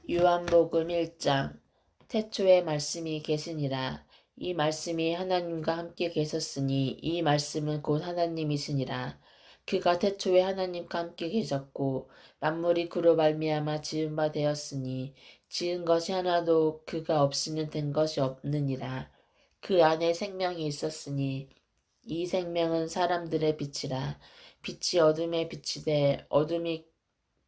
요한복음 1장. 태초에 말씀이 계시니라. 이 말씀이 하나님과 함께 계셨으니 이 말씀은 곧 하나님이시니라. 그가 태초에 하나님과 함께 계셨고 만물이 그로 말미암아 지은 바 되었으니 지은 것이 하나도 그가 없이는 된 것이 없느니라. 그 안에 생명이 있었으니 이 생명은 사람들의 빛이라. 빛이 어둠에 비치되 어둠이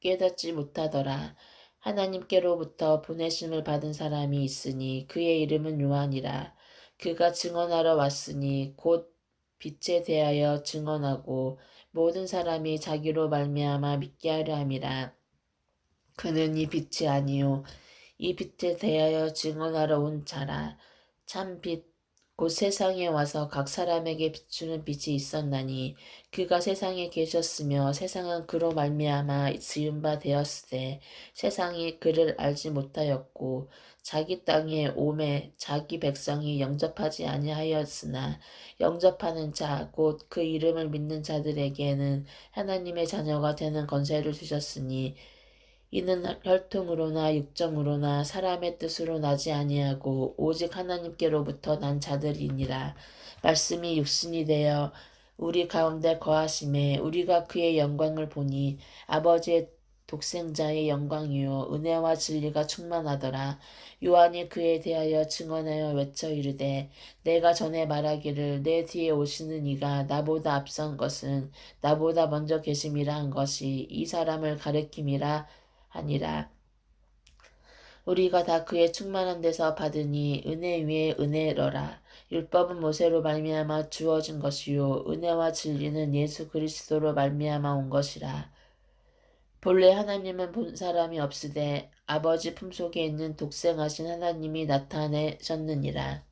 깨닫지 못하더라. 하나님께로부터 보내심을 받은 사람이 있으니 그의 이름은 요한이라. 그가 증언하러 왔으니 곧 빛에 대하여 증언하고 모든 사람이 자기로 말미암아 믿게 하려 함이라. 그는 이 빛이 아니요 이 빛에 대하여 증언하러 온 자라. 참 빛, 곧 세상에 와서 각 사람에게 비추는 빛이 있었나니 그가 세상에 계셨으며 세상은 그로 말미암아 지은 바 되었으되 세상이 그를 알지 못하였고 자기 땅에 오매 자기 백성이 영접하지 아니하였으나 영접하는 자, 곧 그 이름을 믿는 자들에게는 하나님의 자녀가 되는 권세를 주셨으니 이는 혈통으로나 육정으로나 사람의 뜻으로 나지 아니하고 오직 하나님께로부터 난 자들이니라. 말씀이 육신이 되어 우리 가운데 거하심에 우리가 그의 영광을 보니 아버지의 독생자의 영광이요 은혜와 진리가 충만하더라. 요한이 그에 대하여 증언하여 외쳐 이르되 내가 전에 말하기를 내 뒤에 오시는 이가 나보다 앞선 것은 나보다 먼저 계심이라 한 것이 이 사람을 가리킴이라 하니라. 우리가 다 그의 충만한 데서 받으니 은혜 위에 은혜로라. 율법은 모세로 말미암아 주어진 것이요 은혜와 진리는 예수 그리스도로 말미암아 온 것이라. 본래 하나님은 본 사람이 없으되 아버지 품속에 있는 독생하신 하나님이 나타내셨느니라.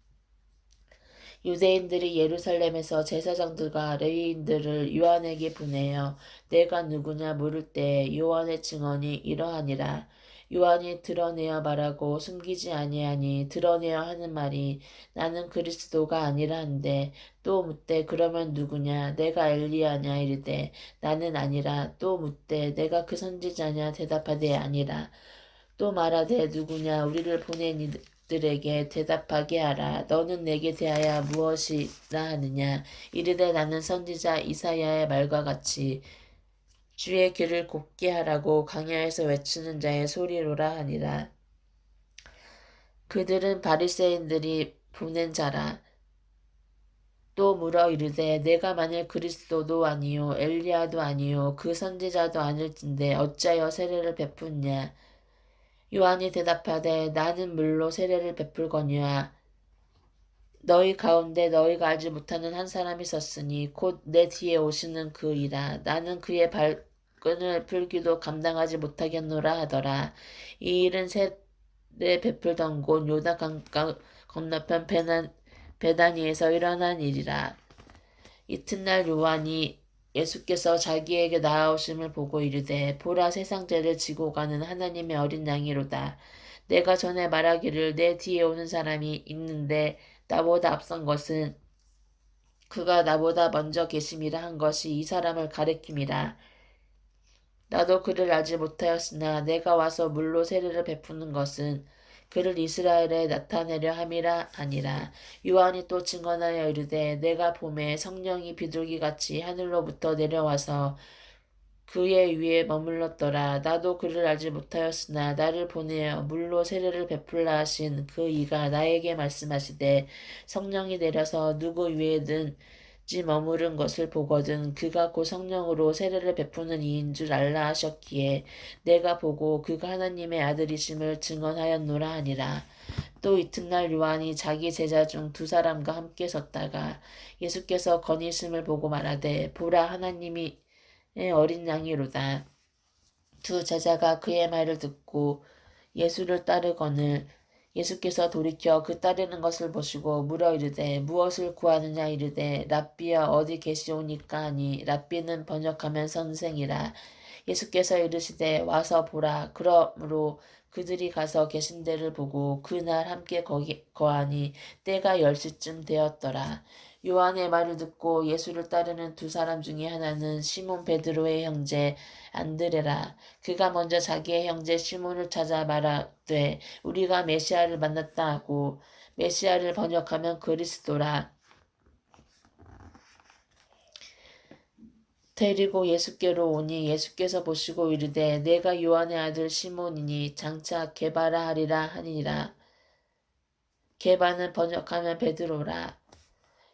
유대인들이 예루살렘에서 제사장들과 레위인들을 요한에게 보내어 내가 누구냐 물을 때 요한의 증언이 이러하니라. 요한이 드러내어 말하고 숨기지 아니하니 드러내어 하는 말이 나는 그리스도가 아니라 한데 또 묻되 그러면 누구냐 내가 엘리야냐 이르되 나는 아니라 또 묻되 내가 그 선지자냐 대답하되 아니라 또 말하되 누구냐 우리를 보낸 이들에게 대답하게 하라. 너는 내게 대하여 무엇이라 하느냐. 이르되 나는 선지자 이사야의 말과 같이 주의 길을 곱게 하라고 강야에서 외치는 자의 소리로라 하니라. 그들은 바리새인들이 보낸 자라. 또 물어 이르되 내가 만일 그리스도도 아니요 엘리야도 아니요 그 선지자도 아닐진데 어찌하여 세례를 베푸냐. 요한이 대답하되 나는 물로 세례를 베풀거니와 너희 가운데 너희가 알지 못하는 한 사람이 있었으니 곧 내 뒤에 오시는 그이라. 나는 그의 발끈을 풀기도 감당하지 못하겠노라 하더라. 이 일은 세례 베풀던 곳 요단강 건너편 베다니에서 일어난 일이라. 이튿날 요한이 예수께서 자기에게 나아오심을 보고 이르되 보라 세상 죄를 지고 가는 하나님의 어린 양이로다. 내가 전에 말하기를 내 뒤에 오는 사람이 있는데 나보다 앞선 것은 그가 나보다 먼저 계심이라 한 것이 이 사람을 가리킴이라. 나도 그를 알지 못하였으나 내가 와서 물로 세례를 베푸는 것은 그를 이스라엘에 나타내려 함이라 아니라. 요한이 또 증언하여 이르되 내가 봄에 성령이 비둘기같이 하늘로부터 내려와서 그의 위에 머물렀더라. 나도 그를 알지 못하였으나 나를 보내어 물로 세례를 베풀라 하신 그 이가 나에게 말씀하시되 성령이 내려서 누구 위에든지 머무른 것을 보거든 그가 곧 성령으로 세례를 베푸는 이인 줄 알라 하셨기에 내가 보고 그가 하나님의 아들이심을 증언하였노라 하니라. 또 이튿날 요한이 자기 제자 중 두 사람과 함께 섰다가 예수께서 건의심을 보고 말하되 보라 하나님이 어린 양이로다. 두 제자가 그의 말을 듣고 예수를 따르거늘 예수께서 돌이켜 그 따르는 것을 보시고 물어 이르되 무엇을 구하느냐 이르되 랍비여 어디 계시오니까 하니 랍비는 번역하면 선생이라. 예수께서 이르시되 와서 보라. 그러므로 그들이 가서 계신 데를 보고 그날 함께 거하니 때가 10시쯤 되었더라. 요한의 말을 듣고 예수를 따르는 두 사람 중에 하나는 시몬 베드로의 형제 안드레라. 그가 먼저 자기의 형제 시몬을 찾아 말하되 우리가 메시아를 만났다 하고, 메시아를 번역하면 그리스도라. 데리고 예수께로 오니 예수께서 보시고 이르되 내가 요한의 아들 시몬이니 장차 게바라 하리라 하니라. 게바는 번역하면 베드로라.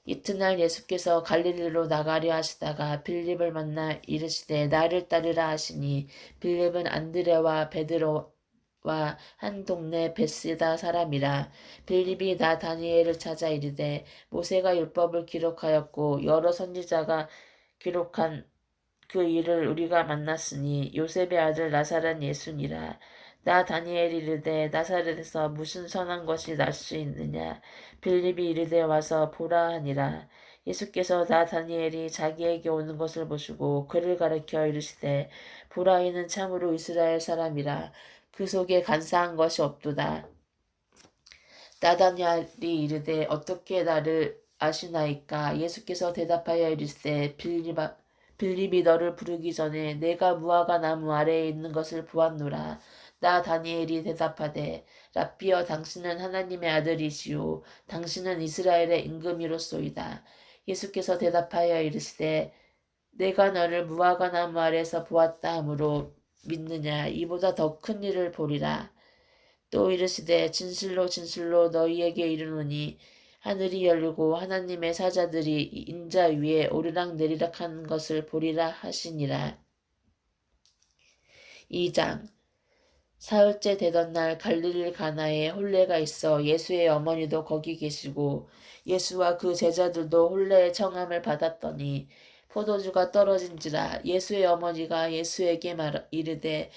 이튿날 예수께서 갈릴리로 나가려 하시다가 빌립을 만나 이르시되 나를 따르라 하시니, 빌립은 안드레와 베드로와 한 동네 베스다 사람이라. 빌립이 나다니엘을 찾아 이르되 모세가 율법을 기록하였고 여러 선지자가 기록한 그 일을 우리가 만났으니 요셉의 아들 나사렛 예수니라. 나다니엘이 이르되 나사렛에서 무슨 선한 것이 날 수 있느냐. 빌립이 이르되 와서 보라 하니라. 예수께서 나다니엘이 자기에게 오는 것을 보시고 그를 가리켜 이르시되 보라, 이는 참으로 이스라엘 사람이라. 그 속에 간사한 것이 없도다. 나다니엘이 이르되 어떻게 나를 아시나이까. 예수께서 대답하여 이르시되 빌립이 너를 부르기 전에 내가 무화과 나무 아래에 있는 것을 보았노라. 나다니엘이 대답하되 랍비여, 당신은 하나님의 아들이시오. 당신은 이스라엘의 임금이로소이다. 예수께서 대답하여 이르시되 내가 너를 무화과 나무 아래에서 보았다 하므로 믿느냐. 이보다 더 큰 일을 보리라. 또 이르시되 진실로 진실로 너희에게 이르노니 하늘이 열리고 하나님의 사자들이 인자 위에 오르락내리락 하는 것을 보리라 하시니라. 2장. 사흘째 되던 날 갈릴리 가나에 혼례가 있어 예수의 어머니도 거기 계시고 예수와 그 제자들도 혼례의 청함을 받았더니 포도주가 떨어진지라. 예수의 어머니가 예수에게 이르되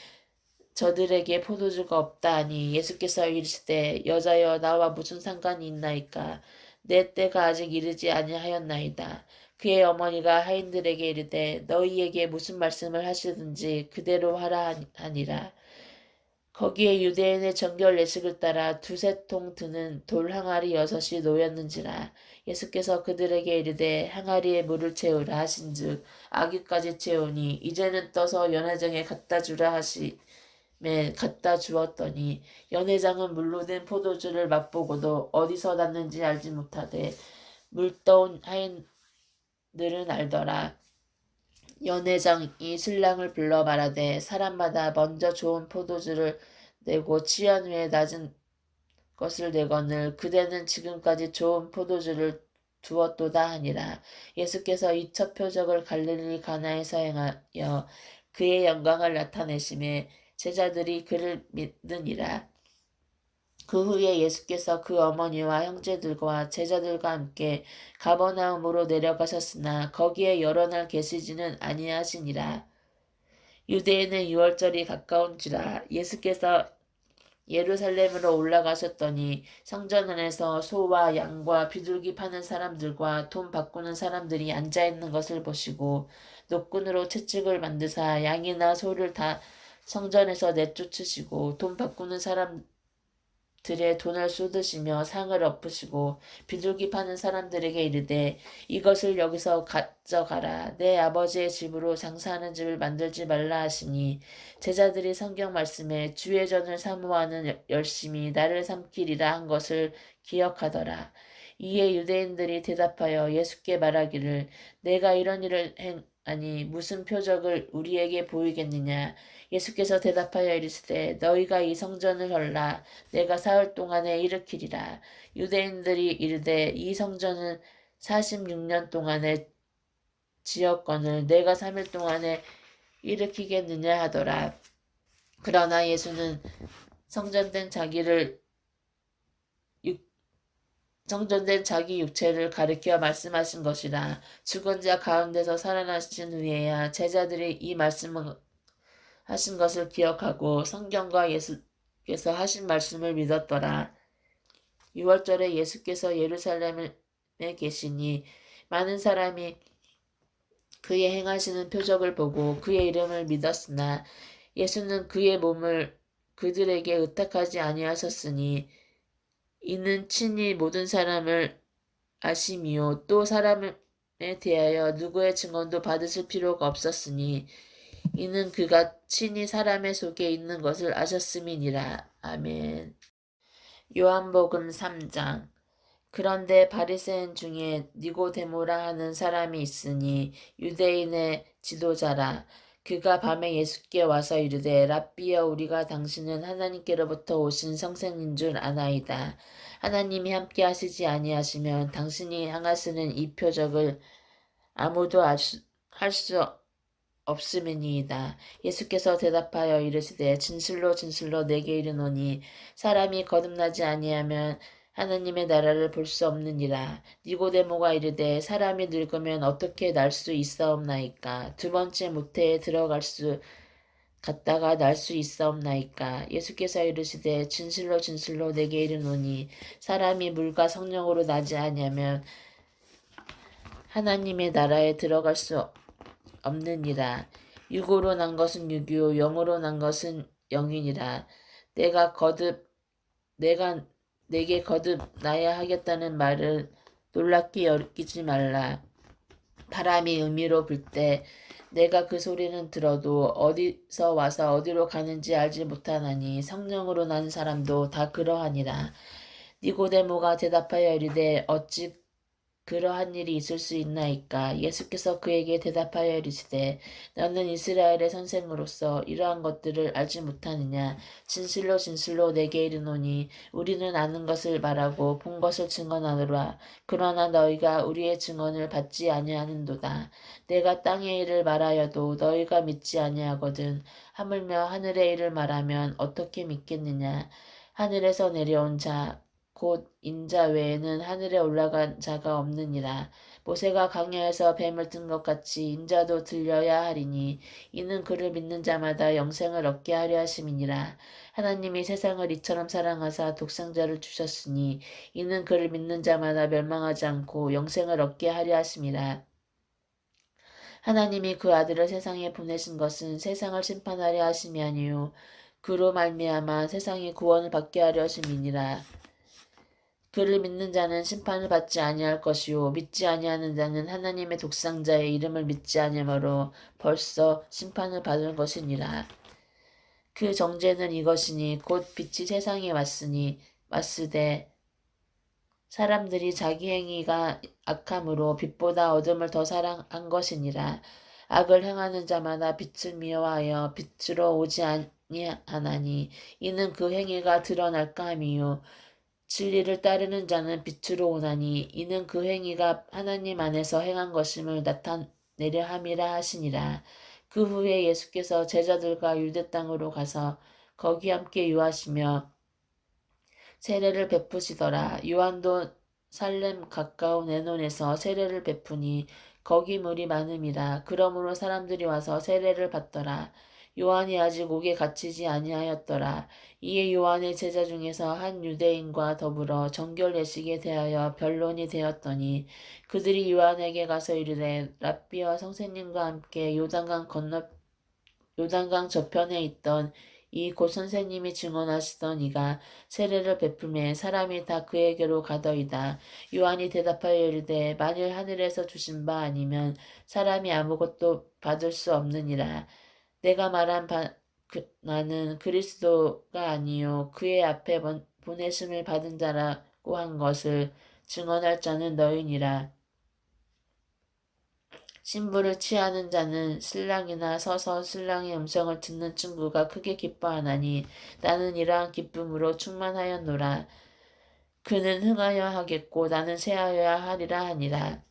저들에게 포도주가 없다 하니, 예수께서 이르시되 여자여, 나와 무슨 상관이 있나이까. 내 때가 아직 이르지 아니하였나이다. 그의 어머니가 하인들에게 이르되 너희에게 무슨 말씀을 하시든지 그대로 하라 하니라. 거기에 유대인의 정결 예식을 따라 두세 통 드는 돌 항아리 6이 놓였는지라. 예수께서 그들에게 이르되 항아리에 물을 채우라 하신즉 아귀까지 채우니 이제는 떠서 연회장에 갖다 주라 하시매 갖다 주었더니, 연회장은 물로 된 포도주를 맛보고도 어디서 났는지 알지 못하되 물떠온 하인들은 알더라. 연회장이 신랑을 불러 말하되 사람마다 먼저 좋은 포도주를 내고 취한 후에 낮은 것을 내거늘 그대는 지금까지 좋은 포도주를 두었도다 하니라. 예수께서 이 첫 표적을 갈릴리 가나에서 행하여 그의 영광을 나타내심에 제자들이 그를 믿으니라. 그 후에 예수께서 그 어머니와 형제들과 제자들과 함께 가버나움으로 내려가셨으나 거기에 여러 날 계시지는 아니하시니라. 유대인의 유월절이 가까운지라. 예수께서 예루살렘으로 올라가셨더니 성전 안에서 소와 양과 비둘기 파는 사람들과 돈 바꾸는 사람들이 앉아있는 것을 보시고 노끈으로 채찍을 만드사 양이나 소를 다 성전에서 내쫓으시고 돈 바꾸는 사람들의 돈을 쏟으시며 상을 엎으시고 비둘기 파는 사람들에게 이르되 이것을 여기서 가져가라. 내 아버지의 집으로 장사하는 집을 만들지 말라 하시니, 제자들이 성경 말씀에 주의 전을 사모하는 열심히 나를 삼키리라 한 것을 기억하더라. 이에 유대인들이 대답하여 예수께 말하기를 내가 이런 일을 행하니 무슨 표적을 우리에게 보이겠느냐. 예수께서 대답하여 이르시되 너희가 이 성전을 헐라. 내가 사흘 동안에 일으키리라. 유대인들이 이르되 이 성전은 46년 동안에 지었거늘 내가 3일 동안에 일으키겠느냐 하더라. 그러나 예수는 성전된 자기 육체를 가리켜 말씀하신 것이라. 죽은 자 가운데서 살아나신 후에야 제자들이 이 말씀을 하신 것을 기억하고 성경과 예수께서 하신 말씀을 믿었더라. 6월절에 예수께서 예루살렘에 계시니 많은 사람이 그의 행하시는 표적을 보고 그의 이름을 믿었으나 예수는 그의 몸을 그들에게 의탁하지 아니하셨으니 이는 친히 모든 사람을 아심이요 또 사람에 대하여 누구의 증언도 받으실 필요가 없었으니 이는 그가 친히 사람의 속에 있는 것을 아셨음이니라. 아멘. 요한복음 3장. 그런데 바리새인 중에 니고데모라 하는 사람이 있으니 유대인의 지도자라. 그가 밤에 예수께 와서 이르되 랍비여 우리가 당신은 하나님께로부터 오신 성생인 줄 아나이다. 하나님이 함께 하시지 아니하시면 당신이 행하시는 이 표적을 아무도 할 수 없음이니이다. 예수께서 대답하여 이르시되 진실로 진실로 내게 이르노니 사람이 거듭나지 아니하면 하나님의 나라를 볼 수 없느니라. 니고데모가 이르되 사람이 늙으면 어떻게 날 수 있사옵나이까? 두 번째 모태에 들어갈 수 갔다가 날 수 있사옵나이까? 예수께서 이르시되 진실로 진실로 내게 이르노니 사람이 물과 성령으로 나지 아니하면 하나님의 나라에 들어갈 수 없느니라. 육으로 난 것은 육이요 영으로 난 것은 영이니라. 내가 내게 거듭 나야 하겠다는 말을 놀랍게 여기지 말라. 바람이 음미로 불 때 내가 그 소리는 들어도 어디서 와서 어디로 가는지 알지 못하나니 성령으로 난 사람도 다 그러하니라. 니고데모가 대답하여 이르되 어찌 그러한 일이 있을 수 있나이까? 예수께서 그에게 대답하여 이르시되 너는 이스라엘의 선생으로서 이러한 것들을 알지 못하느냐? 진실로 진실로 내게 이르노니 우리는 아는 것을 말하고 본 것을 증언하노라. 그러나 너희가 우리의 증언을 받지 아니하는도다. 내가 땅의 일을 말하여도 너희가 믿지 아니하거든. 하물며 하늘의 일을 말하면 어떻게 믿겠느냐? 하늘에서 내려온 자 곧 인자 외에는 하늘에 올라간 자가 없느니라. 모세가 광야에서 뱀을 든 것 같이 인자도 들려야 하리니 이는 그를 믿는 자마다 영생을 얻게 하려 하심이니라. 하나님이 세상을 이처럼 사랑하사 독생자를 주셨으니 이는 그를 믿는 자마다 멸망하지 않고 영생을 얻게 하려 하심이라. 하나님이 그 아들을 세상에 보내신 것은 세상을 심판하려 하심이 아니요 그로 말미암아 세상이 구원을 받게 하려 하심이니라. 그를 믿는 자는 심판을 받지 아니할 것이요 믿지 아니하는 자는 하나님의 독생자의 이름을 믿지 아니하므로 벌써 심판을 받을 것이니라. 그 정죄는 이것이니 곧 빛이 세상에 왔으되 사람들이 자기 행위가 악함으로 빛보다 어둠을 더 사랑한 것이니라. 악을 행하는 자마다 빛을 미워하여 빛으로 오지 아니하나니 이는 그 행위가 드러날까 함이요 진리를 따르는 자는 빛으로 오나니 이는 그 행위가 하나님 안에서 행한 것임을 나타내려 함이라 하시니라. 그 후에 예수께서 제자들과 유대 땅으로 가서 거기 함께 유하시며 세례를 베푸시더라. 요한도 살렘 가까운 에논에서 세례를 베푸니 거기 물이 많음이라. 그러므로 사람들이 와서 세례를 받더라. 요한이 아직 옥에 갇히지 아니하였더라. 이에 요한의 제자 중에서 한 유대인과 더불어 정결 예식에 대하여 변론이 되었더니 그들이 요한에게 가서 이르되 랍비와 선생님과 함께 요단강 저편에 있던 이 곧 선생님이 증언하시던 이가 세례를 베풀매 사람이 다 그에게로 가더이다. 요한이 대답하여 이르되 만일 하늘에서 주신 바 아니면 사람이 아무것도 받을 수 없느니라. 내가 말한 나는 그리스도가 아니요 그의 앞에 보내심을 받은 자라고 한 것을 증언할 자는 너희니라. 신부를 취하는 자는 신랑이나 서서 신랑의 음성을 듣는 친구가 크게 기뻐하나니 나는 이러한 기쁨으로 충만하였노라. 그는 흥하여 하겠고 나는 쇠하여야 하리라 하니라.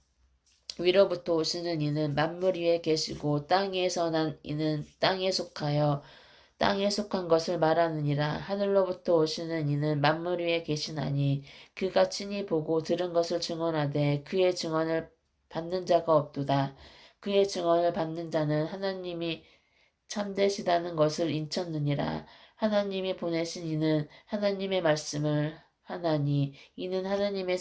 위로부터 오시는 이는 만물 위에 계시고 땅에서 난 이는 땅에 속하여 땅에 속한 것을 말하느니라. 하늘로부터 오시는 이는 만물 위에 계시나니 그가 친히 보고 들은 것을 증언하되 그의 증언을 받는 자가 없도다. 그의 증언을 받는 자는 하나님이 참되시다는 것을 인쳤느니라. 하나님이 보내신 이는 하나님의 말씀을 하나니 이는 하나님의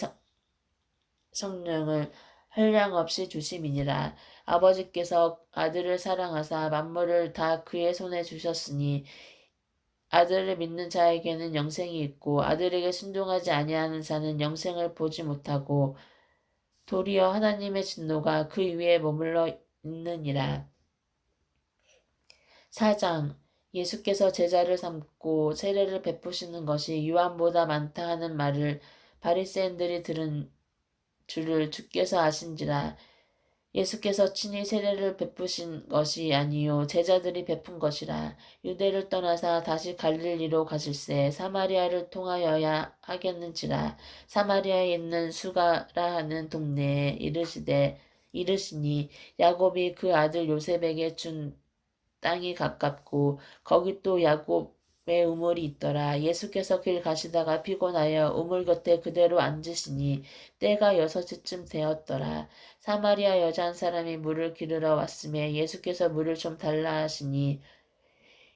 성령을 한량없이 주심이니라. 아버지께서 아들을 사랑하사 만물을 다 그의 손에 주셨으니 아들을 믿는 자에게는 영생이 있고 아들에게 순종하지 아니하는 자는 영생을 보지 못하고 도리어 하나님의 진노가 그 위에 머물러 있느니라. 4장 예수께서 제자를 삼고 세례를 베푸시는 것이 요한보다 많다 하는 말을 바리새인들이 들은 줄을 주께서 아신지라. 예수께서 친히 세례를 베푸신 것이 아니요 제자들이 베푼 것이라. 유대를 떠나사 다시 갈릴리로 가실새 사마리아를 통하여야 하겠는지라. 사마리아에 있는 수가라 하는 동네에 이르시니 야곱이 그 아들 요셉에게 준 땅이 가깝고 거기 또 야곱의 우물이 있더라. 예수께서 길 가시다가 피곤하여 우물 곁에 그대로 앉으시니 때가 6시쯤 되었더라. 사마리아 여자 한 사람이 물을 기르러 왔음에 예수께서 물을 좀 달라 하시니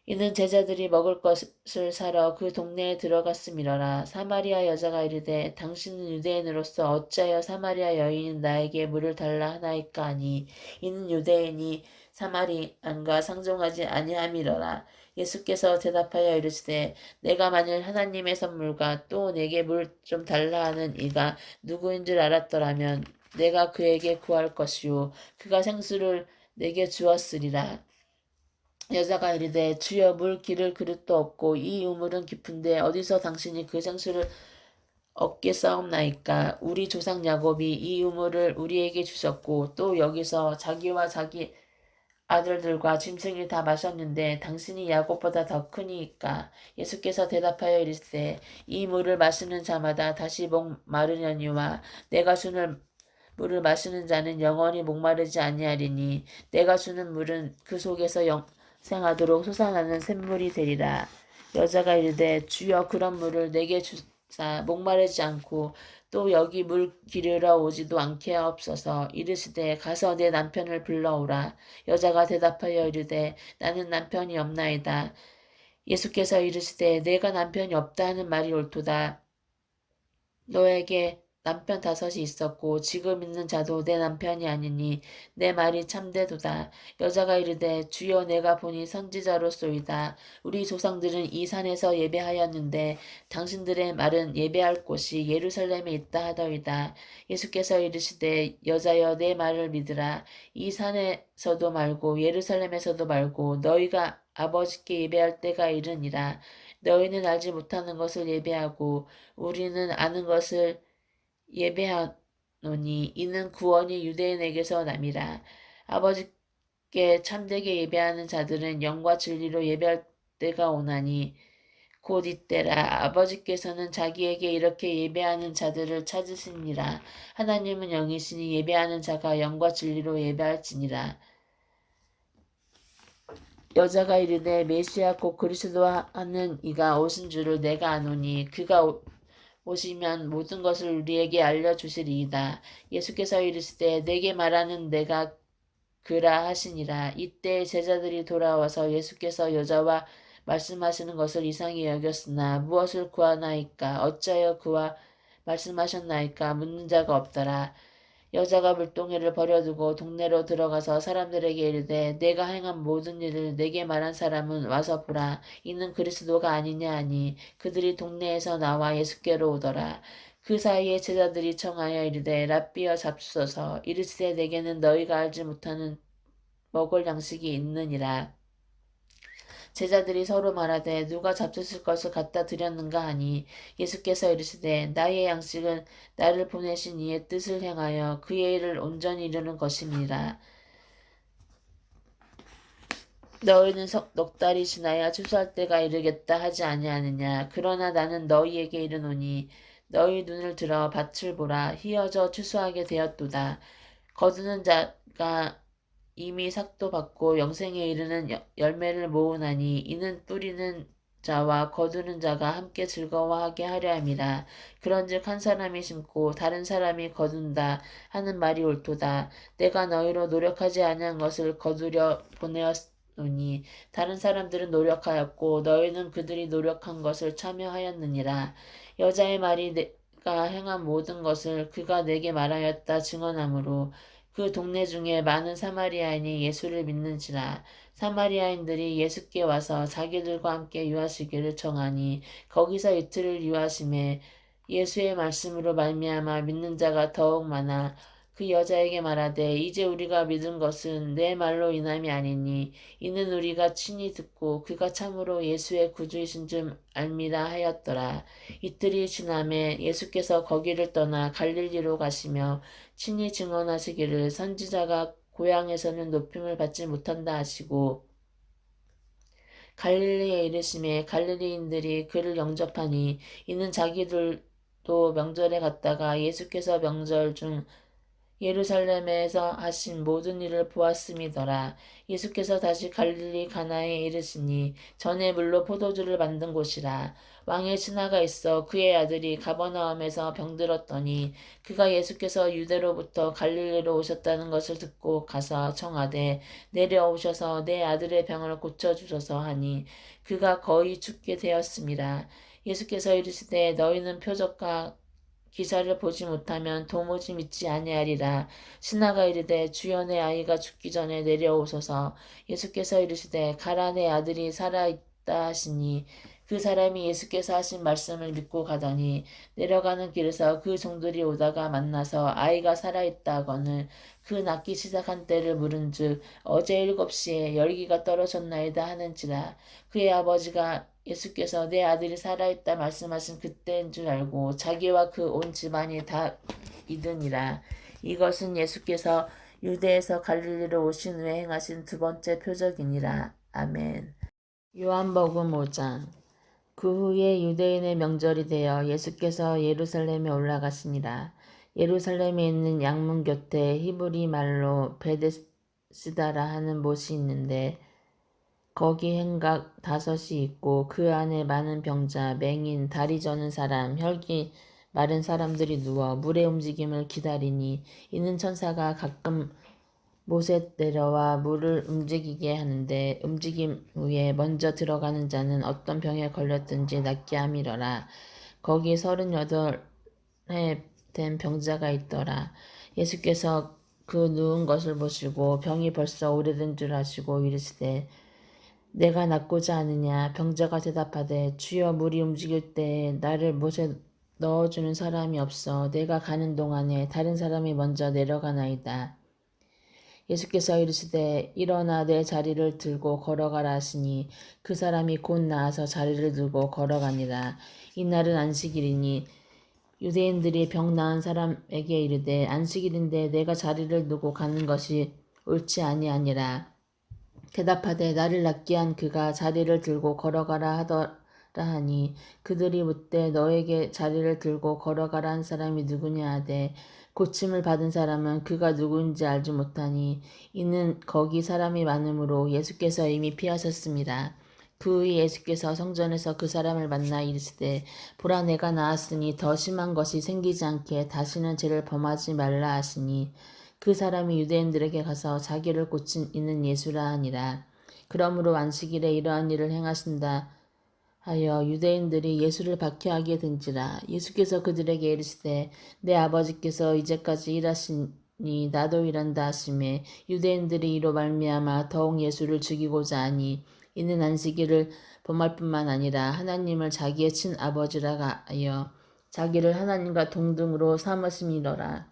이는 제자들이 먹을 것을 사러 그 동네에 들어갔음이러라. 사마리아 여자가 이르되 당신은 유대인으로서 어찌하여 사마리아 여인인 나에게 물을 달라 하나이까 하니 이는 유대인이 사마리안과 상종하지 아니함이러라. 예수께서 대답하여 이르시되 내가 만일 하나님의 선물과 또 내게 물 좀 달라 하는 이가 누구인 줄 알았더라면 내가 그에게 구할 것이요 그가 생수를 내게 주었으리라. 여자가 이르되 주여 물 기를 그릇도 없고 이 우물은 깊은데 어디서 당신이 그 생수를 얻겠사옵나이까. 우리 조상 야곱이 이 우물을 우리에게 주셨고 또 여기서 자기와 자기 아들들과 짐승이 다 마셨는데 당신이 야곱보다 더 크니까. 예수께서 대답하여 이르시되 이 물을 마시는 자마다 다시 목마르려니와 내가 주는 물을 마시는 자는 영원히 목마르지 아니하리니 내가 주는 물은 그 속에서 영생하도록 솟아나는 샘물이 되리라. 여자가 이르되 주여 그런 물을 내게 주사 목마르지 않고 또 여기 물 기르러 오지도 않게 하옵소서. 이르시되 가서 내 남편을 불러오라. 여자가 대답하여 이르되 나는 남편이 없나이다. 예수께서 이르시되 내가 남편이 없다 하는 말이 옳도다. 너에게 남편 5이 있었고 지금 있는 자도 내 남편이 아니니 내 말이 참되도다. 여자가 이르되 주여 내가 보니 선지자로소이다. 우리 조상들은 이 산에서 예배하였는데 당신들의 말은 예배할 곳이 예루살렘에 있다 하더이다. 예수께서 이르시되 여자여 내 말을 믿으라. 이 산에서도 말고 예루살렘에서도 말고 너희가 아버지께 예배할 때가 이르니라. 너희는 알지 못하는 것을 예배하고 우리는 아는 것을 예배하노니 이는 구원이 유대인에게서 남이라. 아버지께 참되게 예배하는 자들은 영과 진리로 예배할 때가 오나니 곧 이때라. 아버지께서는 자기에게 이렇게 예배하는 자들을 찾으시니라. 하나님은 영이시니 예배하는 자가 영과 진리로 예배할지니라. 여자가 이르되 메시아 곧 그리스도 하는 이가 오신 줄을 내가 아노니 그가 오시면 모든 것을 우리에게 알려주시리이다. 예수께서 이르시되 내게 말하는 내가 그라 하시니라. 이때 제자들이 돌아와서 예수께서 여자와 말씀하시는 것을 이상히 여겼으나 무엇을 구하나이까 어찌하여 그와 말씀하셨나이까 묻는 자가 없더라. 여자가 물동이를 버려두고 동네로 들어가서 사람들에게 이르되 내가 행한 모든 일을 내게 말한 사람은 와서 보라. 이는 그리스도가 아니냐 하니 그들이 동네에서 나와 예수께로 오더라. 그 사이에 제자들이 청하여 이르되 랍비여 잡수소서. 이르시되 내게는 너희가 알지 못하는 먹을 양식이 있느니라. 제자들이 서로 말하되 누가 잡수실 것을 갖다 드렸는가 하니 예수께서 이르시되 나의 양식은 나를 보내신 이의 뜻을 행하여 그의 일을 온전히 이루는 것이니라. 너희는 넉 달이 지나야 추수할 때가 이르겠다 하지 아니하느냐. 그러나 나는 너희에게 이르노니 너희 눈을 들어 밭을 보라. 희어져 추수하게 되었도다. 거두는 자가 이미 삭도 받고 영생에 이르는 열매를 모으나니 이는 뿌리는 자와 거두는 자가 함께 즐거워하게 하려 함이라. 그런즉 한 사람이 심고 다른 사람이 거둔다 하는 말이 옳도다. 내가 너희로 노력하지 아니한 것을 거두려 보내었노니 다른 사람들은 노력하였고 너희는 그들이 노력한 것을 참여하였느니라. 여자의 말이 내가 자가 행한 모든 것을 그가 내게 말하였다 증언하므로 그 동네 중에 많은 사마리아인이 예수를 믿는지라. 사마리아인들이 예수께 와서 자기들과 함께 유하시기를 청하니 거기서 이틀을 유하심에 예수의 말씀으로 말미암아 믿는 자가 더욱 많아 그 여자에게 말하되 이제 우리가 믿은 것은 내 말로 인함이 아니니 이는 우리가 친히 듣고 그가 참으로 예수의 구주이신 줄 알미라 하였더라. 이틀이 지남에 예수께서 거기를 떠나 갈릴리로 가시며 친히 증언하시기를 선지자가 고향에서는 높임을 받지 못한다 하시고 갈릴리에 이르심에 갈릴리인들이 그를 영접하니 이는 자기들도 명절에 갔다가 예수께서 명절 중 예루살렘에서 하신 모든 일을 보았음이더라. 예수께서 다시 갈릴리 가나에 이르시니 전에 물로 포도주를 만든 곳이라. 왕의 신하가 있어 그의 아들이 가버나움에서 병들었더니 그가 예수께서 유대로부터 갈릴리로 오셨다는 것을 듣고 가서 청하되 내려오셔서 내 아들의 병을 고쳐주소서 하니 그가 거의 죽게 되었습니다. 예수께서 이르시되 너희는 표적과 기사를 보지 못하면 도무지 믿지 아니하리라. 신하가 이르되 주여 내 아이가 죽기 전에 내려오소서. 예수께서 이르시되 가라 내 아들이 살아있다 하시니 그 사람이 예수께서 하신 말씀을 믿고 가더니 내려가는 길에서 그 종들이 오다가 만나서 아이가 살아있다 하거늘 그 낳기 시작한 때를 물은즉 어제 7시에 열기가 떨어졌나이다 하는지라. 그의 아버지가 예수께서 내 아들이 살아있다 말씀하신 그때인 줄 알고 자기와 그 온 집안이 다 믿으니라. 이것은 예수께서 유대에서 갈릴리로 오신 후에 행하신 두 번째 표적이니라. 아멘. 요한복음 5장. 그 후에 유대인의 명절이 되어 예수께서 예루살렘에 올라가시니라. 예루살렘에 있는 양문 곁에 히브리 말로 베데스다라 하는 못이 있는데 거기 행각 5이 있고 그 안에 많은 병자, 맹인, 다리 저는 사람, 혈기 마른 사람들이 누워 물의 움직임을 기다리니 이는 천사가 가끔 못에 내려와 물을 움직이게 하는데 움직임 후에 먼저 들어가는 자는 어떤 병에 걸렸든지 낫게 함이러라. 거기 38해 된 병자가 있더라. 예수께서 그 누운 것을 보시고 병이 벌써 오래된 줄 아시고 이르시되 내가 낫고자 하느냐. 병자가 대답하되 주여 물이 움직일 때에 나를 못에 넣어주는 사람이 없어 내가 가는 동안에 다른 사람이 먼저 내려가나이다. 예수께서 이르시되 일어나 내 자리를 들고 걸어가라 하시니 그 사람이 곧 나아서 자리를 들고 걸어가니라. 이날은 안식일이니 유대인들이 병 나은 사람에게 이르되 안식일인데 내가 자리를 두고 가는 것이 옳지 아니하니라. 대답하되 나를 낫게 한 그가 자리를 들고 걸어가라 하더라 하니 그들이 묻되 너에게 자리를 들고 걸어가라 한 사람이 누구냐 하되 고침을 받은 사람은 그가 누구인지 알지 못하니 이는 거기 사람이 많으므로 예수께서 이미 피하셨습니다. 그 후에 예수께서 성전에서 그 사람을 만나 이르시되 보라 내가 나았으니 더 심한 것이 생기지 않게 다시는 죄를 범하지 말라 하시니 그 사람이 유대인들에게 가서 자기를 고친 이는 예수라 하니라. 그러므로 안식일에 이러한 일을 행하신다 하여 유대인들이 예수를 박해하게 된지라. 예수께서 그들에게 이르시되 내 아버지께서 이제까지 일하시니 나도 일한다 하시매 유대인들이 이로 말미암아 더욱 예수를 죽이고자 하니 이는 안식일을 범할 뿐만 아니라 하나님을 자기의 친아버지라 하여 자기를 하나님과 동등으로 삼으심이더라.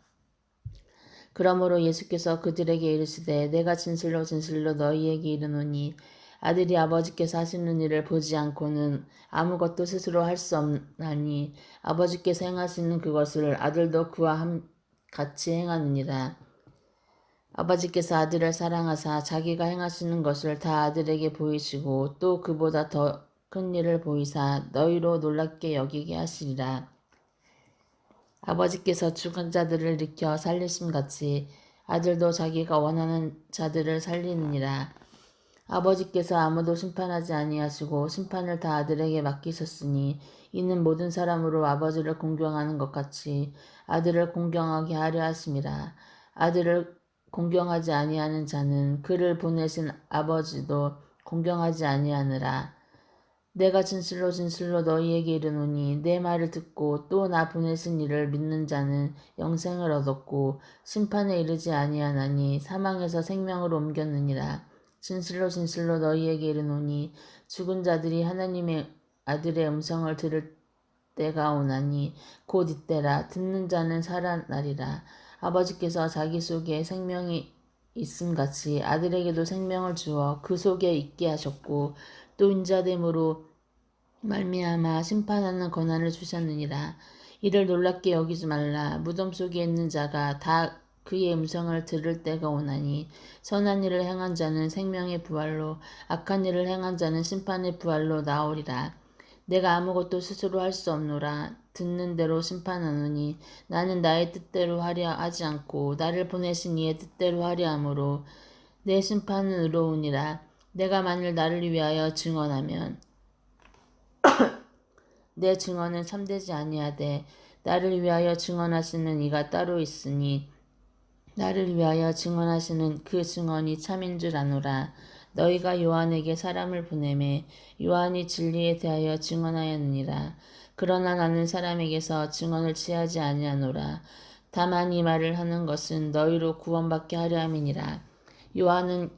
그러므로 예수께서 그들에게 이르시되 내가 진실로 진실로 너희에게 이르노니 아들이 아버지께서 하시는 일을 보지 않고는 아무것도 스스로 할 수 없나니 아버지께서 행하시는 그것을 아들도 그와 같이 행하느니라. 아버지께서 아들을 사랑하사 자기가 행하시는 것을 다 아들에게 보이시고 또 그보다 더 큰 일을 보이사 너희로 놀랍게 여기게 하시리라. 아버지께서 죽은 자들을 일으켜 살리심 같이 아들도 자기가 원하는 자들을 살리느니라. 아버지께서 아무도 심판하지 아니하시고 심판을 다 아들에게 맡기셨으니 이는 모든 사람으로 아버지를 공경하는 것 같이 아들을 공경하게 하려 하심이라. 아들을 공경하지 아니하는 자는 그를 보내신 아버지도 공경하지 아니하느라. 내가 진실로 진실로 너희에게 이르노니 내 말을 듣고 또 나 보내신 이를 믿는 자는 영생을 얻었고 심판에 이르지 아니하나니 사망에서 생명으로 옮겼느니라. 진실로 진실로 너희에게 이르노니 죽은 자들이 하나님의 아들의 음성을 들을 때가 오나니 곧 이때라. 듣는 자는 살아나리라. 아버지께서 자기 속에 생명이 있음같이 아들에게도 생명을 주어 그 속에 있게 하셨고 또 인자됨으로 말미암아 심판하는 권한을 주셨느니라. 이를 놀랍게 여기지 말라. 무덤 속에 있는 자가 다 그의 음성을 들을 때가 오나니 선한 일을 행한 자는 생명의 부활로 악한 일을 행한 자는 심판의 부활로 나오리라. 내가 아무것도 스스로 할 수 없노라. 듣는 대로 심판하노니 나는 나의 뜻대로 하려 하지 않고 나를 보내신 이의 뜻대로 하려 함으로 내 심판은 의로우니라. 내가 만일 나를 위하여 증언하면 내 증언은 참되지 아니하되 나를 위하여 증언하시는 이가 따로 있으니 나를 위하여 증언하시는 그 증언이 참인 줄 아노라. 너희가 요한에게 사람을 보내매 요한이 진리에 대하여 증언하였느니라. 그러나 나는 사람에게서 증언을 취하지 아니하노라. 다만 이 말을 하는 것은 너희로 구원받게 하려 함이니라. 요한은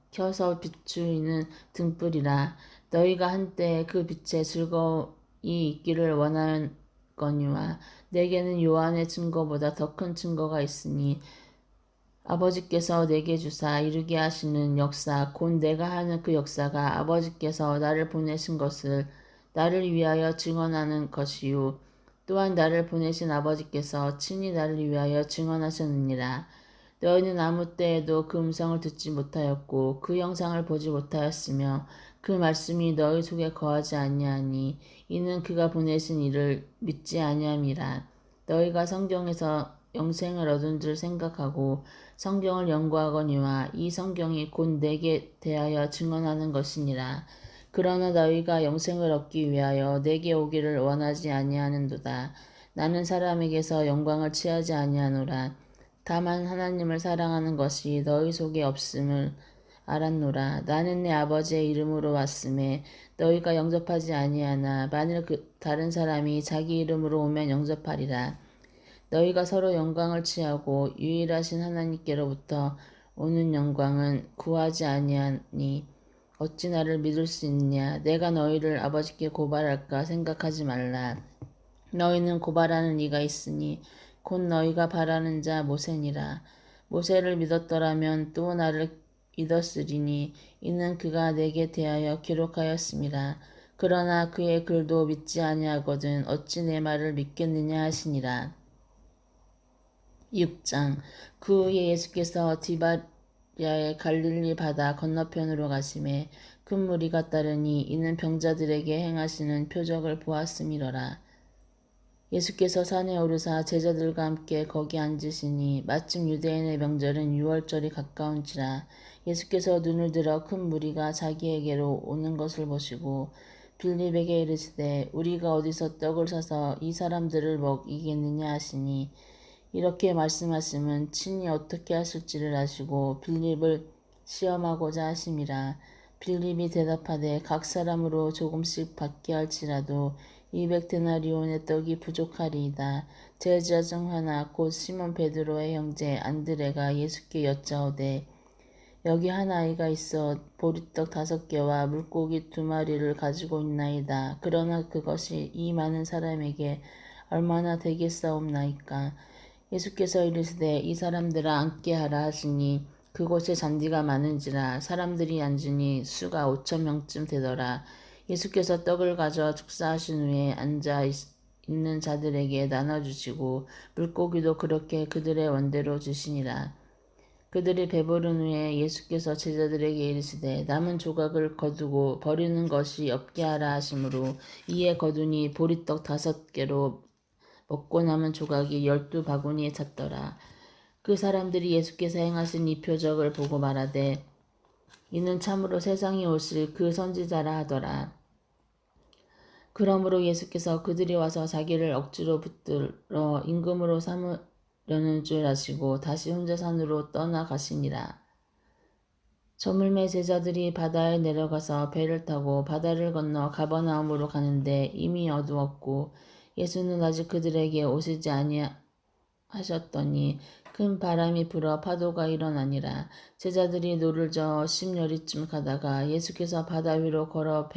켜서 비추이는 등불이라. 너희가 한때 그 빛에 즐거이 있기를 원하거니와 내게는 요한의 증거보다 더 큰 증거가 있으니 아버지께서 내게 주사 이루게 하시는 역사 곧 내가 하는 그 역사가 아버지께서 나를 보내신 것을 나를 위하여 증언하는 것이요 또한 나를 보내신 아버지께서 친히 나를 위하여 증언하셨느니라. 너희는 아무 때에도 그 음성을 듣지 못하였고 그 영상을 보지 못하였으며 그 말씀이 너희 속에 거하지 아니하니 이는 그가 보내신 이를 믿지 아니함이라. 너희가 성경에서 영생을 얻은 줄 생각하고 성경을 연구하거니와 이 성경이 곧 내게 대하여 증언하는 것이니라. 그러나 너희가 영생을 얻기 위하여 내게 오기를 원하지 아니하는도다. 나는 사람에게서 영광을 취하지 아니하노라. 다만 하나님을 사랑하는 것이 너희 속에 없음을 알았노라. 나는 내 아버지의 이름으로 왔음에 너희가 영접하지 아니하나 만일 다른 사람이 자기 이름으로 오면 영접하리라. 너희가 서로 영광을 취하고 유일하신 하나님께로부터 오는 영광은 구하지 아니하니 어찌 나를 믿을 수 있냐. 내가 너희를 아버지께 고발할까 생각하지 말라. 너희는 고발하는 이가 있으니 곧 너희가 바라는 자 모세니라. 모세를 믿었더라면 또 나를 믿었으리니 이는 그가 내게 대하여 기록하였음이라. 그러나 그의 글도 믿지 아니하거든 어찌 내 말을 믿겠느냐 하시니라. 6장. 그 후에 예수께서 디바랴의 갈릴리 바다 건너편으로 가심에 큰 무리가 따르니 이는 병자들에게 행하시는 표적을 보았음이러라. 예수께서 산에 오르사 제자들과 함께 거기 앉으시니 마침 유대인의 명절은 유월절이 가까운지라. 예수께서 눈을 들어 큰 무리가 자기에게로 오는 것을 보시고 빌립에게 이르시되 우리가 어디서 떡을 사서 이 사람들을 먹이겠느냐 하시니 이렇게 말씀하심은 친히 어떻게 하실지를 아시고 빌립을 시험하고자 하심이라. 빌립이 대답하되 각 사람으로 조금씩 받게 할지라도 200데나리온의 떡이 부족하리이다. 제자 중 하나 곧 시몬 베드로의 형제 안드레가 예수께 여짜오되 여기 한 아이가 있어 보리떡 5개와 물고기 2마리를 가지고 있나이다. 그러나 그것이 이 많은 사람에게 얼마나 되겠사옵나이까. 예수께서 이르시되 이 사람들아 앉게 하라 하시니 그곳에 잔디가 많은지라 사람들이 앉으니 수가 5,000명쯤 되더라. 예수께서 떡을 가져 축사하신 후에 앉아 있는 자들에게 나눠주시고 물고기도 그렇게 그들의 원대로 주시니라. 그들이 배부른 후에 예수께서 제자들에게 이르시되 남은 조각을 거두고 버리는 것이 없게 하라 하시므로 이에 거두니 보리떡 5개로 먹고 남은 조각이 12바구니에 찼더라. 그 사람들이 예수께서 행하신 이 표적을 보고 말하되 이는 참으로 세상에 오실 그 선지자라 하더라. 그러므로 예수께서 그들이 와서 자기를 억지로 붙들어 임금으로 삼으려는 줄 아시고 다시 혼자 산으로 떠나가시니라. 저물매 제자들이 바다에 내려가서 배를 타고 바다를 건너 가버나움으로 가는데 이미 어두웠고 예수는 아직 그들에게 오시지 아니하셨더니 큰 바람이 불어 파도가 일어나니라. 제자들이 노를 저어 십여리쯤 가다가 예수께서 바다 위로 걸어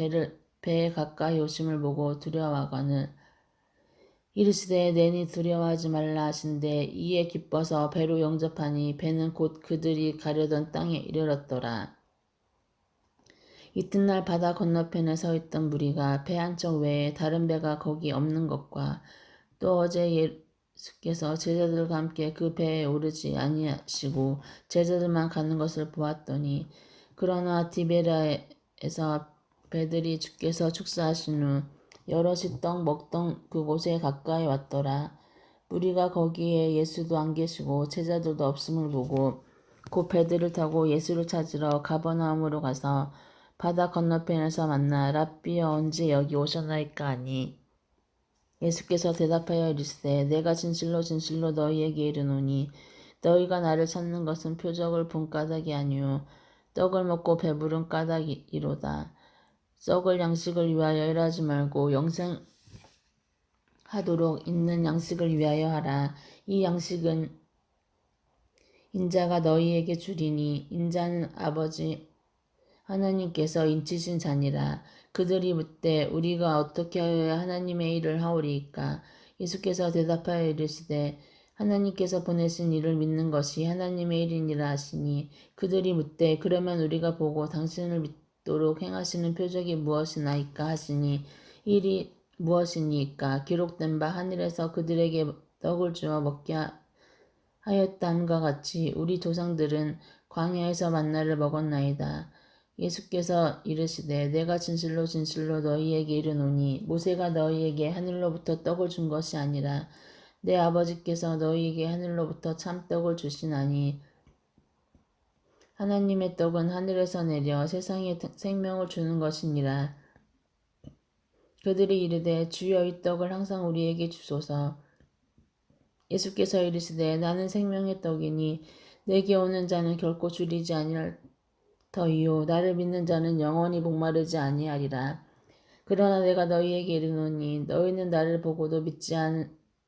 배에 가까이 오심을 보고 두려워하거늘 이르시되 내니 두려워하지 말라 하신대 이에 기뻐서 배로 영접하니 배는 곧 그들이 가려던 땅에 이르렀더라. 이튿날 바다 건너편에 서 있던 무리가 배 한 척 외에 다른 배가 거기 없는 것과 또 어제 예수께서 제자들과 함께 그 배에 오르지 아니하시고 제자들만 가는 것을 보았더니 그러나 디베라에서 배들이 주께서 축사하신 후 여럿이 떡 먹던 그곳에 가까이 왔더라. 무리가 거기에 예수도 안 계시고 제자들도 없음을 보고 곧 배들을 타고 예수를 찾으러 가버나움으로 가서 바다 건너편에서 만나 랍비여 언제 여기 오셨나이까 하니 예수께서 대답하여 이르시되 내가 진실로 진실로 너희에게 이르노니 너희가 나를 찾는 것은 표적을 본 까닭이 아니요 떡을 먹고 배부른 까닭이로다. 썩을 양식을 위하여 일하지 말고 영생하도록 있는 양식을 위하여 하라. 이 양식은 인자가 너희에게 주리니 인자는 아버지 하나님께서 인치신 자니라. 그들이 묻되 우리가 어떻게 하여야 하나님의 일을 하오리이까. 예수께서 대답하여 이르시되 하나님께서 보내신 이를 믿는 것이 하나님의 일이니라 하시니 그들이 묻되 그러면 우리가 보고 당신을 믿도록 행하시는 표적이 무엇이나이까 하시니 일이 무엇이니까 기록된 바 하늘에서 그들에게 떡을 주어 먹게 하였다함과 같이 우리 조상들은 광야에서 만나를 먹었나이다. 예수께서 이르시되 내가 진실로 진실로 너희에게 이르노니 모세가 너희에게 하늘로부터 떡을 준 것이 아니라 내 아버지께서 너희에게 하늘로부터 참떡을 주시나니 하나님의 떡은 하늘에서 내려 세상에 생명을 주는 것이니라. 그들이 이르되 주여 이 떡을 항상 우리에게 주소서. 예수께서 이르시되 나는 생명의 떡이니 내게 오는 자는 결코 줄이지 아니할 터이요 나를 믿는 자는 영원히 목마르지 아니하리라. 그러나 내가 너희에게 이르노니 너희는 나를 보고도 믿지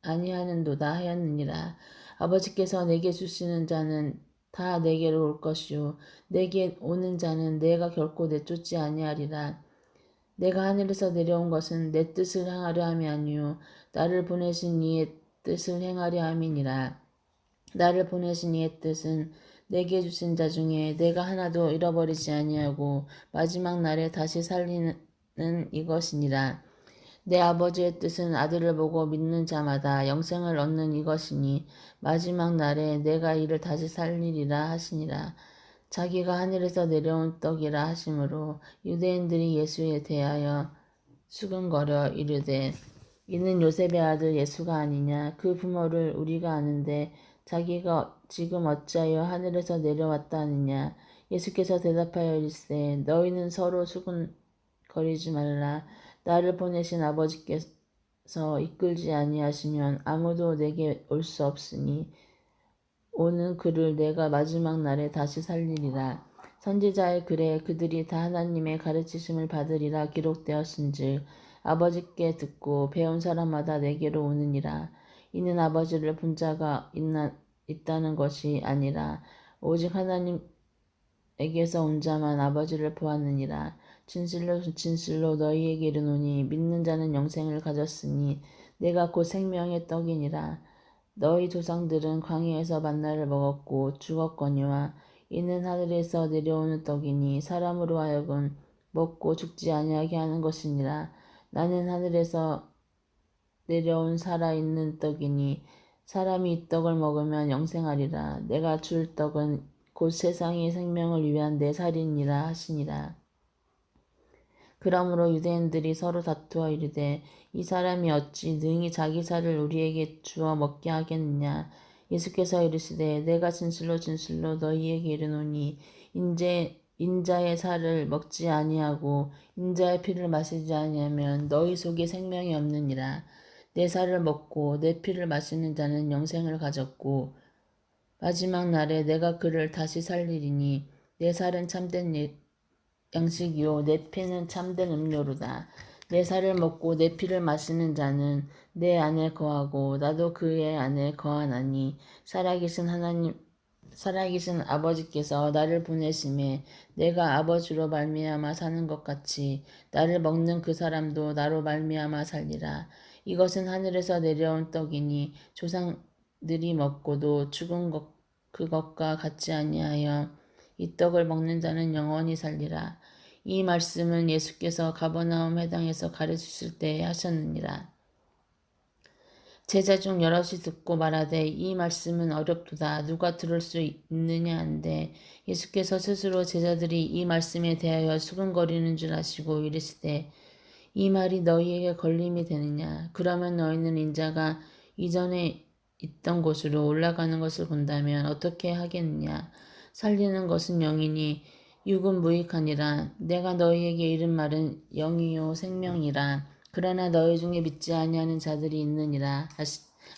아니하는도다 하였느니라. 아버지께서 내게 주시는 자는 다 내게로 올 것이요 내게 오는 자는 내가 결코 내쫓지 아니하리라. 내가 하늘에서 내려온 것은 내 뜻을 행하려 함이 아니요 나를 보내신 이의 뜻을 행하려 함이니라. 나를 보내신 이의 뜻은 내게 주신 자 중에 내가 하나도 잃어버리지 아니하고 마지막 날에 다시 살리는 이것이니라. 내 아버지의 뜻은 아들을 보고 믿는 자마다 영생을 얻는 이것이니 마지막 날에 내가 이를 다시 살리리라 하시니라. 자기가 하늘에서 내려온 떡이라 하심으로 유대인들이 예수에 대하여 수근거려 이르되 이는 요셉의 아들 예수가 아니냐. 그 부모를 우리가 아는데 자기가 지금 어찌하여 하늘에서 내려왔다 하느냐. 예수께서 대답하여 이르시되 너희는 서로 수군거리지 말라. 나를 보내신 아버지께서 이끌지 아니하시면 아무도 내게 올 수 없으니 오는 그를 내가 마지막 날에 다시 살리리라. 선지자의 글에 그들이 다 하나님의 가르치심을 받으리라 기록되었은즉 아버지께 듣고 배운 사람마다 내게로 오느니라. 이는 아버지를 본 자가 있다는 것이 아니라 오직 하나님에게서 온 자만 아버지를 보았느니라. 진실로 진실로 너희에게 이르노니 믿는 자는 영생을 가졌으니 내가 곧 생명의 떡이니라. 너희 조상들은 광야에서 만나를 먹었고 죽었거니와 이는 하늘에서 내려오는 떡이니 사람으로 하여금 먹고 죽지 아니하게 하는 것이니라. 나는 하늘에서 내려온 살아있는 떡이니 사람이 이 떡을 먹으면 영생하리라. 내가 줄 떡은 곧 세상의 생명을 위한 내 살이니라 하시니라. 그러므로 유대인들이 서로 다투어 이르되 이 사람이 어찌 능히 자기 살을 우리에게 주어 먹게 하겠느냐. 예수께서 이르시되 내가 진실로 진실로 너희에게 이르노니 인자의 살을 먹지 아니하고 인자의 피를 마시지 아니하면 너희 속에 생명이 없느니라. 내 살을 먹고 내 피를 마시는 자는 영생을 가졌고 마지막 날에 내가 그를 다시 살리리니 내 살은 참된 양식이요 내 피는 참된 음료로다. 내 살을 먹고 내 피를 마시는 자는 내 안에 거하고 나도 그의 안에 거하나니 살아계신 아버지께서 나를 보내심에 내가 아버지로 말미암아 사는 것 같이 나를 먹는 그 사람도 나로 말미암아 살리라. 이것은 하늘에서 내려온 떡이니 조상들이 먹고도 죽은 그것과 같지 아니하여 이 떡을 먹는 자는 영원히 살리라. 이 말씀은 예수께서 가버나움 회당에서 가르치실 때에 하셨느니라. 제자 중 여럿이 듣고 말하되 이 말씀은 어렵도다. 누가 들을 수 있느냐 한데 예수께서 스스로 제자들이 이 말씀에 대하여 수근거리는 줄 아시고 이르시되 이 말이 너희에게 걸림이 되느냐. 그러면 너희는 인자가 이전에 있던 곳으로 올라가는 것을 본다면 어떻게 하겠느냐. 살리는 것은 영이니 육은 무익하니라. 내가 너희에게 이른 말은 영이요 생명이라. 그러나 너희 중에 믿지 아니하는 자들이 있느니라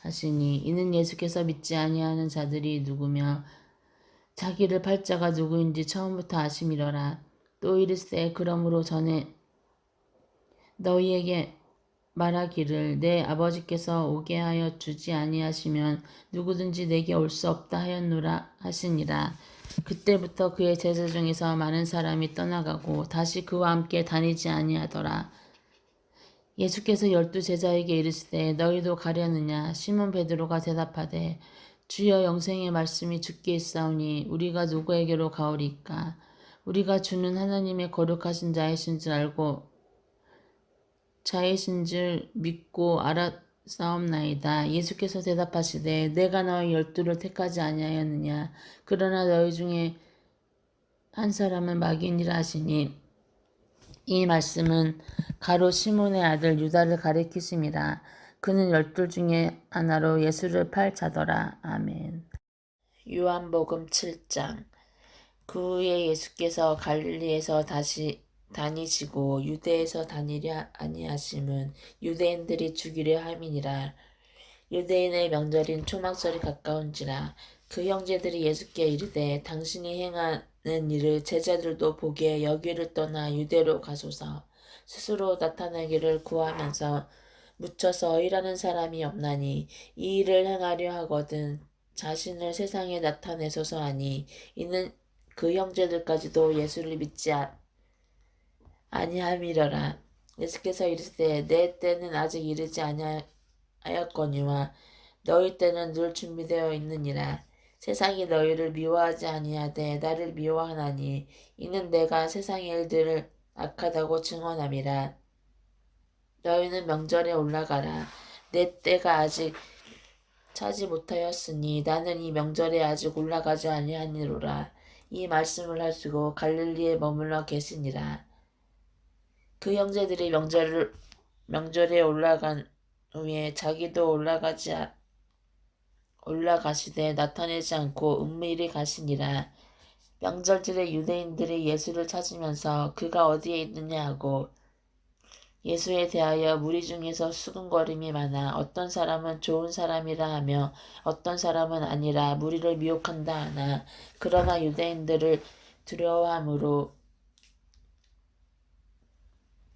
하시니 이는 예수께서 믿지 아니하는 자들이 누구며 자기를 팔 자가 누구인지 처음부터 아심이러라. 또 이르시되 그러므로 전에 너희에게 말하기를 내 아버지께서 오게 하여 주지 아니하시면 누구든지 내게 올 수 없다 하였노라 하시니라. 그때부터 그의 제자 중에서 많은 사람이 떠나가고 다시 그와 함께 다니지 아니하더라. 예수께서 12제자에게 이르시되 너희도 가려느냐. 시몬 베드로가 대답하되 주여 영생의 말씀이 주께 있사오니 우리가 누구에게로 가오리까. 우리가 주는 하나님의 거룩하신 자이신 줄 믿고 알았사옵나이다. 예수께서 대답하시되 내가 너희 12를 택하지 아니하였느냐. 그러나 너희 중에 한 사람은 마귀니라 하시니 이 말씀은 가롯 시몬의 아들 유다를 가리키심이라. 그는 12 중에 하나로 예수를 팔 자더라. 아멘. 요한복음 7장. 그 후에 예수께서 갈릴리에서 다시 다니시고 유대에서 다니려 아니하심은 유대인들이 죽이려 함이니라. 유대인의 명절인 초막절이 가까운지라. 그 형제들이 예수께 이르되 당신이 행하는 일을 제자들도 보게 여기를 떠나 유대로 가소서. 스스로 나타나기를 구하면서 묻혀서 일하는 사람이 없나니 이 일을 행하려 하거든 자신을 세상에 나타내소서 하니 이는 그 형제들까지도 예수를 믿지 아니함이러라. 예수께서 이르시되 내 때는 아직 이르지 아니하였거니와 너희 때는 늘 준비되어 있느니라. 세상이 너희를 미워하지 아니하되 나를 미워하나니 이는 내가 세상의 일들을 악하다고 증언함이라. 너희는 명절에 올라가라. 내 때가 아직 차지 못하였으니 나는 이 명절에 아직 올라가지 아니하니로라. 이 말씀을 하시고 갈릴리에 머물러 계시니라. 그 형제들이 명절에 올라간 후에 자기도 올라가시되 나타내지 않고 은밀히 가시니라. 명절들에 유대인들이 예수를 찾으면서 그가 어디에 있느냐 하고 예수에 대하여 무리 중에서 수군거림이 많아 어떤 사람은 좋은 사람이라 하며 어떤 사람은 아니라 무리를 미혹한다 하나 그러나 유대인들을 두려워함으로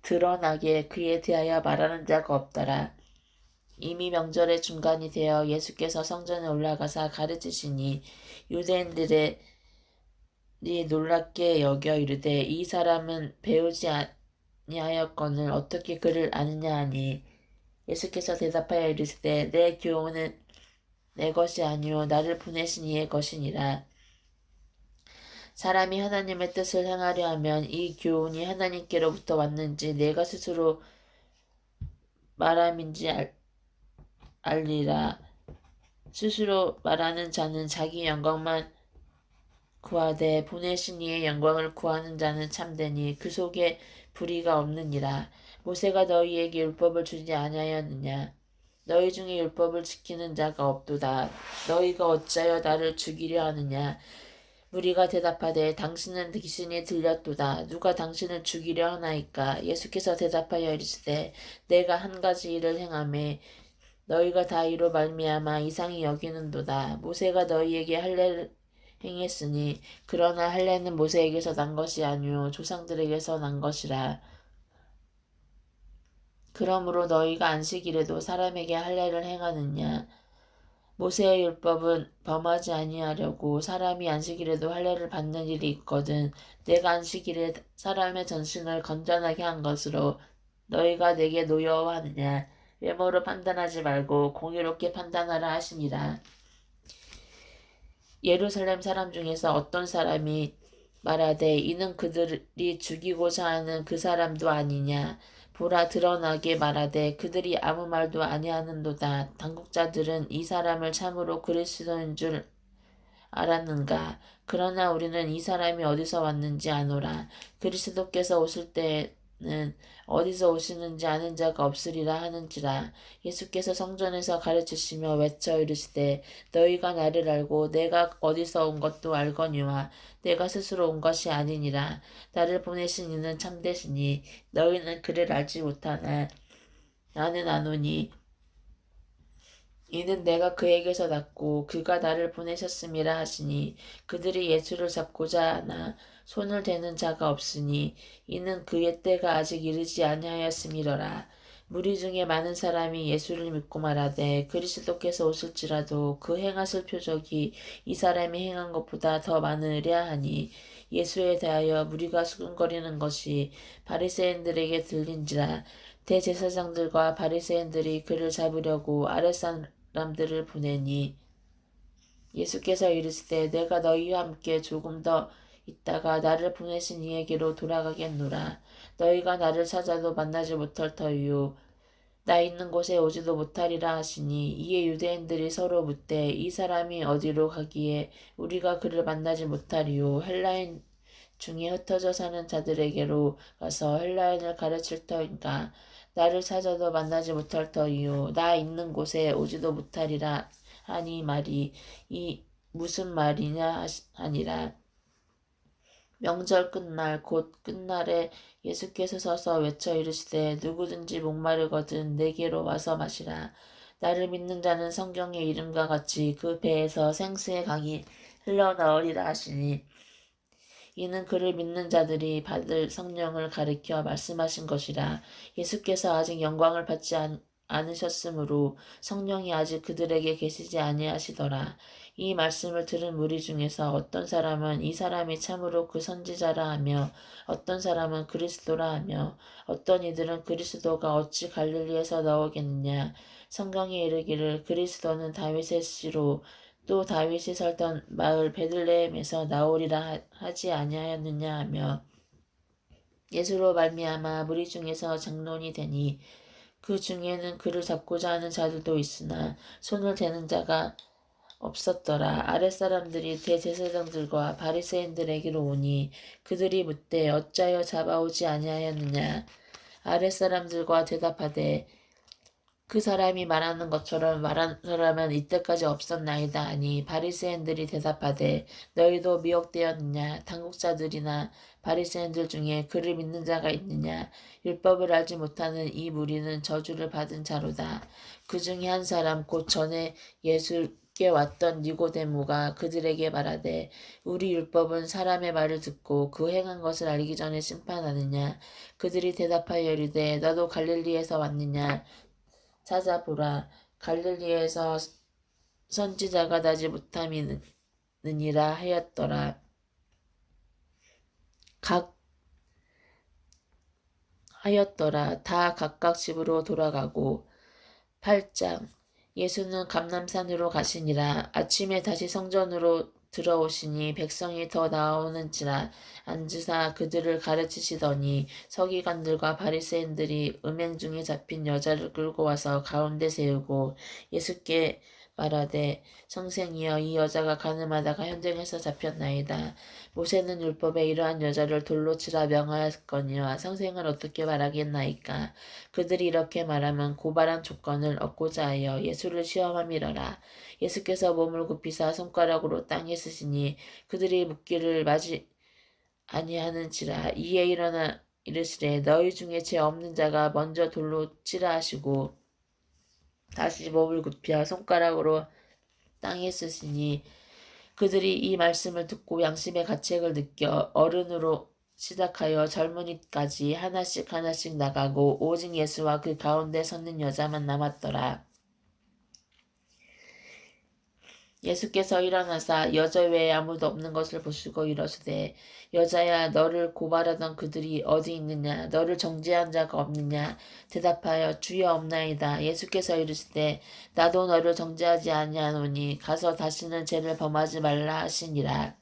드러나게 그에 대하여 말하는 자가 없더라. 이미 명절의 중간이 되어 예수께서 성전에 올라가사 가르치시니 유대인들이 놀랍게 여겨 이르되 이 사람은 배우지 아니하였거늘 어떻게 그를 아느냐 하니 예수께서 대답하여 이르시되 내 교훈은 내 것이 아니요 나를 보내신 이의 것이니라. 사람이 하나님의 뜻을 행하려 하면 이 교훈이 하나님께로부터 왔는지 내가 스스로 말함인지 알리라. 스스로 말하는 자는 자기 영광만 구하되 보내신 이의 영광을 구하는 자는 참되니 그 속에 불의가 없느니라. 모세가 너희에게 율법을 주지 아니하였느냐. 너희 중에 율법을 지키는 자가 없도다. 너희가 어찌하여 나를 죽이려 하느냐. 무리가 대답하되 당신은 귀신이 들렸도다. 누가 당신을 죽이려 하나이까. 예수께서 대답하여 이르시되 내가 한 가지 일을 행하매 너희가 다 이로 말미암아 이상히 여기는도다. 모세가 너희에게 할례를 행했으니 그러나 할례는 모세에게서 난 것이 아니요 조상들에게서 난 것이라. 그러므로 너희가 안식일에도 사람에게 할례를 행하느냐? 모세의 율법은 범하지 아니하려고 사람이 안식일에도 할례를 받는 일이 있거든. 내가 안식일에 사람의 전신을 건전하게 한 것으로 너희가 내게 노여워하느냐? 외모로 판단하지 말고 공의롭게 판단하라 하시니라. 예루살렘 사람 중에서 어떤 사람이 말하되 이는 그들이 죽이고자 하는 그 사람도 아니냐. 보라 드러나게 말하되 그들이 아무 말도 아니하는도다. 당국자들은 이 사람을 참으로 그리스도인 줄 알았는가. 그러나 우리는 이 사람이 어디서 왔는지 아노라. 그리스도께서 오실 때는 어디서 오시는지 아는 자가 없으리라 하는지라. 예수께서 성전에서 가르치시며 외쳐 이르시되 너희가 나를 알고 내가 어디서 온 것도 알거니와 내가 스스로 온 것이 아니니라. 나를 보내신 이는 참되시니 너희는 그를 알지 못하나 나는 아노니 이는 내가 그에게서 났고 그가 나를 보내셨음이라 하시니 그들이 예수를 잡고자 하나 손을 대는 자가 없으니 이는 그의 때가 아직 이르지 아니하였음이러라. 무리 중에 많은 사람이 예수를 믿고 말하되 그리스도께서 오실지라도 그 행하실 표적이 이 사람이 행한 것보다 더 많으랴 하니 예수에 대하여 무리가 수군거리는 것이 바리새인들에게 들린지라. 대제사장들과 바리새인들이 그를 잡으려고 아랫사람들을 보내니 예수께서 이르시되 내가 너희와 함께 조금 더 있다가 나를 보내신 이에게로 돌아가겠노라. 너희가 나를 찾아도 만나지 못할 터이요 나 있는 곳에 오지도 못하리라 하시니 이에 유대인들이 서로 묻되 이 사람이 어디로 가기에 우리가 그를 만나지 못하리요. 헬라인 중에 흩어져 사는 자들에게로 가서 헬라인을 가르칠 터인가. 나를 찾아도 만나지 못할 터이요 나 있는 곳에 오지도 못하리라 하니 말이 이 무슨 말이냐 하니라. 명절 끝날 곧 끝날에 예수께서 서서 외쳐 이르시되 누구든지 목마르거든 내게로 와서 마시라. 나를 믿는 자는 성경의 이름과 같이 그 배에서 생수의 강이 흘러나오리라 하시니 이는 그를 믿는 자들이 받을 성령을 가리켜 말씀하신 것이라. 예수께서 아직 영광을 받지 않으셨으므로 성령이 아직 그들에게 계시지 아니하시더라. 이 말씀을 들은 무리 중에서 어떤 사람은 이 사람이 참으로 그 선지자라 하며 어떤 사람은 그리스도라 하며 어떤 이들은 그리스도가 어찌 갈릴리에서 나오겠느냐. 성경에 이르기를 그리스도는 다윗의 씨로 또 다윗이 살던 마을 베들레헴에서 나오리라 하지 아니하였느냐 하며 예수로 말미암아 무리 중에서 장론이 되니 그 중에는 그를 잡고자 하는 자들도 있으나 손을 대는 자가 없었더라. 아랫사람들이 대제사장들과 바리새인들에게로 오니 그들이 묻되 어찌하여 잡아오지 아니하였느냐. 아랫사람들과 대답하되 그 사람이 말하는 것처럼 말한 사람은 이때까지 없었나이다 하니 바리새인들이 대답하되 너희도 미혹되었느냐. 당국자들이나 바리새인들 중에 그를 믿는 자가 있느냐. 율법을 알지 못하는 이 무리는 저주를 받은 자로다. 그 중에 한 사람 곧 전에 예수께 왔던 니고데모가 그들에게 말하되 우리 율법은 사람의 말을 듣고 그 행한 것을 알기 전에 심판하느냐. 그들이 대답하여 이르되 너도 갈릴리에서 왔느냐. 찾아보라. 갈릴리에서 선지자가 나지 못함이니라 하였더라. 다 각각 집으로 돌아가고 8장 예수는 감람산으로 가시니라. 아침에 다시 성전으로 들어오시니 백성이 더 나오는지라 앉으사 그들을 가르치시더니 서기관들과 바리새인들이 음행 중에 잡힌 여자를 끌고 와서 가운데 세우고 예수께 말하되 선생이여 이 여자가 가늠하다가 현장에서 잡혔나이다. 모세는 율법에 이러한 여자를 돌로 치라 명하였거니와 선생은 어떻게 말하겠나이까. 그들이 이렇게 말하면 고발한 조건을 얻고자 하여 예수를 시험함이러라. 예수께서 몸을 굽히사 손가락으로 땅에 쓰시니 그들이 묻기를 마지 아니하는지라. 이에 일어나 이르시되 너희 중에 죄 없는 자가 먼저 돌로 치라 하시고 다시 몸을 굽혀 손가락으로 땅에 쓰시니 그들이 이 말씀을 듣고 양심의 가책을 느껴 어른으로 시작하여 젊은이까지 하나씩 하나씩 나가고 오직 예수와 그 가운데 섰는 여자만 남았더라. 예수께서 일어나사 여자 외에 아무도 없는 것을 보시고 이러시되 여자야 너를 고발하던 그들이 어디 있느냐 너를 정죄한 자가 없느냐 대답하여 주여 없나이다. 예수께서 이르시되 나도 너를 정죄하지 아니하노니 가서 다시는 죄를 범하지 말라 하시니라.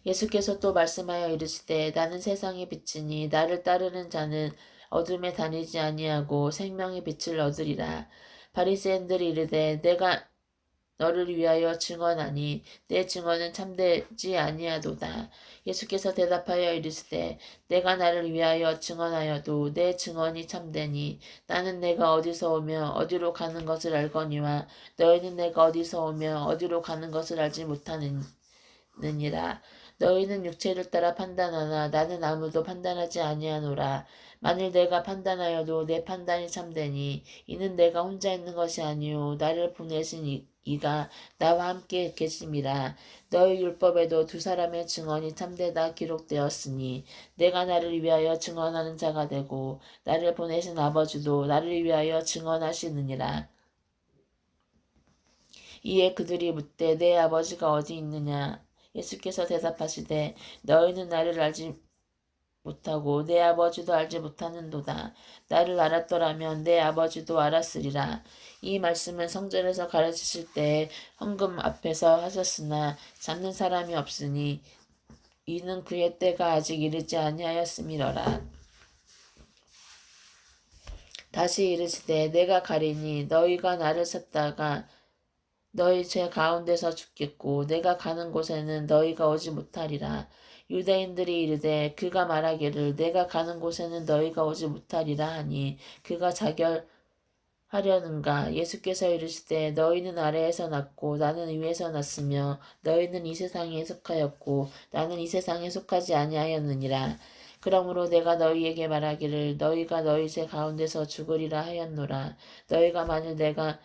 예수께서 또 말씀하여 이르시되 나는 세상의 빛이니 나를 따르는 자는 어둠에 다니지 아니하고 생명의 빛을 얻으리라. 바리새인들이 이르되 내가 너를 위하여 증언하니 내 증언은 참되지 아니하도다. 예수께서 대답하여 이르시되 내가 나를 위하여 증언하여도 내 증언이 참되니 나는 내가 어디서 오며 어디로 가는 것을 알거니와 너희는 내가 어디서 오며 어디로 가는 것을 알지 못하느니라. 너희는 육체를 따라 판단하나 나는 아무도 판단하지 아니하노라. 만일 내가 판단하여도 내 판단이 참되니 이는 내가 혼자 있는 것이 아니요 나를 보내신 이가 나와 함께 계심이라. 너희 율법에도 두 사람의 증언이 참되다 기록되었으니 내가 나를 위하여 증언하는 자가 되고 나를 보내신 아버지도 나를 위하여 증언하시느니라. 이에 그들이 묻되 내 아버지가 어디 있느냐. 예수께서 대답하시되 너희는 나를 알지 못하고 내 아버지도 알지 못하는도다. 나를 알았더라면 내 아버지도 알았으리라. 이 말씀은 성전에서 가르치실 때 헌금 앞에서 하셨으나 잡는 사람이 없으니 이는 그의 때가 아직 이르지 아니하였음이러라. 다시 이르시되 내가 가리니 너희가 나를 찾다가 너희 제 가운데서 죽겠고 내가 가는 곳에는 너희가 오지 못하리라. 유대인들이 이르되 그가 말하기를 내가 가는 곳에는 너희가 오지 못하리라 하니 그가 자결하려는가. 예수께서 이르시되 너희는 아래에서 났고 나는 위에서 났으며 너희는 이 세상에 속하였고 나는 이 세상에 속하지 아니하였느니라. 그러므로 내가 너희에게 말하기를 너희가 너희 제 가운데서 죽으리라 하였노라. 너희가 만일 내가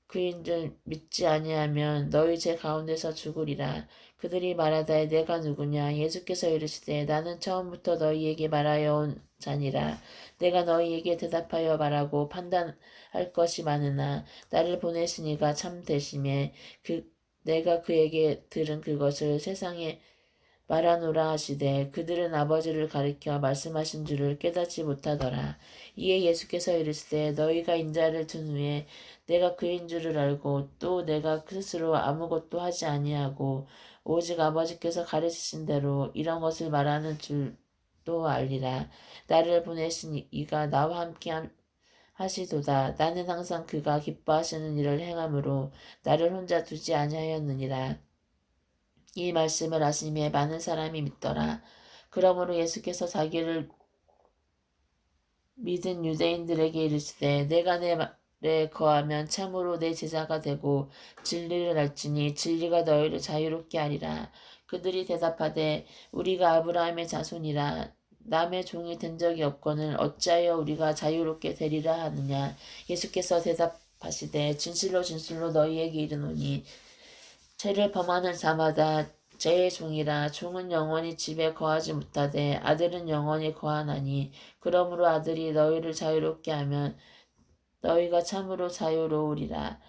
그인 줄 믿지 아니하면 너희 제 가운데서 죽으리라. 그들이 말하되 내가 누구냐. 예수께서 이르시되 나는 처음부터 너희에게 말하여 온 자니라. 내가 너희에게 대답하여 말하고 판단할 것이 많으나 나를 보내신 이가 참 되심에 내가 그에게 들은 그것을 세상에 말하노라 하시되 그들은 아버지를 가리켜 말씀하신 줄을 깨닫지 못하더라. 이에 예수께서 이르시되 너희가 인자를 둔 후에 내가 그인 줄을 알고 또 내가 스스로 아무것도 하지 아니하고 오직 아버지께서 가르치신 대로 이런 것을 말하는 줄도 알리라. 나를 보내신 이가 나와 함께 하시도다. 나는 항상 그가 기뻐하시는 일을 행함으로 나를 혼자 두지 아니하였느니라. 이 말씀을 하심에 많은 사람이 믿더라. 그러므로 예수께서 자기를 믿은 유대인들에게 이르시되 내가 내 말에 거하면 참으로 내 제자가 되고 진리를 알지니 진리가 너희를 자유롭게 하리라. 그들이 대답하되 우리가 아브라함의 자손이라 남의 종이 된 적이 없거늘 어찌하여 우리가 자유롭게 되리라 하느냐. 예수께서 대답하시되 진실로 진실로 너희에게 이르노니 죄를 범하는 자마다 죄의 종이라. 종은 영원히 집에 거하지 못하되 아들은 영원히 거하나니 그러므로 아들이 너희를 자유롭게 하면 너희가 참으로 자유로우리라.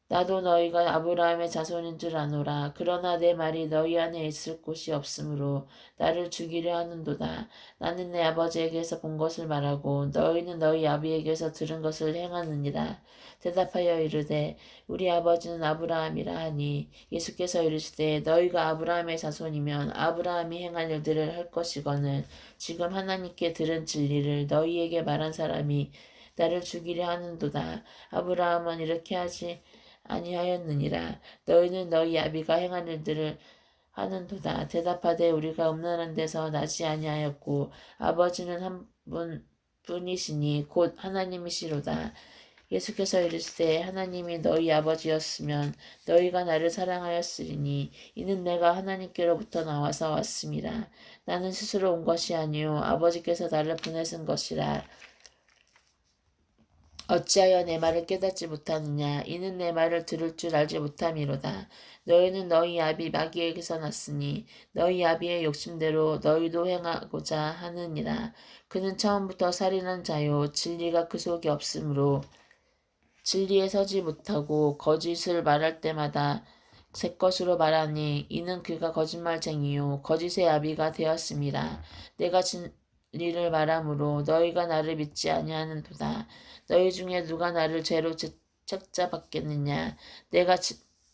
나도 너희가 아브라함의 자손인 줄 아노라. 그러나 내 말이 너희 안에 있을 곳이 없으므로 나를 죽이려 하는도다. 나는 내 아버지에게서 본 것을 말하고 너희는 너희 아비에게서 들은 것을 행하느니라. 대답하여 이르되 우리 아버지는 아브라함이라 하니 예수께서 이르시되 너희가 아브라함의 자손이면 아브라함이 행한 일들을 할 것이거늘 지금 하나님께 들은 진리를 너희에게 말한 사람이 나를 죽이려 하는도다. 아브라함은 이렇게 하지 아니하였느니라. 너희는 너희 아비가 행한 일들을 하는도다. 대답하되 우리가 음란한 데서 나지 아니하였고 아버지는 한 분이시니 곧 하나님이시로다. 예수께서 이르시되 하나님이 너희 아버지였으면 너희가 나를 사랑하였으리니 이는 내가 하나님께로부터 나와서 왔음이라. 나는 스스로 온 것이 아니요 아버지께서 나를 보내신 것이라. 어찌하여 내 말을 깨닫지 못하느냐? 이는 내 말을 들을 줄 알지 못함이로다. 너희는 너희 아비 마귀에게서 났으니 너희 아비의 욕심대로 너희도 행하고자 하느니라. 그는 처음부터 살인한 자요 진리가 그 속에 없으므로 진리에 서지 못하고 거짓을 말할 때마다 새 것으로 말하니 이는 그가 거짓말쟁이요 거짓의 아비가 되었음이라. 내가 진리를 말하므로 너희가 나를 믿지 아니하는도다. 너희 중에 누가 나를 죄로 책잡았겠느냐? 내가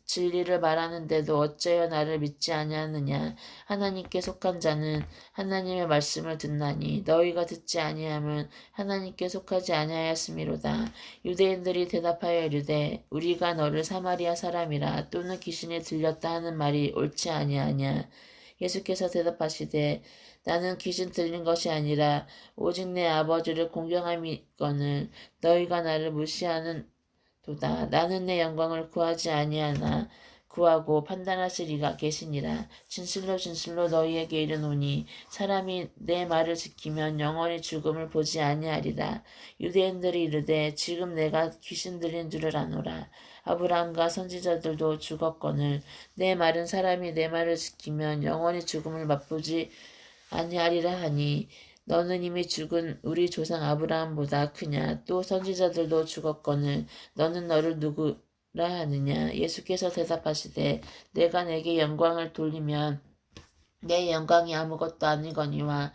진리를 말하는데도 어째여 나를 믿지 아니하느냐? 하나님께 속한 자는 하나님의 말씀을 듣나니 너희가 듣지 아니함은 하나님께 속하지 아니하였음이로다. 유대인들이 대답하여 이르되 우리가 너를 사마리아 사람이라 또는 귀신에 들렸다 하는 말이 옳지 아니하냐? 예수께서 대답하시되 나는 귀신 들린 것이 아니라 오직 내 아버지를 공경함이거늘 너희가 나를 무시하는 도다. 나는 내 영광을 구하지 아니하나 구하고 판단하실 이가 계시니라. 진실로 진실로 너희에게 이르노니 사람이 내 말을 지키면 영원히 죽음을 보지 아니하리라. 유대인들이 이르되 지금 내가 귀신 들린 줄을 아노라. 아브라함과 선지자들도 죽었거늘 내 말은 사람이 내 말을 지키면 영원히 죽음을 맛보지 아니하리라 하니 너는 이미 죽은 우리 조상 아브라함보다 크냐? 또 선지자들도 죽었거늘 너는 너를 누구라 하느냐? 예수께서 대답하시되 내가 내게 영광을 돌리면 내 영광이 아무것도 아니거니와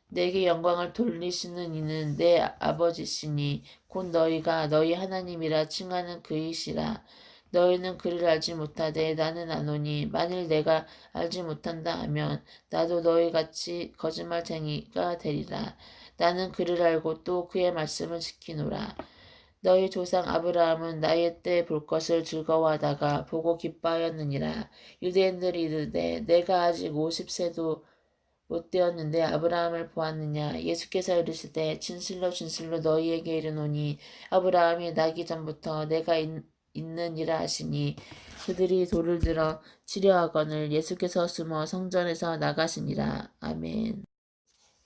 내게 영광을 돌리시는 이는 내 아버지시니 곧 너희가 너희 하나님이라 칭하는 그이시라. 너희는 그를 알지 못하되 나는 아노니 만일 내가 알지 못한다 하면 나도 너희같이 거짓말쟁이가 되리라. 나는 그를 알고 또 그의 말씀을 지키노라. 너희 조상 아브라함은 나의 때 볼 것을 즐거워하다가 보고 기뻐하였느니라. 유대인들이 이르되 내가 아직 50세도 못 되었는데 아브라함을 보았느냐? 예수께서 이르시되 진실로 진실로 너희에게 이르노니 아브라함이 나기 전부터 내가 있느니라 하시니 그들이 돌을 들어 치려하거늘 예수께서 숨어 성전에서 나가시니라. 아멘.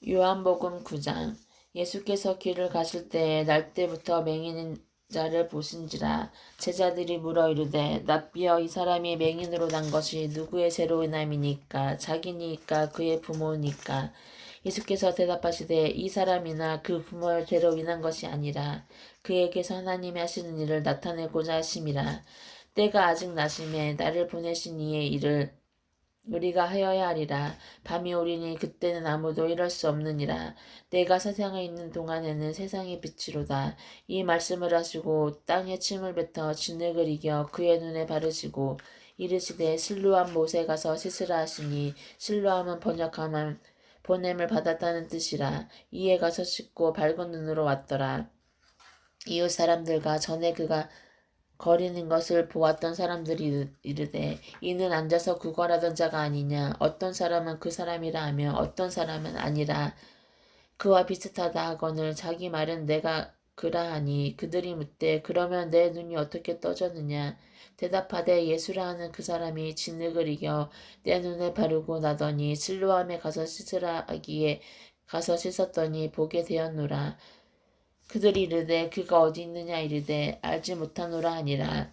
요한복음 9장. 예수께서 길을 가실 때에 날 때부터 맹인인 자를 보신지라. 제자들이 물어 이르되 랍비여 이 사람이 맹인으로 난 것이 누구의 죄로 인함이니까 자기니까 그의 부모니까. 예수께서 대답하시되 이 사람이나 그 부모의 죄로 인한 것이 아니라 그에게서 하나님이 하시는 일을 나타내고자 하심이라. 때가 아직 나심에 나를 보내신 이의 일을 우리가 하여야 하리라. 밤이 오리니 그때는 아무도 이럴 수 없느니라. 내가 세상에 있는 동안에는 세상의 빛이로다. 이 말씀을 하시고 땅에 침을 뱉어 진흙을 이겨 그의 눈에 바르시고 이르시되 실로암 못에 가서 씻으라 하시니 실로암은 번역하면 보냄을 받았다는 뜻이라. 이에 가서 씻고 밝은 눈으로 왔더라. 이웃 사람들과 전에 그가 거리는 것을 보았던 사람들이 이르되 이는 앉아서 구걸하던 자가 아니냐. 어떤 사람은 그 사람이라 하며 어떤 사람은 아니라 그와 비슷하다 하거늘 자기 말은 내가 그라 하니 그들이 묻되 그러면 내 눈이 어떻게 떠졌느냐. 대답하되 예수라 하는 그 사람이 진흙을 이겨 내 눈에 바르고 나더니 실로암에 가서 씻으라 하기에 가서 씻었더니 보게 되었노라. 그들이 이르되 그가 어디 있느냐 이르되 알지 못하노라 하니라.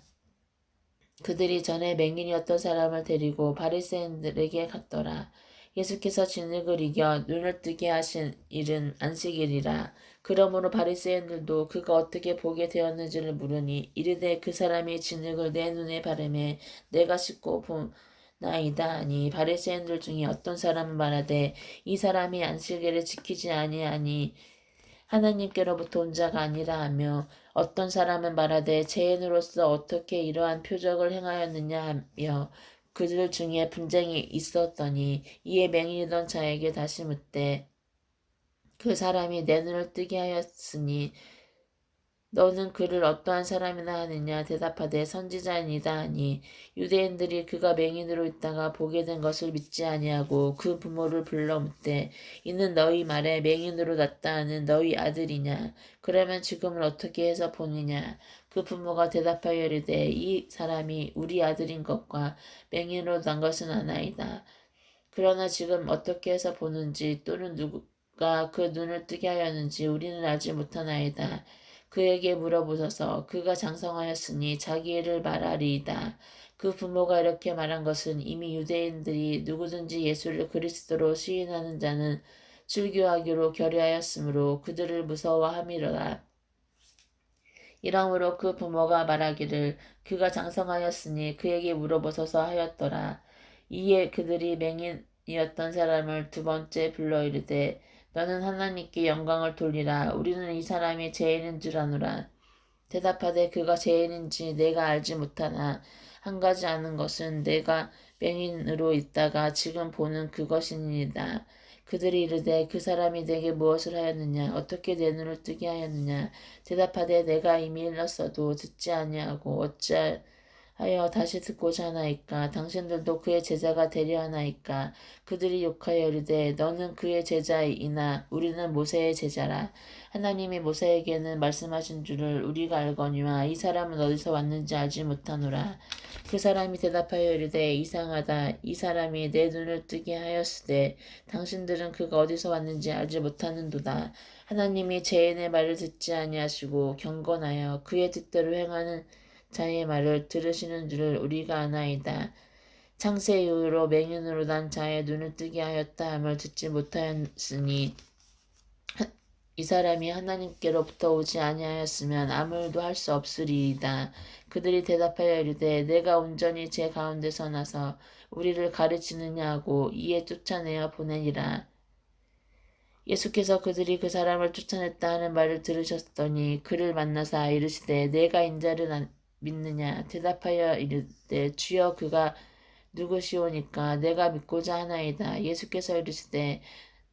그들이 전에 맹인이었던 사람을 데리고 바리새인들에게 갔더라. 예수께서 진흙을 이겨 눈을 뜨게 하신 일은 안식일이라. 그러므로 바리새인들도 그가 어떻게 보게 되었는지를 물으니 이르되 그 사람이 진흙을 내 눈에 바르매 내가 씻고 보나이다 하니 바리새인들 중에 어떤 사람은 말하되 이 사람이 안식일을 지키지 아니하니 하나님께로부터 온 자가 아니라 하며 어떤 사람은 말하되 죄인으로서 어떻게 이러한 표적을 행하였느냐 하며 그들 중에 분쟁이 있었더니 이에 맹인이던 자에게 다시 묻되 그 사람이 내 눈을 뜨게 하였으니 너는 그를 어떠한 사람이나 하느냐 대답하되 선지자이다 하니 유대인들이 그가 맹인으로 있다가 보게 된 것을 믿지 아니하고 그 부모를 불러 묻되 이는 너희 말에 맹인으로 났다 하는 너희 아들이냐. 그러면 지금은 어떻게 해서 보느냐. 그 부모가 대답하여 이르되 이 사람이 우리 아들인 것과 맹인으로 난 것은 아나이다. 그러나 지금 어떻게 해서 보는지 또는 누가 그 눈을 뜨게 하였는지 우리는 알지 못하나이다. 그에게 물어보소서. 그가 장성하였으니 자기를 말하리이다. 그 부모가 이렇게 말한 것은 이미 유대인들이 누구든지 예수를 그리스도로 시인하는 자는 출교하기로 결의하였으므로 그들을 무서워함이로라. 이러므로 그 부모가 말하기를 그가 장성하였으니 그에게 물어보소서 하였더라. 이에 그들이 맹인이었던 사람을 두 번째 불러 이르되 너는 하나님께 영광을 돌리라. 우리는 이 사람이 죄인인 줄 아노라. 대답하되 그가 죄인인지 내가 알지 못하나 한 가지 아는 것은 내가 맹인으로 있다가 지금 보는 그것이니이다. 그들이 이르되 그 사람이 내게 무엇을 하였느냐 어떻게 내 눈을 뜨게 하였느냐 대답하되 내가 이미 일렀어도 듣지 아니하고 어찌하여 다시 듣고자 하나이까 당신들도 그의 제자가 되려 하나이까 그들이 욕하여 이르되 너는 그의 제자이나 우리는 모세의 제자라. 하나님이 모세에게는 말씀하신 줄을 우리가 알거니와 이 사람은 어디서 왔는지 알지 못하노라. 그 사람이 대답하여 이르되 이상하다. 이 사람이 내 눈을 뜨게 하였으되 당신들은 그가 어디서 왔는지 알지 못하는도다. 하나님이 죄인의 말을 듣지 아니하시고 경건하여 그의 뜻대로 행하는 자의 말을 들으시는 줄을 우리가 아나이다. 창세 이후로 맹인으로 난 자의 눈을 뜨게 하였다 함을 듣지 못하였으니 이 사람이 하나님께로부터 오지 아니하였으면 아무 일도 할 수 없으리이다. 그들이 대답하여 이르되 내가 온전히 제 가운데서 나서 우리를 가르치느냐 하고 이에 쫓아내어 보내니라. 예수께서 그들이 그 사람을 쫓아냈다 하는 말을 들으셨더니 그를 만나사 이르시되 내가 인자를 믿느냐 대답하여 이르되 주여 그가 누구시오니까 내가 믿고자 하나이다. 예수께서 이르시되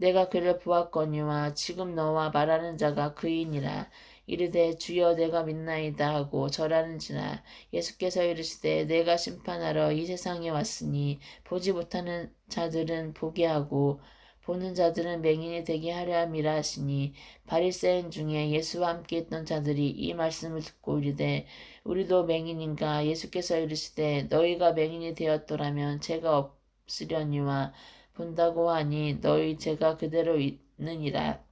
내가 그를 보았거니와 지금 너와 말하는 자가 그이니라. 이르되 주여 내가 믿나이다 하고 절하는지라. 예수께서 이르시되 내가 심판하러 이 세상에 왔으니 보지 못하는 자들은 보게 하고 보는 자들은 맹인이 되게 하려 함이라 하시니 바리새인 중에 예수와 함께 있던 자들이 이 말씀을 듣고 이르되 우리도 맹인인가. 예수께서 이르시되 너희가 맹인이 되었더라면 죄가 없으려니와 본다고 하니 너희 죄가 그대로 있느니라.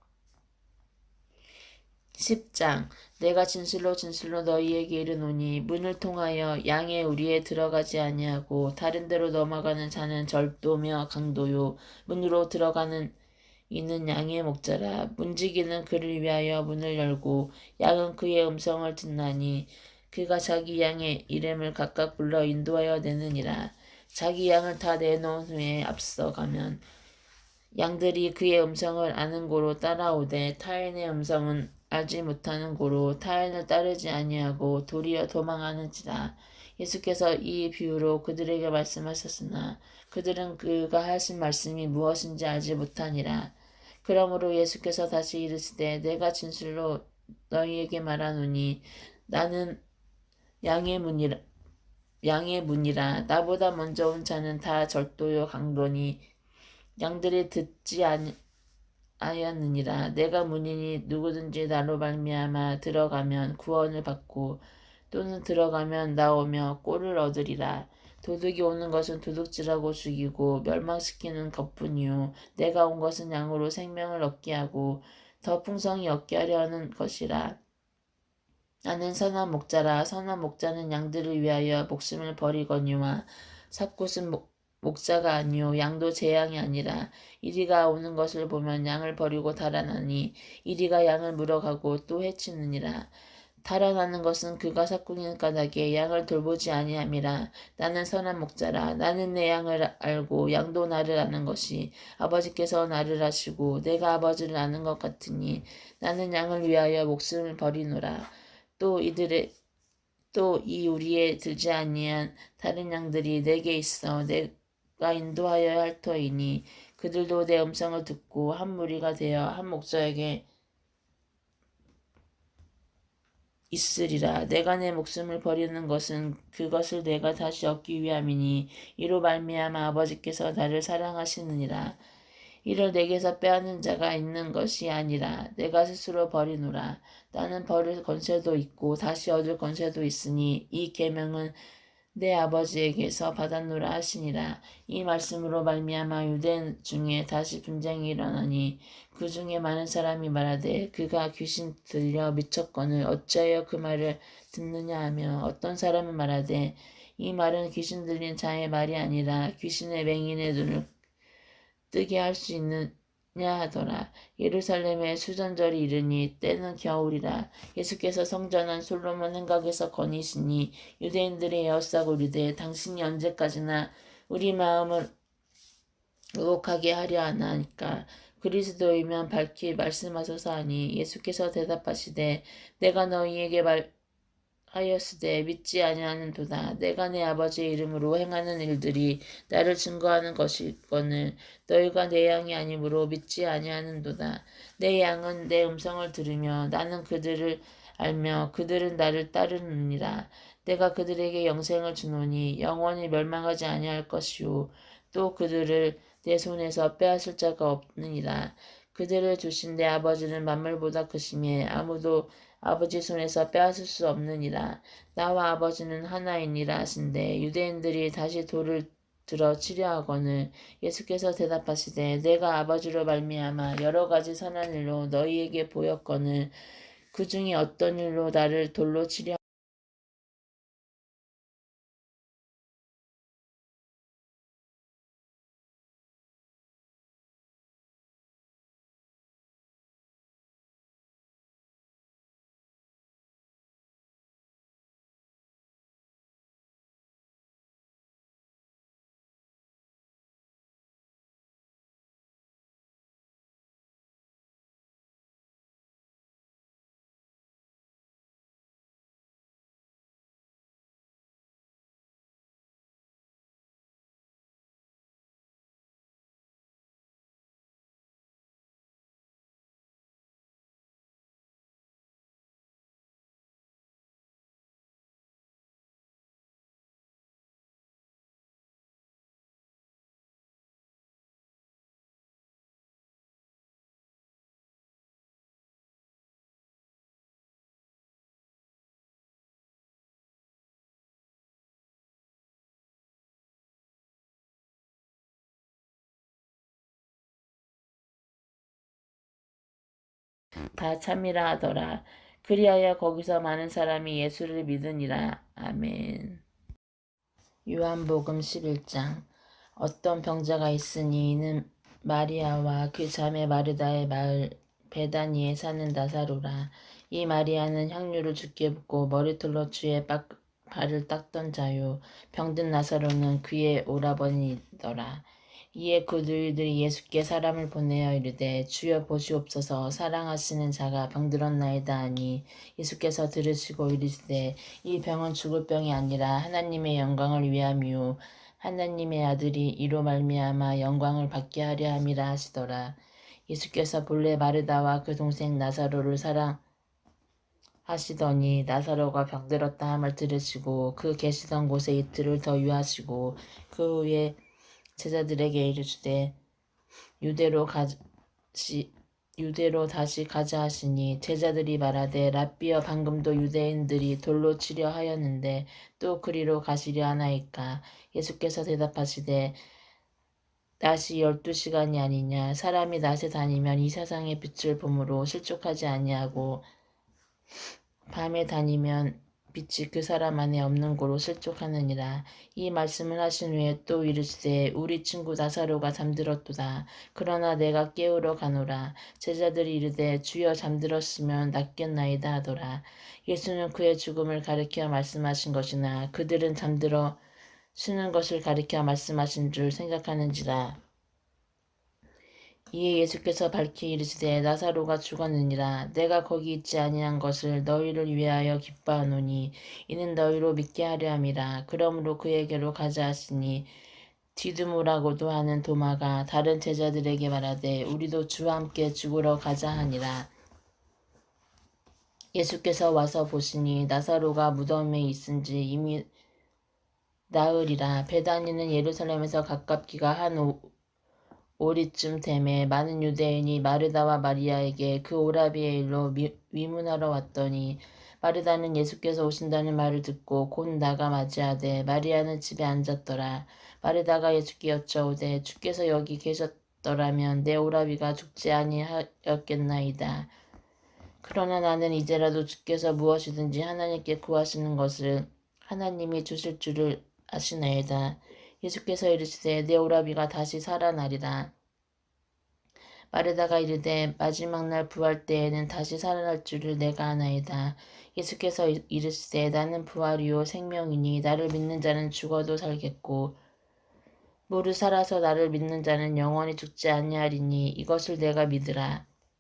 10장 내가 진실로 진실로 너희에게 이르노니 문을 통하여 양의 우리에 들어가지 아니하고 다른 데로 넘어가는 자는 절도며 강도요 문으로 들어가는 이는 양의 목자라. 문지기는 그를 위하여 문을 열고 양은 그의 음성을 듣나니 그가 자기 양의 이름을 각각 불러 인도하여 내느니라. 자기 양을 다 내놓은 후에 앞서가면 양들이 그의 음성을 아는 고로 따라오되 타인의 음성은 알지 못하는 고로 타인을 따르지 아니하고 도리어 도망하는지라. 예수께서 이 비유로 그들에게 말씀하셨으나 그들은 그가 하신 말씀이 무엇인지 알지 못하니라. 그러므로 예수께서 다시 이르시되 내가 진실로 너희에게 말하노니 나는 양의 문이라. 나보다 먼저 온 자는 다 절도요 강도니 양들이 듣지 아니하였느니라. 내가 문이니 누구든지 나로 말미암아 들어가면 구원을 받고 또는 들어가면 나오며 꼴을 얻으리라. 도둑이 오는 것은 도둑질하고 죽이고 멸망시키는 것뿐이요 내가 온 것은 양으로 생명을 얻게 하고 더 풍성히 얻게 하려 하는 것이라. 나는 선한 목자라. 선한 목자는 양들을 위하여 목숨을 버리거니와 삭곳은 목자가 아니요 양도 제 양이 아니라. 이리가 오는 것을 보면 양을 버리고 달아나니 이리가 양을 물어가고 또 해치느니라. 달아나는 것은 그가 삭궁인 까닭에 양을 돌보지 아니함이라. 나는 선한 목자라. 나는 내 양을 알고 양도 나를 아는 것이 아버지께서 나를 아시고 내가 아버지를 아는 것 같으니 나는 양을 위하여 목숨을 버리노라. 또 이 우리에 들지 아니한 다른 양들이 내게 있어 내가 인도하여야 할 터이니 그들도 내 음성을 듣고 한 무리가 되어 한 목자에게 있으리라. 내가 내 목숨을 버리는 것은 그것을 내가 다시 얻기 위함이니 이로 말미암아 아버지께서 나를 사랑하시느니라. 이를 내게서 빼앗는 자가 있는 것이 아니라 내가 스스로 버리노라. 나는 버릴 권세도 있고 다시 얻을 권세도 있으니 이 계명은 내 아버지에게서 받았노라 하시니라. 이 말씀으로 말미암아 유대 중에 다시 분쟁이 일어나니 그 중에 많은 사람이 말하되 그가 귀신 들려 미쳤거늘 어찌하여 그 말을 듣느냐 하며 어떤 사람은 말하되 이 말은 귀신 들린 자의 말이 아니라 귀신의 맹인의 눈을 뜨게 할 수 있느냐 하더라. 예루살렘에 수전절이 이르니 때는 겨울이라. 예수께서 성전한 솔로몬 행각에서 거니시니 유대인들이 에워싸고 이르되 당신이 언제까지나 우리 마음을 의혹하게 하려 하나이까. 그리스도이면 밝히 말씀하소서 하니 예수께서 대답하시되 내가 너희에게 하였으되 믿지 아니하는도다. 내가 내 아버지의 이름으로 행하는 일들이 나를 증거하는 것이거늘 너희가 내 양이 아니므로 믿지 아니하는도다. 내 양은 내 음성을 들으며 나는 그들을 알며 그들은 나를 따르느니라. 내가 그들에게 영생을 주노니 영원히 멸망하지 아니할 것이요 또 그들을 내 손에서 빼앗을 자가 없느니라. 그들을 주신 내 아버지는 만물보다 크심에 아무도 아버지 손에서 빼앗을 수 없느니라. 나와 아버지는 하나이니라 하신대 유대인들이 다시 돌을 들어 치려 하거늘 예수께서 대답하시되 내가 아버지로 말미암아 여러 가지 선한 일로 너희에게 보였거늘 그 중에 어떤 일로 나를 돌로 치려 다 참이라 하더라. 그리하여 거기서 많은 사람이 예수를 믿으니라. 아멘. 요한복음 11장. 어떤 병자가 있으니 이는 마리아와 그 자매 마르다의 마을 베다니에 사는 나사로라. 이 마리아는 향유를 주께 붓고 머리털로 주의 발을 닦던 자요 병든 나사로는 그의 오라버니더라. 이에 그 누이들이 예수께 사람을 보내어 이르되 주여 보시옵소서 사랑하시는 자가 병들었나이다 하니 예수께서 들으시고 이르시되 이 병은 죽을 병이 아니라 하나님의 영광을 위함이요 하나님의 아들이 이로 말미암아 영광을 받게 하려 함이라 하시더라. 예수께서 본래 마르다와 그 동생 나사로를 사랑하시더니 나사로가 병들었다 함을 들으시고 그 계시던 곳에 이틀을 더 유하시고 그 후에 제자들에게 이르시되 유대로 다시 가자 하시니 제자들이 말하되 랍비여 방금도 유대인들이 돌로 치려 하였는데 또 그리로 가시려 하나이까. 예수께서 대답하시되 낮이 12시간이 아니냐. 사람이 낮에 다니면 이 세상의 빛을 보므로 실족하지 아니하고 밤에 다니면 빛이 그 사람 안에 없는 고로 실족하느니라. 이 말씀을 하신 후에 또 이르시되 우리 친구 나사로가 잠들었도다. 그러나 내가 깨우러 가노라. 제자들이 이르되 주여 잠들었으면 낫겠나이다 하더라. 예수는 그의 죽음을 가리켜 말씀하신 것이나 그들은 잠들어 쉬는 것을 가리켜 말씀하신 줄 생각하는지라. 이에 예수께서 밝히 이르시되 나사로가 죽었느니라. 내가 거기 있지 아니한 것을 너희를 위하여 기뻐하노니 이는 너희로 믿게 하려 함이라. 그러므로 그에게로 가자 하시니 디두모라고도 하는 도마가 다른 제자들에게 말하되 우리도 주와 함께 죽으러 가자 하니라. 예수께서 와서 보시니 나사로가 무덤에 있은지 이미 나으리라. 베다니는 예루살렘에서 가깝기가 한 오리쯤 되매 많은 유대인이 마르다와 마리아에게 그 오라비의 일로 위문하러 왔더니 마르다는 예수께서 오신다는 말을 듣고 곧 나가 맞이하되 마리아는 집에 앉았더라. 마르다가 예수께 여짜오되 주께서 여기 계셨더라면 내 오라비가 죽지 아니하였겠나이다. 그러나 나는 이제라도 주께서 무엇이든지 하나님께 구하시는 것을 하나님이 주실 줄을 아시나이다. 예수께서 이르시되 내 오라비가 다시 살아나리라. 마르다가 이르되 마지막 날 부활 때에는 다시 살아날 줄을 내가 아나이다. 예수께서 이르시되 나는 부활이요 생명이니 나를 믿는 자는 죽어도 살겠고 무릇 살아서 나를 믿는 자는 영원히 죽지 아니하리니 이것을 내가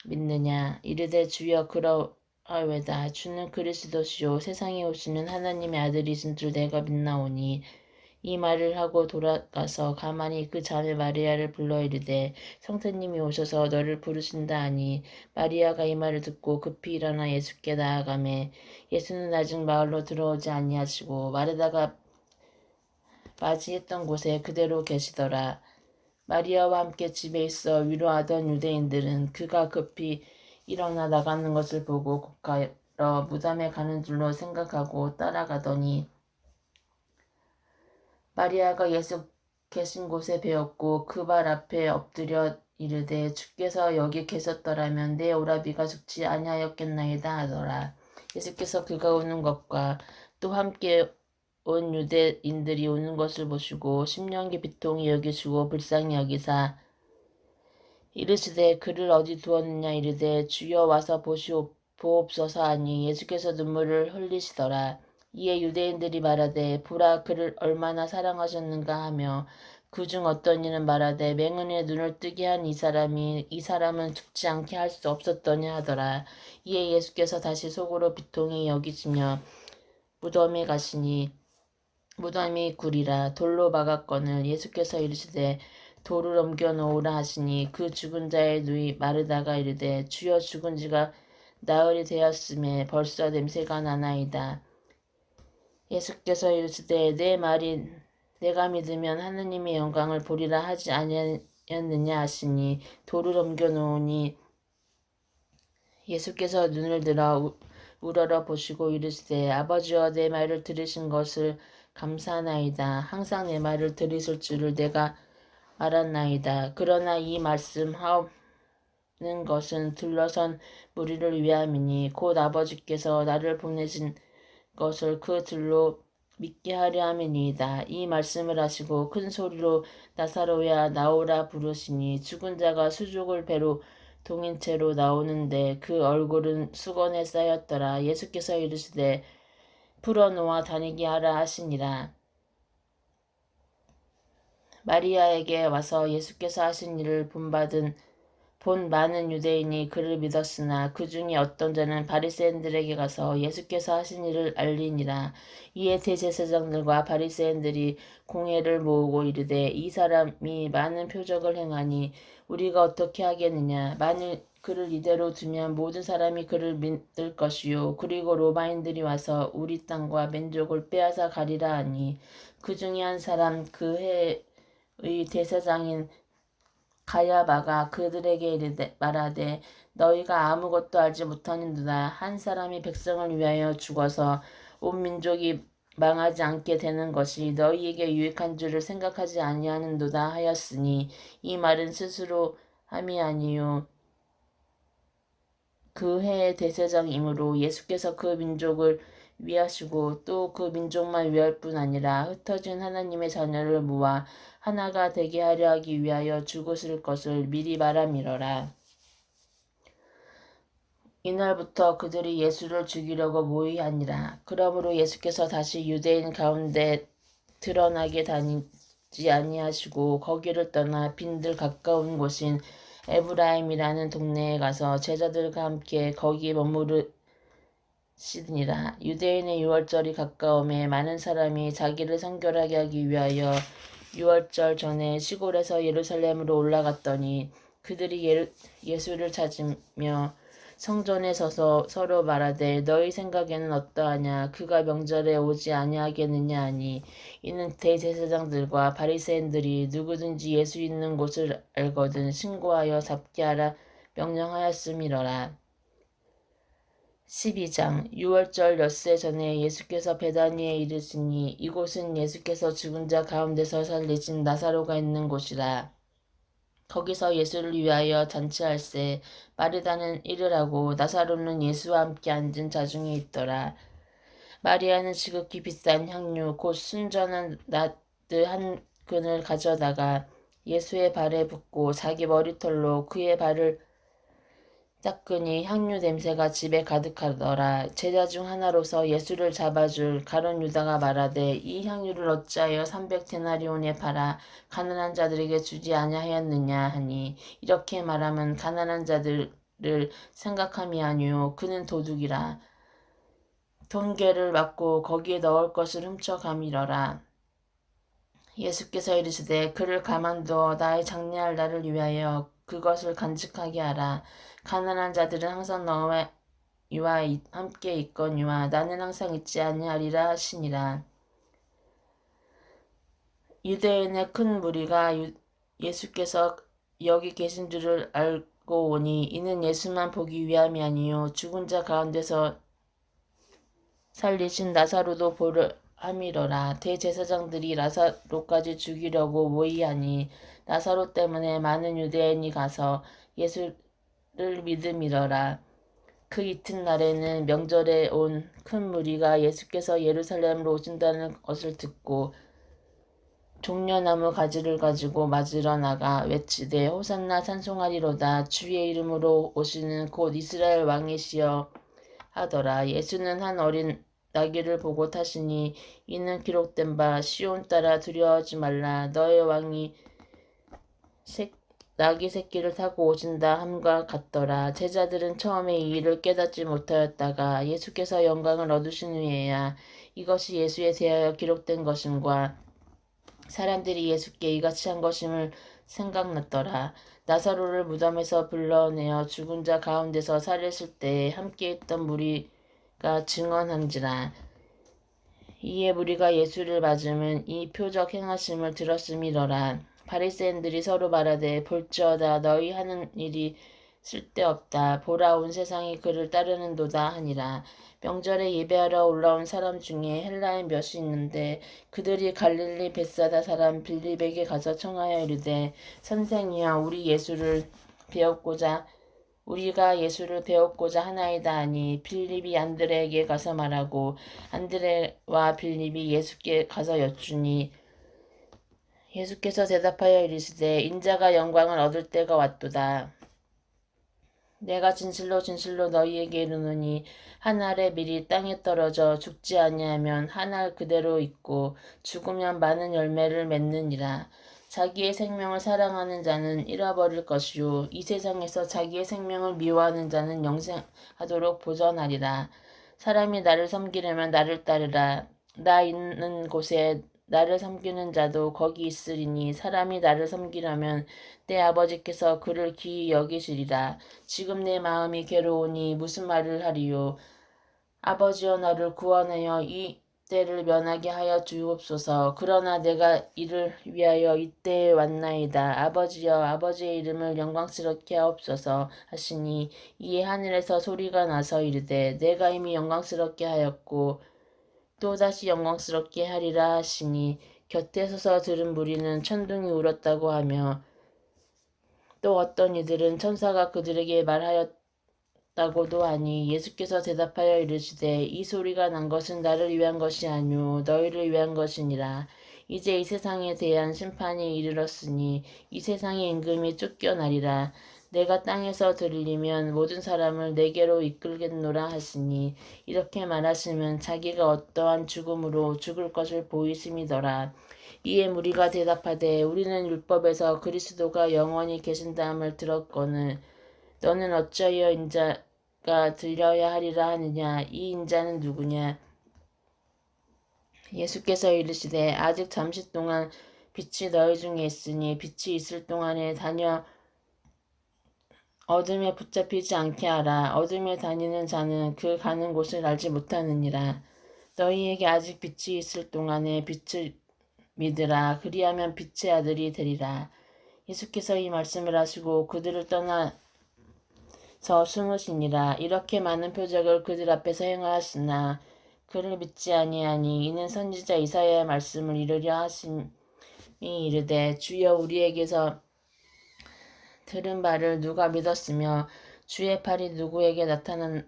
믿느냐 이르되 주여 그러하외다. 주는 그리스도시요 세상에 오시는 하나님의 아들이신 줄 내가 믿나오니 이 말을 하고 돌아가서 가만히 그 자매 마리아를 불러 이르되 성태님이 오셔서 너를 부르신다 하니 마리아가 이 말을 듣고 급히 일어나 예수께 나아가매 예수는 아직 마을로 들어오지 아니하시고 마르다가 맞이했던 곳에 그대로 계시더라. 마리아와 함께 집에 있어 위로하던 유대인들은 그가 급히 일어나 나가는 것을 보고 곧가러 무덤에 가는 줄로 생각하고 따라가더니 마리아가 예수 계신 곳에 배웠고 그 발 앞에 엎드려 이르되 주께서 여기 계셨더라면 내 오라비가 죽지 아니하였겠나이다 하더라. 예수께서 그가 우는 것과 또 함께 온 유대인들이 우는 것을 보시고 심령기 비통히 여기시고 불쌍히 여기사 이르시되 그를 어디 두었느냐 이르되 주여 와서 보옵소서 하니 예수께서 눈물을 흘리시더라. 이에 유대인들이 말하되 보라 그를 얼마나 사랑하셨는가 하며 그중 어떤 이는 말하되 맹인의 눈을 뜨게 한 이 사람은 죽지 않게 할 수 없었더냐 하더라. 이에 예수께서 다시 속으로 비통히 여기시며 무덤에 가시니 무덤이 굴이라 돌로 막았거늘 예수께서 이르시되 돌을 옮겨 놓으라 하시니 그 죽은 자의 누이 마르다가 이르되 주여 죽은 지가 나흘이 되었음에 벌써 냄새가 나나이다. 예수께서 이르시되 내 말이 내가 믿으면 하느님의 영광을 보리라 하지 아니하였느냐 하시니 돌을 옮겨 놓으니 예수께서 눈을 들어 우러러 보시고 이르시되 아버지여 내 말을 들으신 것을 감사하나이다. 항상 내 말을 들으실 줄을 내가 알았나이다. 그러나 이 말씀하옵는 것은 둘러선 무리를 위함이니 곧 아버지께서 나를 보내신 것을 그 들로 믿게 하려 함이니이다. 이 말씀을 하시고 큰 소리로 나사로야 나오라 부르시니 죽은 자가 수족을 배로 동인 채로 나오는데 그 얼굴은 수건에 쌓였더라. 예수께서 이르시되 풀어놓아 다니게 하라 하시니라. 마리아에게 와서 예수께서 하신 일을 본 많은 유대인이 그를 믿었으나 그 중에 어떤 자는 바리새인들에게 가서 예수께서 하신 일을 알리니라. 이에 대제사장들과 바리새인들이 공회를 모으고 이르되 이 사람이 많은 표적을 행하니 우리가 어떻게 하겠느냐. 만일 그를 이대로 두면 모든 사람이 그를 믿을 것이요 그리고 로마인들이 와서 우리 땅과 민족을 빼앗아 가리라 하니 그 중에 한 사람 그 해의 대제사장인 가야바가 그들에게 말하되 너희가 아무것도 알지 못하는도다. 한 사람이 백성을 위하여 죽어서 온 민족이 망하지 않게 되는 것이 너희에게 유익한 줄을 생각하지 아니하는도다 하였으니 이 말은 스스로 함이 아니요 그 해의 대제사장이므로 예수께서 그 민족을 위하시고 또 그 민족만 위할 뿐 아니라 흩어진 하나님의 자녀를 모아 하나가 되게 하려 하기 위하여 죽으실 것을 미리 말함이러라. 이날부터 그들이 예수를 죽이려고 모의하니라. 그러므로 예수께서 다시 유대인 가운데 드러나게 다니지 아니하시고 거기를 떠나 빈들 가까운 곳인 에브라임이라는 동네에 가서 제자들과 함께 거기 머무르시니라. 유대인의 유월절이 가까움에 많은 사람이 자기를 성결하게 하기 위하여 유월절 전에 시골에서 예루살렘으로 올라갔더니 그들이 예수를 찾으며 성전에 서서 서로 말하되 너희 생각에는 어떠하냐 그가 명절에 오지 아니하겠느냐 하니 이는 대제사장들과 바리새인들이 누구든지 예수 있는 곳을 알거든 신고하여 잡게 하라 명령하였음이러라. 12장 유월절 엿새 전에 예수께서 베다니에 이르시니 이곳은 예수께서 죽은 자 가운데서 살리신 나사로가 있는 곳이라. 거기서 예수를 위하여 잔치할세 마르다는 이르라고 나사로는 예수와 함께 앉은 자 중에 있더라. 마리아는 지극히 비싼 향유 곧 순전한 나드 한 근을 가져다가 예수의 발에 붓고 자기 머리털로 그의 발을 닦으니 향유 냄새가 집에 가득하더라. 제자 중 하나로서 예수를 잡아줄 가룟 유다가 말하되 이 향유를 어찌하여 300데나리온에 팔아 가난한 자들에게 주지 아니하였느냐 하니 이렇게 말하면 가난한 자들을 생각함이 아니요 그는 도둑이라. 돈괴를 맞고 거기에 넣을 것을 훔쳐감이러라. 예수께서 이르시되 그를 가만두어 나의 장례할 날을 위하여 그것을 간직하게 하라. 가난한 자들은 항상 너와 함께 있거니와 나는 항상 있지 아니하리라 하시니라. 유대인의 큰 무리가 예수께서 여기 계신 줄을 알고 오니 이는 예수만 보기 위함이 아니요 죽은 자 가운데서 살리신 나사로도 보려 함이러라. 대제사장들이 나사로까지 죽이려고 모의하니 나사로 때문에 많은 유대인이 가서 예수를 믿음이러라. 그 이튿날에는 명절에 온 큰 무리가 예수께서 예루살렘으로 오신다는 것을 듣고 종려나무 가지를 가지고 맞으러 나가 외치되 호산나 찬송하리로다 주의 이름으로 오시는 곧 이스라엘 왕이시여 하더라. 예수는 한 어린 나귀를 보고 타시니 이는 기록된 바 시온 따라 두려워하지 말라 너의 왕이 나귀 새끼를 타고 오신다 함과 같더라. 제자들은 처음에 이 일을 깨닫지 못하였다가 예수께서 영광을 얻으신 후에야 이것이 예수에 대하여 기록된 것임과 사람들이 예수께 이같이 한 것임을 생각났더라. 나사로를 무덤에서 불러내어 죽은 자 가운데서 살렸을 때에 함께 있던 무리가 증언한지라. 이에 무리가 예수를 맞으면 이 표적 행하심을 들었음이더라. 바리새인들이 서로 말하되 볼지어다 너희 하는 일이 쓸데없다. 보라 온 세상이 그를 따르는도다 하니라. 명절에 예배하러 올라온 사람 중에 헬라인 몇이 있는데 그들이 갈릴리 벳사다 사람 빌립에게 가서 청하여 이르되 선생이여 우리가 예수를 배웠고자 하나이다 하니 빌립이 안드레에게 가서 말하고 안드레와 빌립이 예수께 가서 여쭈니 예수께서 대답하여 이르시되 인자가 영광을 얻을 때가 왔도다. 내가 진실로 진실로 너희에게 이르노니 한 알의 밀이 땅에 떨어져 죽지 아니하면 한 알 그대로 있고 죽으면 많은 열매를 맺느니라. 자기의 생명을 사랑하는 자는 잃어버릴 것이요 이 세상에서 자기의 생명을 미워하는 자는 영생하도록 보전하리라. 사람이 나를 섬기려면 나를 따르라. 나 있는 곳에 나를 섬기는 자도 거기 있으리니 사람이 나를 섬기려면 내 아버지께서 그를 귀히 여기시리라. 지금 내 마음이 괴로우니 무슨 말을 하리요. 아버지여 너를 구원하여 이 때를 면하게 하여 주옵소서. 그러나 내가 이를 위하여 이때에 왔나이다. 아버지여 아버지의 이름을 영광스럽게 하옵소서 하시니 이에 하늘에서 소리가 나서 이르되 내가 이미 영광스럽게 하였고 또다시 영광스럽게 하리라 하시니 곁에 서서 들은 무리는 천둥이 울었다고 하며 또 어떤 이들은 천사가 그들에게 말하였다고도 하니 예수께서 대답하여 이르시되 이 소리가 난 것은 나를 위한 것이 아니오 너희를 위한 것이니라. 이제 이 세상에 대한 심판이 이르렀으니 이 세상의 임금이 쫓겨나리라. 내가 땅에서 들리면 모든 사람을 내게로 이끌겠노라 하시니 이렇게 말하시면 자기가 어떠한 죽음으로 죽을 것을 보이심이더라. 이에 무리가 대답하되 우리는 율법에서 그리스도가 영원히 계신다함을 들었거늘 너는 어찌하여 인자가 들려야 하리라 하느냐. 이 인자는 누구냐. 예수께서 이르시되 아직 잠시 동안 빛이 너희 중에 있으니 빛이 있을 동안에 다녀 어둠에 붙잡히지 않게 하라. 어둠에 다니는 자는 그 가는 곳을 알지 못하느니라. 너희에게 아직 빛이 있을 동안에 빛을 믿으라. 그리하면 빛의 아들이 되리라. 예수께서 이 말씀을 하시고 그들을 떠나 숨으시니라. 이렇게 많은 표적을 그들 앞에서 행하였으나 그를 믿지 아니하니 이는 선지자 이사야의 말씀을 이루려 하심이 이르되 주여 우리에게서 들은 바를 누가 믿었으며 주의 팔이 누구에게 나타나나이까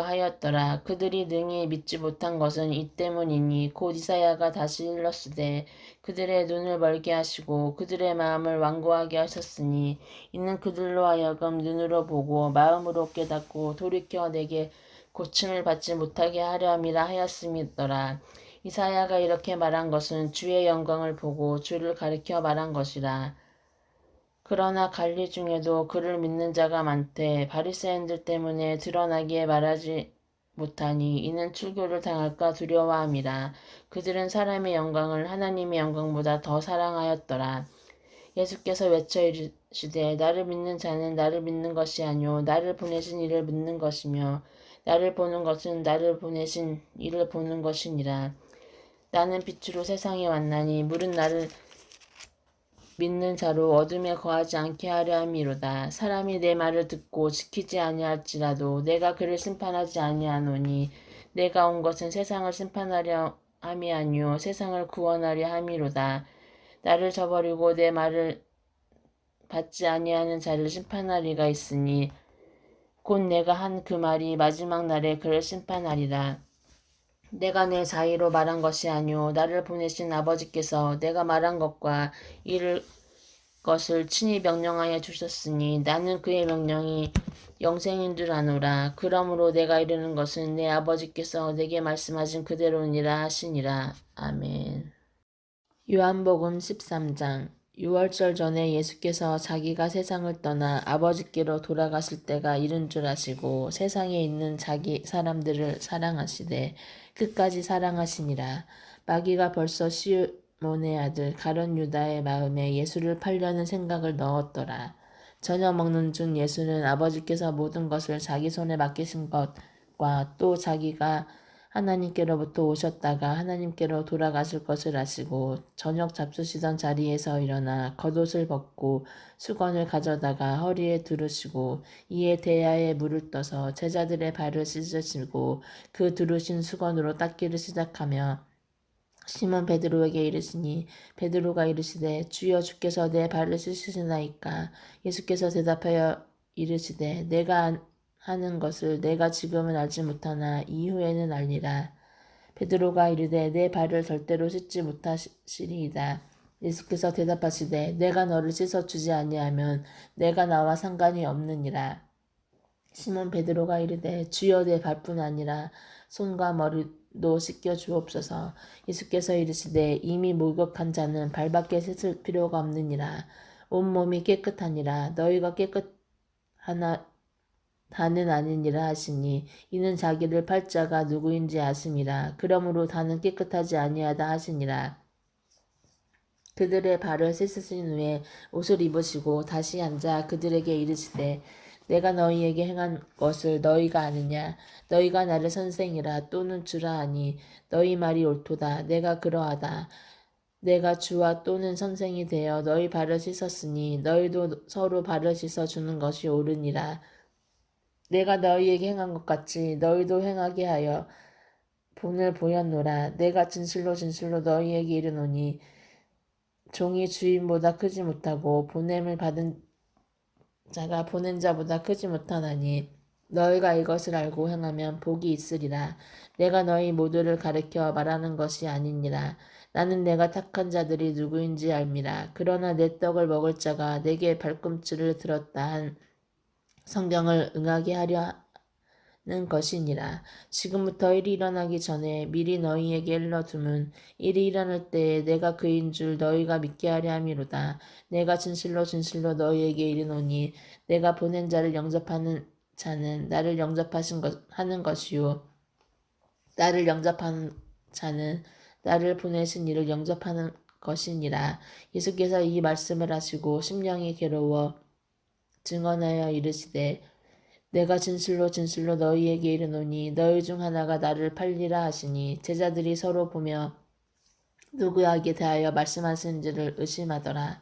하였더라. 그들이 능히 믿지 못한 것은 이 때문이니 곧 이사야가 다시 일렀으되 그들의 눈을 멀게 하시고 그들의 마음을 완고하게 하셨으니 이는 그들로 하여금 눈으로 보고 마음으로 깨닫고 돌이켜 내게 고침을 받지 못하게 하려 함이라 하였음이더라. 이사야가 이렇게 말한 것은 주의 영광을 보고 주를 가리켜 말한 것이라. 그러나 관리 중에도 그를 믿는 자가 많되 바리새인들 때문에 드러나게 말하지 못하니 이는 출교를 당할까 두려워함이라. 그들은 사람의 영광을 하나님의 영광보다 더 사랑하였더라. 예수께서 외쳐 이르시되 나를 믿는 자는 나를 믿는 것이 아니요 나를 보내신 이를 믿는 것이며 나를 보는 것은 나를 보내신 이를 보는 것이니라. 나는 빛으로 세상에 왔나니 물은 나를 믿는 자로 어둠에 거하지 않게 하려 함이로다. 사람이 내 말을 듣고 지키지 아니할지라도 내가 그를 심판하지 아니하노니 내가 온 것은 세상을 심판하려 함이 아니요 세상을 구원하려 함이로다. 나를 저버리고 내 말을 받지 아니하는 자를 심판할 이가 있으니 곧 내가 한 그 말이 마지막 날에 그를 심판하리라. 내가 내 자의로 말한 것이 아니요 나를 보내신 아버지께서 내가 말한 것과 이를 것을 친히 명령하여 주셨으니 나는 그의 명령이 영생인 줄 아노라. 그러므로 내가 이르는 것은 내 아버지께서 내게 말씀하신 그대로니라 하시니라. 아멘. 요한복음 13장. 6월절 전에 예수께서 자기가 세상을 떠나 아버지께로 돌아가실 때가 이른 줄 아시고 세상에 있는 자기 사람들을 사랑하시되 끝까지 사랑하시니라. 마귀가 벌써 시몬의 아들 가룟 유다의 마음에 예수를 팔려는 생각을 넣었더라. 저녁 먹는 중 예수는 아버지께서 모든 것을 자기 손에 맡기신 것과 또 자기가 하나님께로부터 오셨다가 하나님께로 돌아가실 것을 아시고 저녁 잡수시던 자리에서 일어나 겉옷을 벗고 수건을 가져다가 허리에 두르시고 이에 대야에 물을 떠서 제자들의 발을 씻으시고 그 두르신 수건으로 닦기를 시작하며 시몬 베드로에게 이르시니 베드로가 이르시되 주여 주께서 내 발을 씻으시나이까. 예수께서 대답하여 이르시되 내가 하는 것을 내가 지금은 알지 못하나 이후에는 알리라. 베드로가 이르되 내 발을 절대로 씻지 못하시리이다. 예수께서 대답하시되 내가 너를 씻어주지 아니하면 내가 나와 상관이 없느니라. 시몬 베드로가 이르되 주여 내 발뿐 아니라 손과 머리도 씻겨 주옵소서. 예수께서 이르시되 이미 목욕한 자는 발밖에 씻을 필요가 없느니라. 온몸이 깨끗하니라. 너희가 깨끗하나 다는 아니니라 하시니 이는 자기를 팔 자가 누구인지 아심이라. 그러므로 다는 깨끗하지 아니하다 하시니라. 그들의 발을 씻으신 후에 옷을 입으시고 다시 앉아 그들에게 이르시되 내가 너희에게 행한 것을 너희가 아느냐. 너희가 나를 선생이라 또는 주라 하니 너희 말이 옳도다. 내가 그러하다. 내가 주와 또는 선생이 되어 너희 발을 씻었으니 너희도 서로 발을 씻어주는 것이 옳으니라. 내가 너희에게 행한 것 같이 너희도 행하게 하여 본을 보였노라. 내가 진실로 진실로 너희에게 이르노니 종이 주인보다 크지 못하고 보냄을 받은 자가 보낸 자보다 크지 못하나니 너희가 이것을 알고 행하면 복이 있으리라. 내가 너희 모두를 가르쳐 말하는 것이 아니니라. 나는 내가 택한 자들이 누구인지 알미라. 그러나 내 떡을 먹을 자가 내게 발꿈치를 들었다 한 성경을 응하게 하려 는 것이니라. 지금부터 일이 일어나기 전에 미리 너희에게 일러둠은 일이 일어날 때에 내가 그인 줄 너희가 믿게 하려 함이로다. 내가 진실로 진실로 너희에게 이르노니 내가 보낸 자를 영접하는 자는 나를 하는 것이요 나를 영접하는 자는 나를 보내신 이를 영접하는 것이니라. 예수께서 이 말씀을 하시고 심령이 괴로워 증언하여 이르시되 내가 진실로 진실로 너희에게 이르노니 너희 중 하나가 나를 팔리라 하시니 제자들이 서로 보며 누구에게 대하여 말씀하시는지를 의심하더라.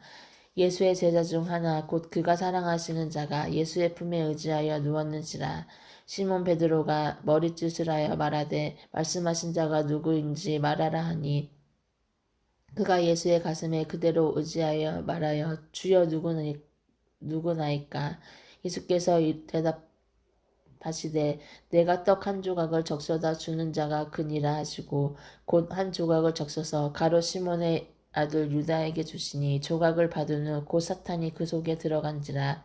예수의 제자 중 하나 곧 그가 사랑하시는 자가 예수의 품에 의지하여 누웠는지라. 시몬 베드로가 머리짓을 하여 말하되 말씀하신 자가 누구인지 말하라 하니 그가 예수의 가슴에 그대로 의지하여 말하여 주여 누구나이까. 예수께서 대답하시되 내가 떡 한 조각을 적셔다 주는 자가 그니라 하시고 곧 한 조각을 적셔서 가롯 시몬의 아들 유다에게 주시니 조각을 받은 후 곧 사탄이 그 속에 들어간지라.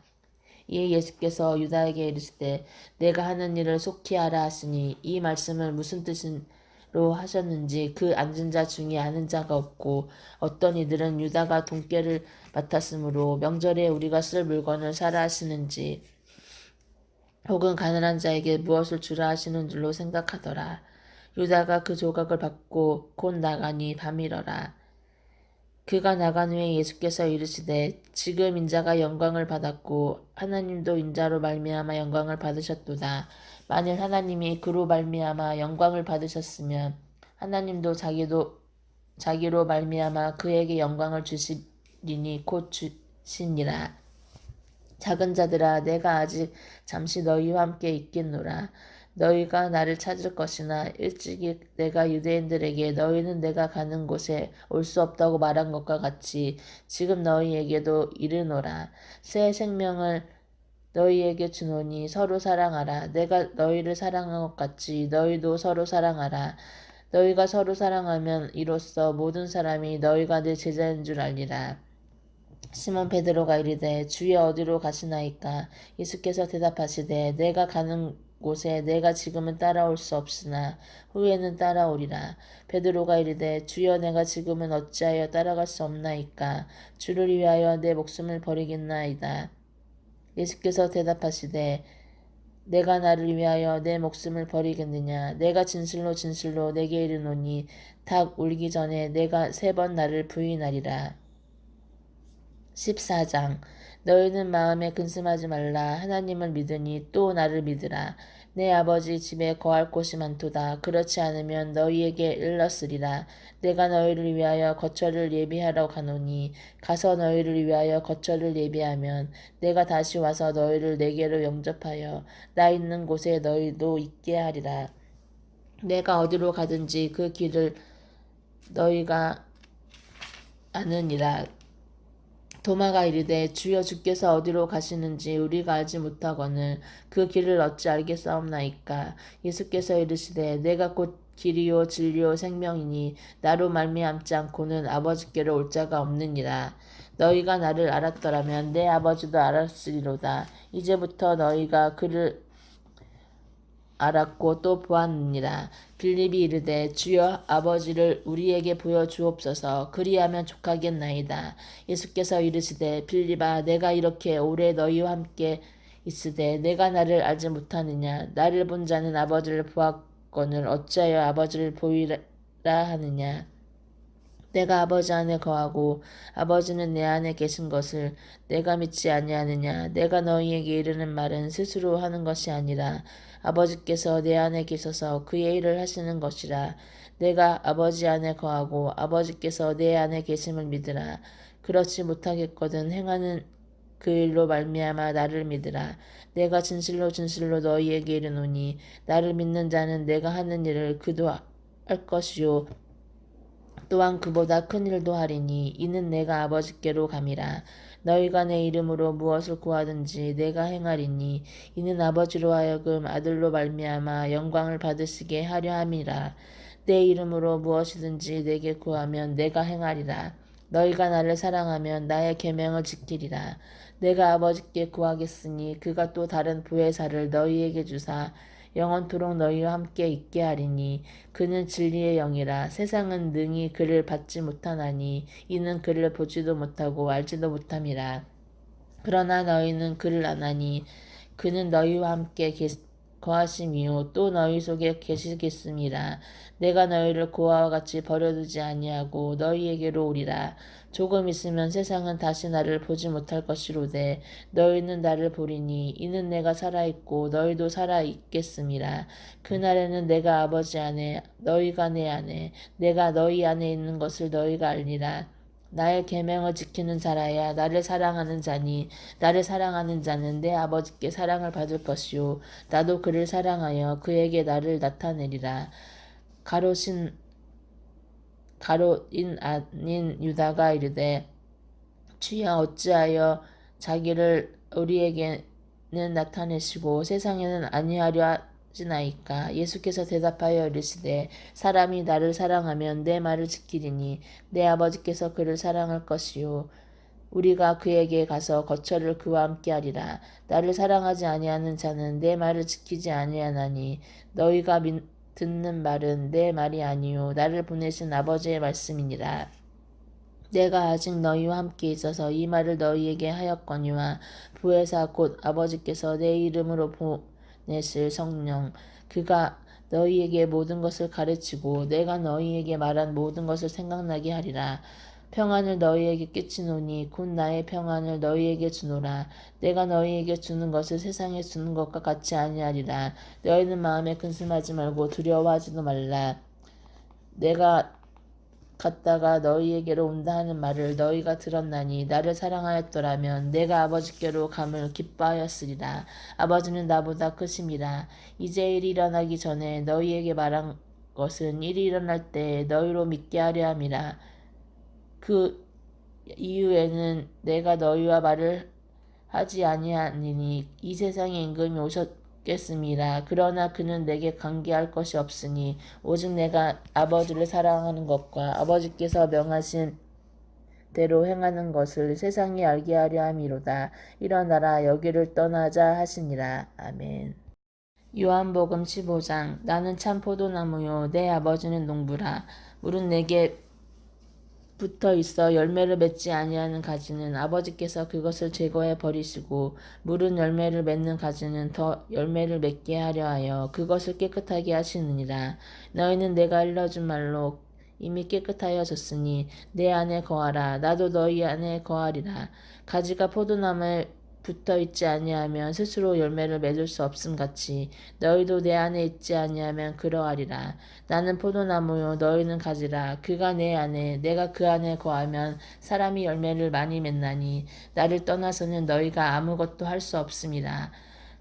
이에 예수께서 유다에게 이르시되 내가 하는 일을 속히 하라 하시니 이 말씀을 무슨 뜻으로 하셨는지 그 앉은 자 중에 아는 자가 없고 어떤 이들은 유다가 돈꾀를 맡았으므로 명절에 우리가 쓸 물건을 사라 하시는지 혹은 가난한 자에게 무엇을 주라 하시는 줄로 생각하더라. 유다가 그 조각을 받고 곧 나가니 밤이러라. 그가 나간 후에 예수께서 이르시되 지금 인자가 영광을 받았고 하나님도 인자로 말미암아 영광을 받으셨도다. 만일 하나님이 그로 말미암아 영광을 받으셨으면 하나님도 자기로 말미암아 그에게 영광을 주시리니 곧 주시니라. 작은 자들아 내가 아직 잠시 너희와 함께 있겠노라. 너희가 나를 찾을 것이나 일찍이 내가 유대인들에게 너희는 내가 가는 곳에 올 수 없다고 말한 것과 같이 지금 너희에게도 이르노라. 새 생명을 너희에게 주노니 서로 사랑하라. 내가 너희를 사랑한 것 같이 너희도 서로 사랑하라. 너희가 서로 사랑하면 이로써 모든 사람이 너희가 내 제자인 줄 알리라. 시몬 베드로가 이르되 주여 어디로 가시나이까. 예수께서 대답하시되 내가 가는 곳에 내가 지금은 따라올 수 없으나 후에는 따라오리라. 베드로가 이르되 주여 내가 지금은 어찌하여 따라갈 수 없나이까. 주를 위하여 내 목숨을 버리겠나이다. 예수께서 대답하시되 내가 나를 위하여 내 목숨을 버리겠느냐. 내가 진실로 진실로 내게 이르노니 닭 울기 전에 내가 3번 나를 부인하리라. 14장. 너희는 마음에 근심하지 말라. 하나님을 믿으니 또 나를 믿으라. 내 아버지 집에 거할 곳이 많도다. 그렇지 않으면 너희에게 일렀으리라. 내가 너희를 위하여 거처를 예비하러 가노니 가서 너희를 위하여 거처를 예비하면 내가 다시 와서 너희를 내게로 영접하여 나 있는 곳에 너희도 있게 하리라. 내가 어디로 가든지 그 길을 너희가 아느니라. 도마가 이르되 주여 주께서 어디로 가시는지 우리가 알지 못하거늘 그 길을 어찌 알겠사옵나이까. 예수께서 이르시되 내가 곧 길이요 진리요 생명이니 나로 말미암지 않고는 아버지께로 올 자가 없느니라. 너희가 나를 알았더라면 내 아버지도 알았으리로다. 이제부터 너희가 그를 알았고 또 보았느니라. 빌립이 이르되 주여 아버지를 우리에게 보여주옵소서. 그리하면 족하겠나이다. 예수께서 이르시되 빌립아 내가 이렇게 오래 너희와 함께 있으되 내가 나를 알지 못하느냐. 나를 본 자는 아버지를 보았거늘 어찌하여 아버지를 보이라 하느냐. 내가 아버지 안에 거하고 아버지는 내 안에 계신 것을 내가 믿지 아니하느냐. 내가 너희에게 이르는 말은 스스로 하는 것이 아니라 아버지께서 내 안에 계셔서 그의 일을 하시는 것이라. 내가 아버지 안에 거하고 아버지께서 내 안에 계심을 믿으라. 그렇지 못하겠거든 행하는 그 일로 말미암아 나를 믿으라. 내가 진실로 진실로 너희에게 이르노니 나를 믿는 자는 내가 하는 일을 그도 할 것이요 또한 그보다 큰 일도 하리니 이는 내가 아버지께로 감이라. 너희가 내 이름으로 무엇을 구하든지 내가 행하리니 이는 아버지로 하여금 아들로 말미암아 영광을 받으시게 하려 함이라. 내 이름으로 무엇이든지 내게 구하면 내가 행하리라. 너희가 나를 사랑하면 나의 계명을 지키리라. 내가 아버지께 구하겠으니 그가 또 다른 보혜사를 너희에게 주사 영원토록 너희와 함께 있게 하리니 그는 진리의 영이라. 세상은 능히 그를 받지 못하나니 이는 그를 보지도 못하고 알지도 못함이라. 그러나 너희는 그를 아나니 그는 너희와 함께 거하심이요 또 너희 속에 계시겠음이라. 내가 너희를 고아와 같이 버려두지 아니하고 너희에게로 오리라. 조금 있으면 세상은 다시 나를 보지 못할 것이로되 너희는 나를 보리니 이는 내가 살아있고 너희도 살아있겠음이라. 그날에는 내가 아버지 안에 너희가 내 안에 내가 너희 안에 있는 것을 너희가 알리라. 나의 계명을 지키는 자라야 나를 사랑하는 자니 나를 사랑하는 자는 내 아버지께 사랑을 받을 것이요 나도 그를 사랑하여 그에게 나를 나타내리라. 가롯인 아닌 유다가 이르되 주여 어찌하여 자기를 우리에게는 나타내시고 세상에는 아니하려 하시나이까. 예수께서 대답하여 이르시되 사람이 나를 사랑하면 내 말을 지키리니 내 아버지께서 그를 사랑할 것이요 우리가 그에게 가서 거처를 그와 함께 하리라. 나를 사랑하지 아니하는 자는 내 말을 지키지 아니하나니 너희가 듣는 말은 내 말이 아니요 나를 보내신 아버지의 말씀이니라. 내가 아직 너희와 함께 있어서 이 말을 너희에게 하였거니와 보혜사 곧 아버지께서 내 이름으로 보내실 성령 그가 너희에게 모든 것을 가르치고 내가 너희에게 말한 모든 것을 생각나게 하리라. 평안을 너희에게 끼치노니 곧 나의 평안을 너희에게 주노라. 내가 너희에게 주는 것을 세상에 주는 것과 같이 아니하리라. 너희는 마음에 근심하지 말고 두려워하지도 말라. 내가 갔다가 너희에게로 온다 하는 말을 너희가 들었나니 나를 사랑하였더라면 내가 아버지께로 감을 기뻐하였으리라. 아버지는 나보다 크심이라. 이제 일이 일어나기 전에 너희에게 말한 것은 일이 일어날 때 너희로 믿게 하려 함이라. 그 이후에는 내가 너희와 말을 하지 아니하니니 이 세상의 임금이 오셨겠음이라. 그러나 그는 내게 관계할 것이 없으니 오직 내가 아버지를 사랑하는 것과 아버지께서 명하신 대로 행하는 것을 세상이 알게 하려 함이로다. 일어나라 여기를 떠나자 하시니라. 아멘. 요한복음 15장. 나는 참 포도나무요 내 아버지는 농부라. 물은 내게 붙어 있어 열매를 맺지 아니하는 가지는 아버지께서 그것을 제거해 버리시고 물은 열매를 맺는 가지는 더 열매를 맺게 하려 하여 그것을 깨끗하게 하시느니라. 너희는 내가 일러준 말로 이미 깨끗하여졌으니 내 안에 거하라. 나도 너희 안에 거하리라. 가지가 포도나무에 붙어 있지 아니하면 스스로 열매를 맺을 수 없음 같이 너희도 내 안에 있지 아니하면 그러하리라. 나는 포도나무요 너희는 가지라. 그가 내 안에 내가 그 안에 거하면 사람이 열매를 많이 맺나니 나를 떠나서는 너희가 아무것도 할 수 없음이라.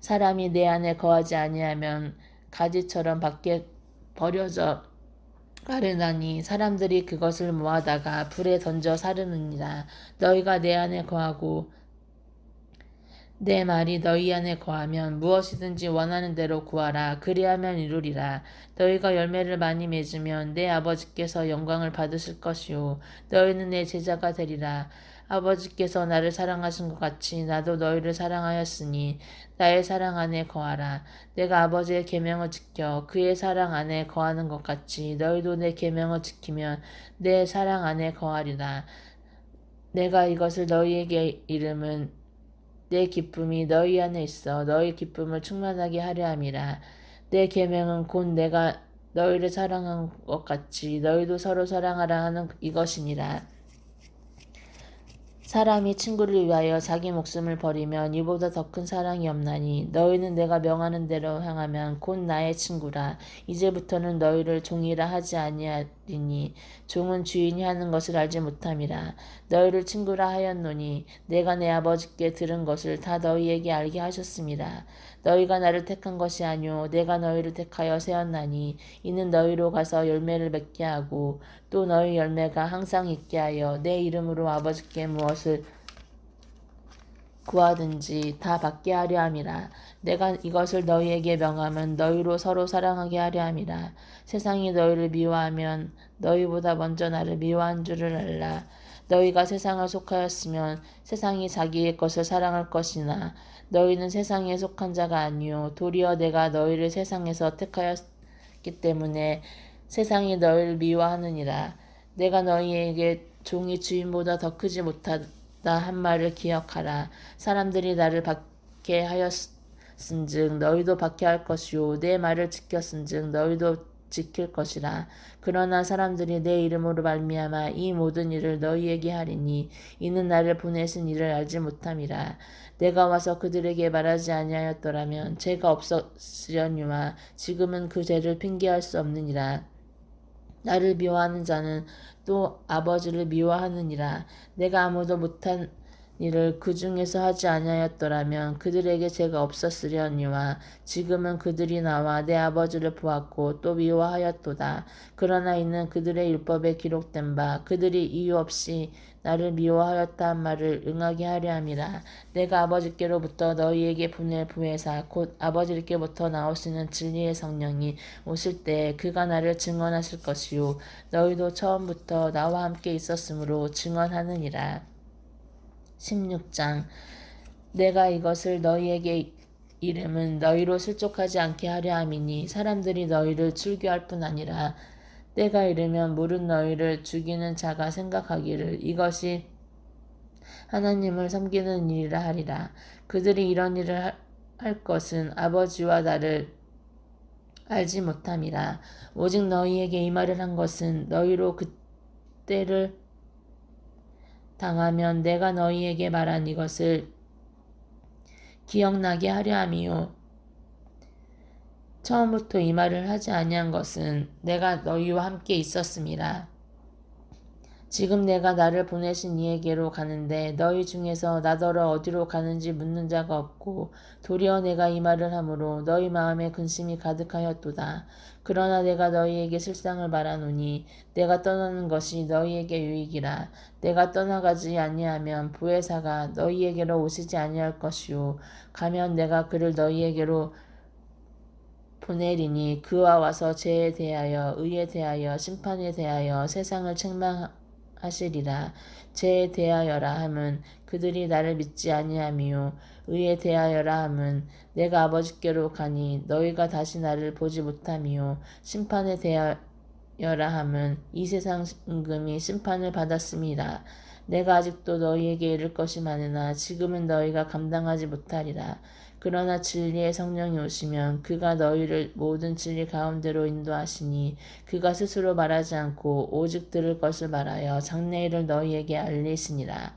사람이 내 안에 거하지 아니하면 가지처럼 밖에 버려져 가르나니 사람들이 그것을 모아다가 불에 던져 사르느니라. 너희가 내 안에 거하고 내 말이 너희 안에 거하면 무엇이든지 원하는 대로 구하라. 그리하면 이루리라. 너희가 열매를 많이 맺으면 내 아버지께서 영광을 받으실 것이요 너희는 내 제자가 되리라. 아버지께서 나를 사랑하신 것 같이 나도 너희를 사랑하였으니 나의 사랑 안에 거하라. 내가 아버지의 계명을 지켜 그의 사랑 안에 거하는 것 같이 너희도 내 계명을 지키면 내 사랑 안에 거하리라. 내가 이것을 너희에게 이름은 내 기쁨이 너희 안에 있어 너희 기쁨을 충만하게 하려 함이라. 내 계명은 곧 내가 너희를 사랑한 것 같이 너희도 서로 사랑하라 하는 이것이니라. 사람이 친구를 위하여 자기 목숨을 버리면 이보다 더 큰 사랑이 없나니 너희는 내가 명하는 대로 행하면 곧 나의 친구라. 이제부터는 너희를 종이라 하지 아니하리니 종은 주인이 하는 것을 알지 못함이라. 너희를 친구라 하였노니 내가 내 아버지께 들은 것을 다 너희에게 알게 하셨음이라. 너희가 나를 택한 것이 아니오 내가 너희를 택하여 세웠나니 이는 너희로 가서 열매를 맺게 하고 또 너희 열매가 항상 있게 하여 내 이름으로 아버지께 무엇을 구하든지 다 받게 하려 함이라. 내가 이것을 너희에게 명하면 너희로 서로 사랑하게 하려 함이라. 세상이 너희를 미워하면 너희보다 먼저 나를 미워한 줄을 알라. 너희가 세상을 속하였으면 세상이 자기의 것을 사랑할 것이나 너희는 세상에 속한 자가 아니요 도리어 내가 너희를 세상에서 택하였기 때문에 세상이 너희를 미워하느니라. 내가 너희에게 종이 주인보다 더 크지 못하다 한 말을 기억하라. 사람들이 나를 박해하였은즉 너희도 박해할 것이요 내 말을 지켰은즉 너희도 지킬 것이라. 그러나 사람들이 내 이름으로 말미암아 이 모든 일을 너희에게 하리니 이는 나를 보내신 이를 알지 못함이라. 내가 와서 그들에게 말하지 아니하였더라면 죄가 없었으려니와 지금은 그 죄를 핑계할 수 없느니라. 나를 미워하는 자는 또 아버지를 미워하느니라. 내가 아무도 못한 일을 그 중에서 하지 아니하였더라면 그들에게 죄가 없었으려니와 지금은 그들이 나와 내 아버지를 보았고 또 미워하였도다. 그러나 이는 그들의 율법에 기록된 바 그들이 이유 없이 나를 미워하였다 한 말을 응하게 하려 함이라. 내가 아버지께로부터 너희에게 보낼 보혜사 곧 아버지께로부터 나오시는 진리의 성령이 오실 때 그가 나를 증언하실 것이요 너희도 처음부터 나와 함께 있었으므로 증언하느니라. 16장 내가 이것을 너희에게 이름은 너희로 실족하지 않게 하려 함이니 사람들이 너희를 출교할 뿐 아니라 때가 이르면 물은 너희를 죽이는 자가 생각하기를 이것이 하나님을 섬기는 일이라 하리라. 그들이 이런 일을 할 것은 아버지와 나를 알지 못함이라. 오직 너희에게 이 말을 한 것은 너희로 그때를 당하면 내가 너희에게 말한 이것을 기억나게 하려 함이요. 처음부터 이 말을 하지 아니한 것은 내가 너희와 함께 있었음이라. 지금 내가 나를 보내신 이에게로 가는데 너희 중에서 나더러 어디로 가는지 묻는 자가 없고 도리어 내가 이 말을 하므로 너희 마음에 근심이 가득하였도다. 그러나 내가 너희에게 실상을 말하노니 내가 떠나는 것이 너희에게 유익이라. 내가 떠나가지 아니하면 보혜사가 너희에게로 오시지 아니할 것이요 가면 내가 그를 너희에게로 보내리니 그와 와서 죄에 대하여 의에 대하여 심판에 대하여 세상을 책망하시리라. 죄에 대하여라 함은 그들이 나를 믿지 아니함이요 의에 대하여라 함은 내가 아버지께로 가니 너희가 다시 나를 보지 못함이요 심판에 대하여라 함은 이 세상 임금이 심판을 받았음이라. 내가 아직도 너희에게 이를 것이 많으나 지금은 너희가 감당하지 못하리라. 그러나 진리의 성령이 오시면 그가 너희를 모든 진리 가운데로 인도하시니 그가 스스로 말하지 않고 오직 들을 것을 말하여 장래일을 너희에게 알리시니라.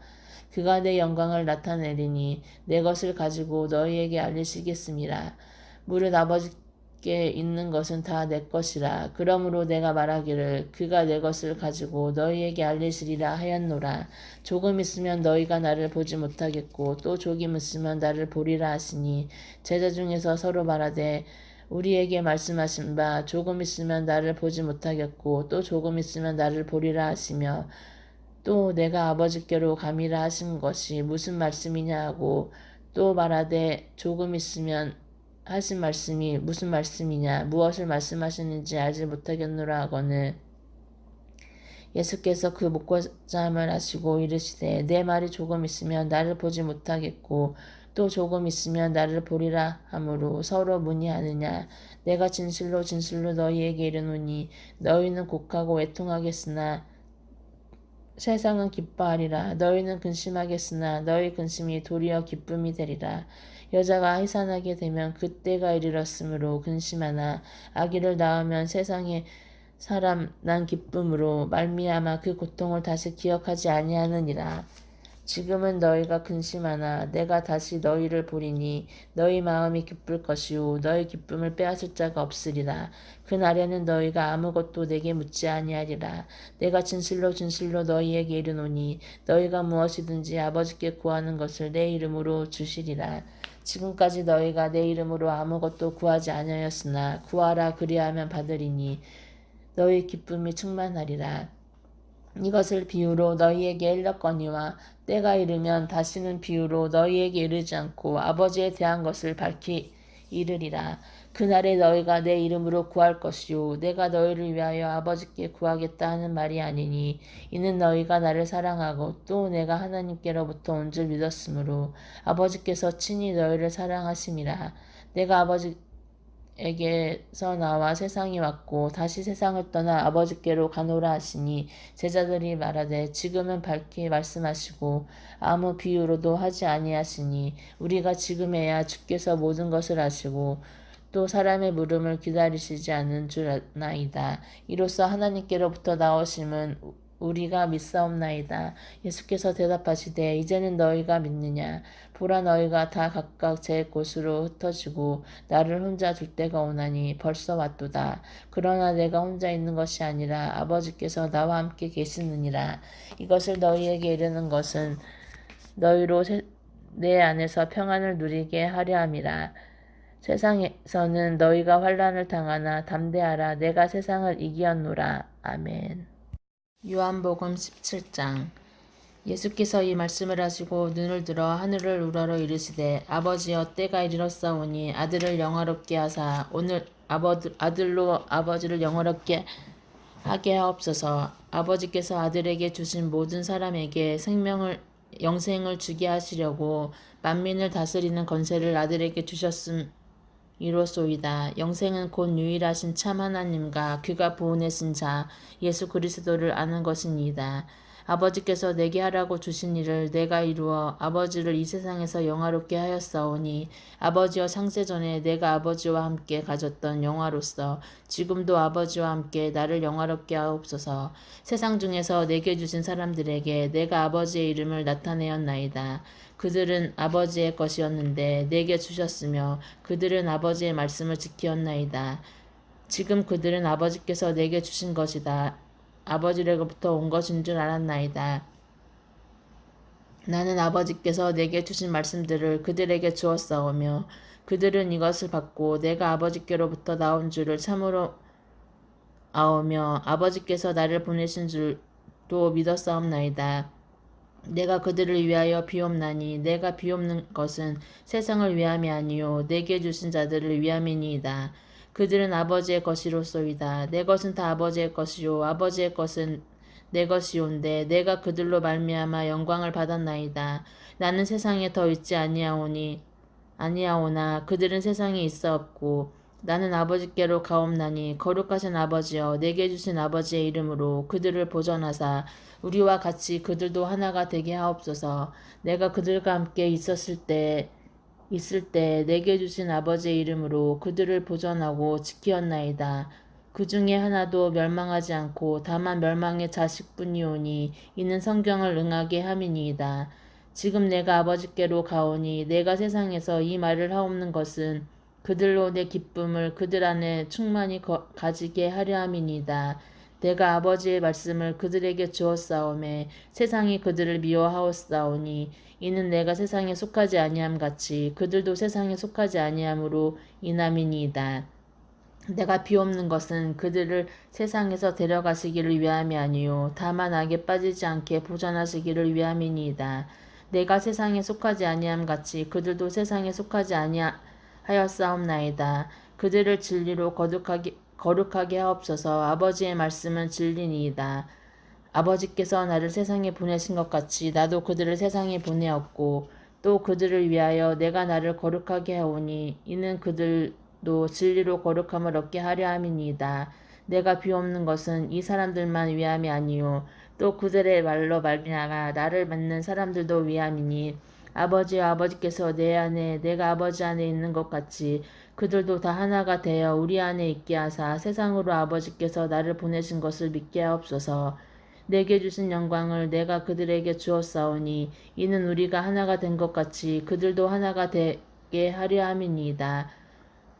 그가 내 영광을 나타내리니 내 것을 가지고 너희에게 알리시겠음이라. 무릇 아버지께 있는 것은 다 내 것이라. 그러므로 내가 말하기를 그가 내 것을 가지고 너희에게 알리시리라 하였노라. 조금 있으면 너희가 나를 보지 못하겠고 또 조금 있으면 나를 보리라 하시니 제자 중에서 서로 말하되 우리에게 말씀하신 바 조금 있으면 나를 보지 못하겠고 또 조금 있으면 나를 보리라 하시며 또 내가 아버지께로 감이라 하신 것이 무슨 말씀이냐 하고 또 말하되 조금 있으면 하신 말씀이 무슨 말씀이냐 무엇을 말씀하시는지 알지 못하겠노라 하거늘 예수께서 그 묻고자 함을 하시고 이르시되 내 말이 조금 있으면 나를 보지 못하겠고 또 조금 있으면 나를 보리라 하므로 서로 문의하느냐. 내가 진실로 진실로 너희에게 이르노니 너희는 곡하고 애통하겠으나 세상은 기뻐하리라. 너희는 근심하겠으나 너희 근심이 도리어 기쁨이 되리라. 여자가 해산하게 되면 그때가 이르렀으므로 근심하나 아기를 낳으면 세상에 사람 난 기쁨으로 말미암아 그 고통을 다시 기억하지 아니하느니라. 지금은 너희가 근심하나 내가 다시 너희를 보리니 너희 마음이 기쁠 것이요 너희 기쁨을 빼앗을 자가 없으리라. 그날에는 너희가 아무것도 내게 묻지 아니하리라. 내가 진실로 진실로 너희에게 이르노니 너희가 무엇이든지 아버지께 구하는 것을 내 이름으로 주시리라. 지금까지 너희가 내 이름으로 아무것도 구하지 아니하였으나 구하라 그리하면 받으리니 너희 기쁨이 충만하리라. 이것을 비유로 너희에게 일렀거니와 때가 이르면 다시는 비유로 너희에게 이르지 않고 아버지에 대한 것을 밝히 이르리라. 그날에 너희가 내 이름으로 구할 것이요 내가 너희를 위하여 아버지께 구하겠다 하는 말이 아니니 이는 너희가 나를 사랑하고 또 내가 하나님께로부터 온 줄 믿었으므로 아버지께서 친히 너희를 사랑하심이라. 내가 아버지에게서 나와 세상이 왔고 다시 세상을 떠나 아버지께로 가노라 하시니 제자들이 말하되 지금은 밝히 말씀하시고 아무 비유로도 하지 아니하시니 우리가 지금에야 주께서 모든 것을 아시고 또 사람의 물음을 기다리시지 않는 줄 아나이다. 이로써 하나님께로부터 나오심은 우리가 믿사옵나이다. 예수께서 대답하시되 이제는 너희가 믿느냐. 보라 너희가 다 각각 제 곳으로 흩어지고 나를 혼자 둘 때가 오나니 벌써 왔도다. 그러나 내가 혼자 있는 것이 아니라 아버지께서 나와 함께 계시느니라. 이것을 너희에게 이르는 것은 너희로 내 안에서 평안을 누리게 하려 함이라. 세상에서는 너희가 환난을 당하나 담대하라. 내가 세상을 이기었노라. 아멘. 요한복음 17장. 예수께서 이 말씀을 하시고 눈을 들어 하늘을 우러러 이르시되 아버지여 때가 이르렀사오니 아들을 영화롭게 하사 오늘 아들로 아버지를 영화롭게 하게 하옵소서. 아버지께서 아들에게 주신 모든 사람에게 영생을 주게 하시려고 만민을 다스리는 권세를 아들에게 이로소이다. 영생은 곧 유일하신 참 하나님과 그가 보내신 자 예수 그리스도를 아는 것이니이다. 아버지께서 내게 하라고 주신 일을 내가 이루어 아버지를 이 세상에서 영화롭게 하였사오니 아버지여 창세전에 내가 아버지와 함께 가졌던 영화로서 지금도 아버지와 함께 나를 영화롭게 하옵소서. 세상 중에서 내게 주신 사람들에게 내가 아버지의 이름을 나타내었나이다. 그들은 아버지의 것이었는데 내게 주셨으며 그들은 아버지의 말씀을 지키었나이다. 지금 그들은 아버지께서 내게 주신 것이다. 아버지로부터 온 것인 줄 알았나이다. 나는 아버지께서 내게 주신 말씀들을 그들에게 주었사오며 그들은 이것을 받고 내가 아버지께로부터 나온 줄을 참으로 아오며 아버지께서 나를 보내신 줄도 믿었사옵나이다. 내가 그들을 위하여 비옵나니 내가 비옵는 것은 세상을 위함이 아니요 내게 주신 자들을 위함이니이다. 그들은 아버지의 것이로소이다. 내 것은 다 아버지의 것이요 아버지의 것은 내 것이온데 내가 그들로 말미암아 영광을 받았나이다. 나는 세상에 더 있지 아니하오나 그들은 세상에 있어 없고 나는 아버지께로 가옵나니 거룩하신 아버지여 내게 주신 아버지의 이름으로 그들을 보전하사 우리와 같이 그들도 하나가 되게 하옵소서. 내가 그들과 함께 있을 때 내게 주신 아버지의 이름으로 그들을 보전하고 지키었나이다. 그 중에 하나도 멸망하지 않고 다만 멸망의 자식뿐이오니 이는 성경을 응하게 함이니이다. 지금 내가 아버지께로 가오니 내가 세상에서 이 말을 하옵는 것은 그들로 내 기쁨을 그들 안에 충만히 가지게 하려 함이니이다. 내가 아버지의 말씀을 그들에게 주었사오매 세상이 그들을 미워하옵사오니 이는 내가 세상에 속하지 아니함 같이 그들도 세상에 속하지 아니함으로 인함이니이다. 내가 비옵는 것은 그들을 세상에서 데려가시기를 위함이 아니요 다만 악에 빠지지 않게 보전하시기를 위함이니이다. 내가 세상에 속하지 아니함 같이 그들도 세상에 속하지 아니하였사옵나이다. 그들을 진리로 거룩하게 하옵소서. 아버지의 말씀은 진리니이다. 아버지께서 나를 세상에 보내신 것 같이 나도 그들을 세상에 보내었고 또 그들을 위하여 내가 나를 거룩하게 하오니 이는 그들도 진리로 거룩함을 얻게 하려 함이니이다. 내가 비옵는 것은 이 사람들만 위함이 아니요 또 그들의 말로 말미암아 나를 믿는 사람들도 위함이니 아버지여 아버지께서 내 안에 내가 아버지 안에 있는 것 같이 그들도 다 하나가 되어 우리 안에 있게 하사 세상으로 아버지께서 나를 보내신 것을 믿게 하옵소서. 내게 주신 영광을 내가 그들에게 주었사오니 이는 우리가 하나가 된 것 같이 그들도 하나가 되게 하려 함이니이다.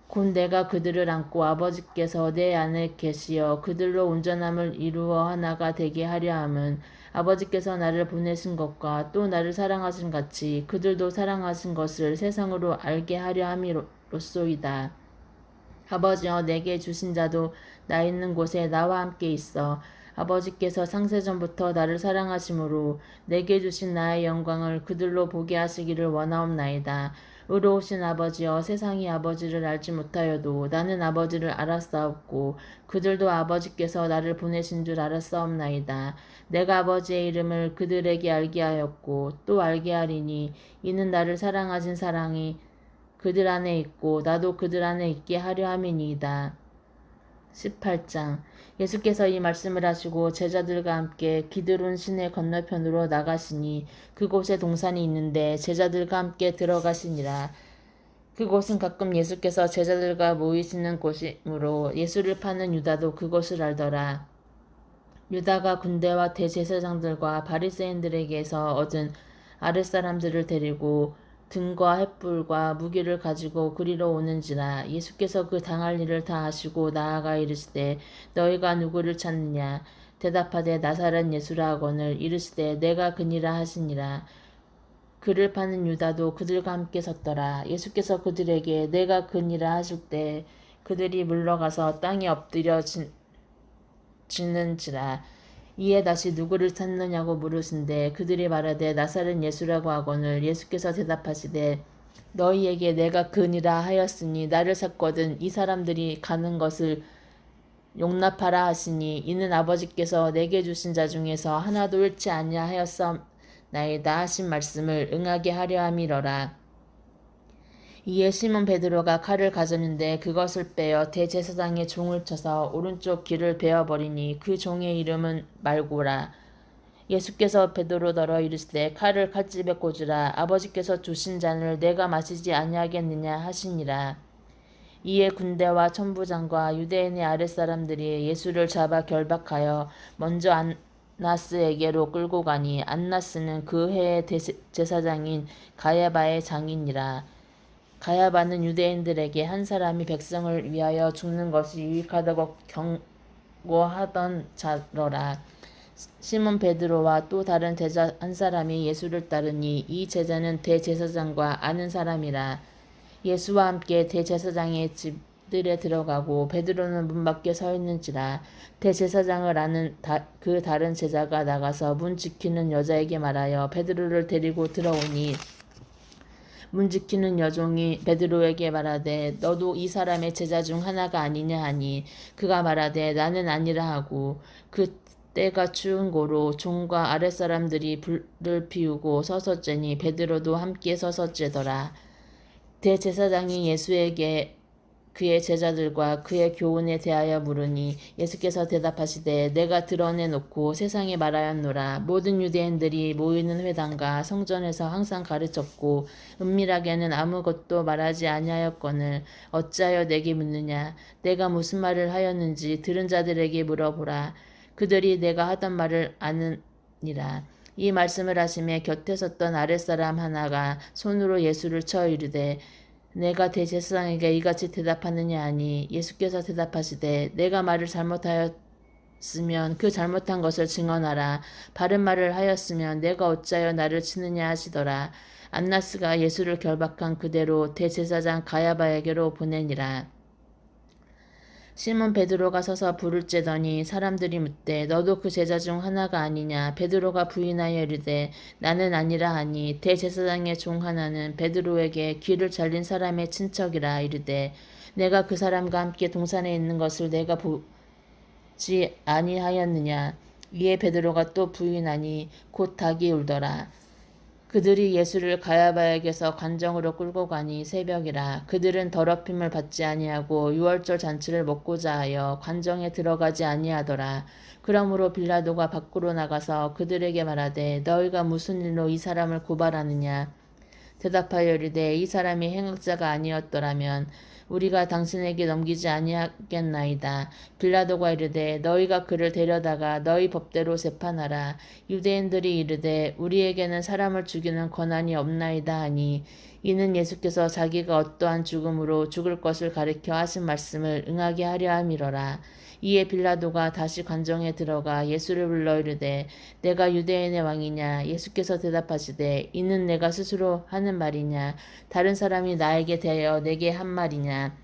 곧 내가 그들을 안고 아버지께서 내 안에 계시어 그들로 온전함을 이루어 하나가 되게 하려 함은 아버지께서 나를 보내신 것과 또 나를 사랑하신 같이 그들도 사랑하신 것을 세상으로 알게 하려 함이로소이다. 아버지여 내게 주신 자도 나 있는 곳에 나와 함께 있어 아버지께서 창세전부터 나를 사랑하심으로 내게 주신 나의 영광을 그들로 보게 하시기를 원하옵나이다. 의로우신 아버지여 세상이 아버지를 알지 못하여도 나는 아버지를 알았사옵고 그들도 아버지께서 나를 보내신 줄 알았사옵나이다. 내가 아버지의 이름을 그들에게 알게 하였고 또 알게 하리니 이는 나를 사랑하신 사랑이 그들 안에 있고 나도 그들 안에 있게 하려 함이니이다. 18장. 예수께서 이 말씀을 하시고 제자들과 함께 기드론 시내 건너편으로 나가시니 그곳에 동산이 있는데 제자들과 함께 들어가시니라. 그곳은 가끔 예수께서 제자들과 모이시는 곳이므로 예수를 파는 유다도 그곳을 알더라. 유다가 군대와 대제사장들과 바리새인들에게서 얻은 아랫사람들을 데리고 등과 횃불과 무기를 가지고 그리로 오는지라. 예수께서 그 당할 일을 다 아시고 나아가 이르시되 너희가 누구를 찾느냐. 대답하되 나사렛 예수라 하거늘 이르시되 내가 그니라 하시니라. 그를 파는 유다도 그들과 함께 섰더라. 예수께서 그들에게 내가 그니라 하실 때 그들이 물러가서 땅에 엎드려 지는지라. 이에 다시 누구를 찾느냐고 물으신데 그들이 말하되 나사렛 예수라고 하거늘 예수께서 대답하시되 너희에게 내가 그니라 하였으니 나를 찾거든 이 사람들이 가는 것을 용납하라 하시니 이는 아버지께서 내게 주신 자 중에서 하나도 잃지 아니하였사옵나이다 하신 말씀을 응하게 하려 함이러라. 이에 시몬 베드로가 칼을 가졌는데 그것을 빼어 대제사장의 종을 쳐서 오른쪽 귀를 베어버리니 그 종의 이름은 말고라. 예수께서 베드로더러 이르시되 칼을 칼집에 꽂으라. 아버지께서 주신 잔을 내가 마시지 아니하겠느냐 하시니라. 이에 군대와 천부장과 유대인의 아랫사람들이 예수를 잡아 결박하여 먼저 안나스에게로 끌고 가니 안나스는 그 해의 제사장인 가야바의 장인이라. 가야바는 유대인들에게 한 사람이 백성을 위하여 죽는 것이 유익하다고 경고하던 자더라. 시몬 베드로와 또 다른 제자 한 사람이 예수를 따르니 이 제자는 대제사장과 아는 사람이라. 예수와 함께 대제사장의 집들에 들어가고 베드로는 문 밖에 서 있는지라. 대제사장을 아는 그 다른 제자가 나가서 문 지키는 여자에게 말하여 베드로를 데리고 들어오니 문 지키는 여종이 베드로에게 말하되 너도 이 사람의 제자 중 하나가 아니냐 하니 그가 말하되 나는 아니라 하고 그 때가 추운 고로 종과 아랫사람들이 불을 피우고 서서 쬐니 베드로도 함께 서서 쬐더라. 대제사장이 예수에게 그의 제자들과 그의 교훈에 대하여 물으니 예수께서 대답하시되 내가 드러내놓고 세상에 말하였노라. 모든 유대인들이 모이는 회당과 성전에서 항상 가르쳤고 은밀하게는 아무것도 말하지 아니하였거늘 어찌하여 내게 묻느냐. 내가 무슨 말을 하였는지 들은 자들에게 물어보라. 그들이 내가 하던 말을 아느니라. 이 말씀을 하시며 곁에 섰던 아랫사람 하나가 손으로 예수를 쳐 이르되 내가 대제사장에게 이같이 대답하느냐 하니 예수께서 대답하시되 내가 말을 잘못하였으면 그 잘못한 것을 증언하라. 바른 말을 하였으면 내가 어찌하여 나를 치느냐 하시더라. 안나스가 예수를 결박한 그대로 대제사장 가야바에게로 보내니라. 시몬 베드로가 서서 불을 쬐더니 사람들이 묻되 너도 그 제자 중 하나가 아니냐. 베드로가 부인하여 이르되 나는 아니라 하니 대제사장의 종 하나는 베드로에게 귀를 잘린 사람의 친척이라 이르되 내가 그 사람과 함께 동산에 있는 것을 내가 보지 아니하였느냐. 이에 베드로가 또 부인하니 곧 닭이 울더라. 그들이 예수를 가야바에게서 관정으로 끌고 가니 새벽이라. 그들은 더럽힘을 받지 아니하고 유월절 잔치를 먹고자 하여 관정에 들어가지 아니하더라. 그러므로 빌라도가 밖으로 나가서 그들에게 말하되 너희가 무슨 일로 이 사람을 고발하느냐. 대답하여 이르되 이 사람이 행악자가 아니었더라면 우리가 당신에게 넘기지 아니하겠나이다. 빌라도가 이르되 너희가 그를 데려다가 너희 법대로 재판하라. 유대인들이 이르되 우리에게는 사람을 죽이는 권한이 없나이다 하니 이는 예수께서 자기가 어떠한 죽음으로 죽을 것을 가리켜 하신 말씀을 응하게 하려 함이러라. 이에 빌라도가 다시 관정에 들어가 예수를 불러 이르되 내가 유대인의 왕이냐. 예수께서 대답하시되 이는 내가 스스로 하는 말이냐. 다른 사람이 나에게 대하여 내게 한 말이냐.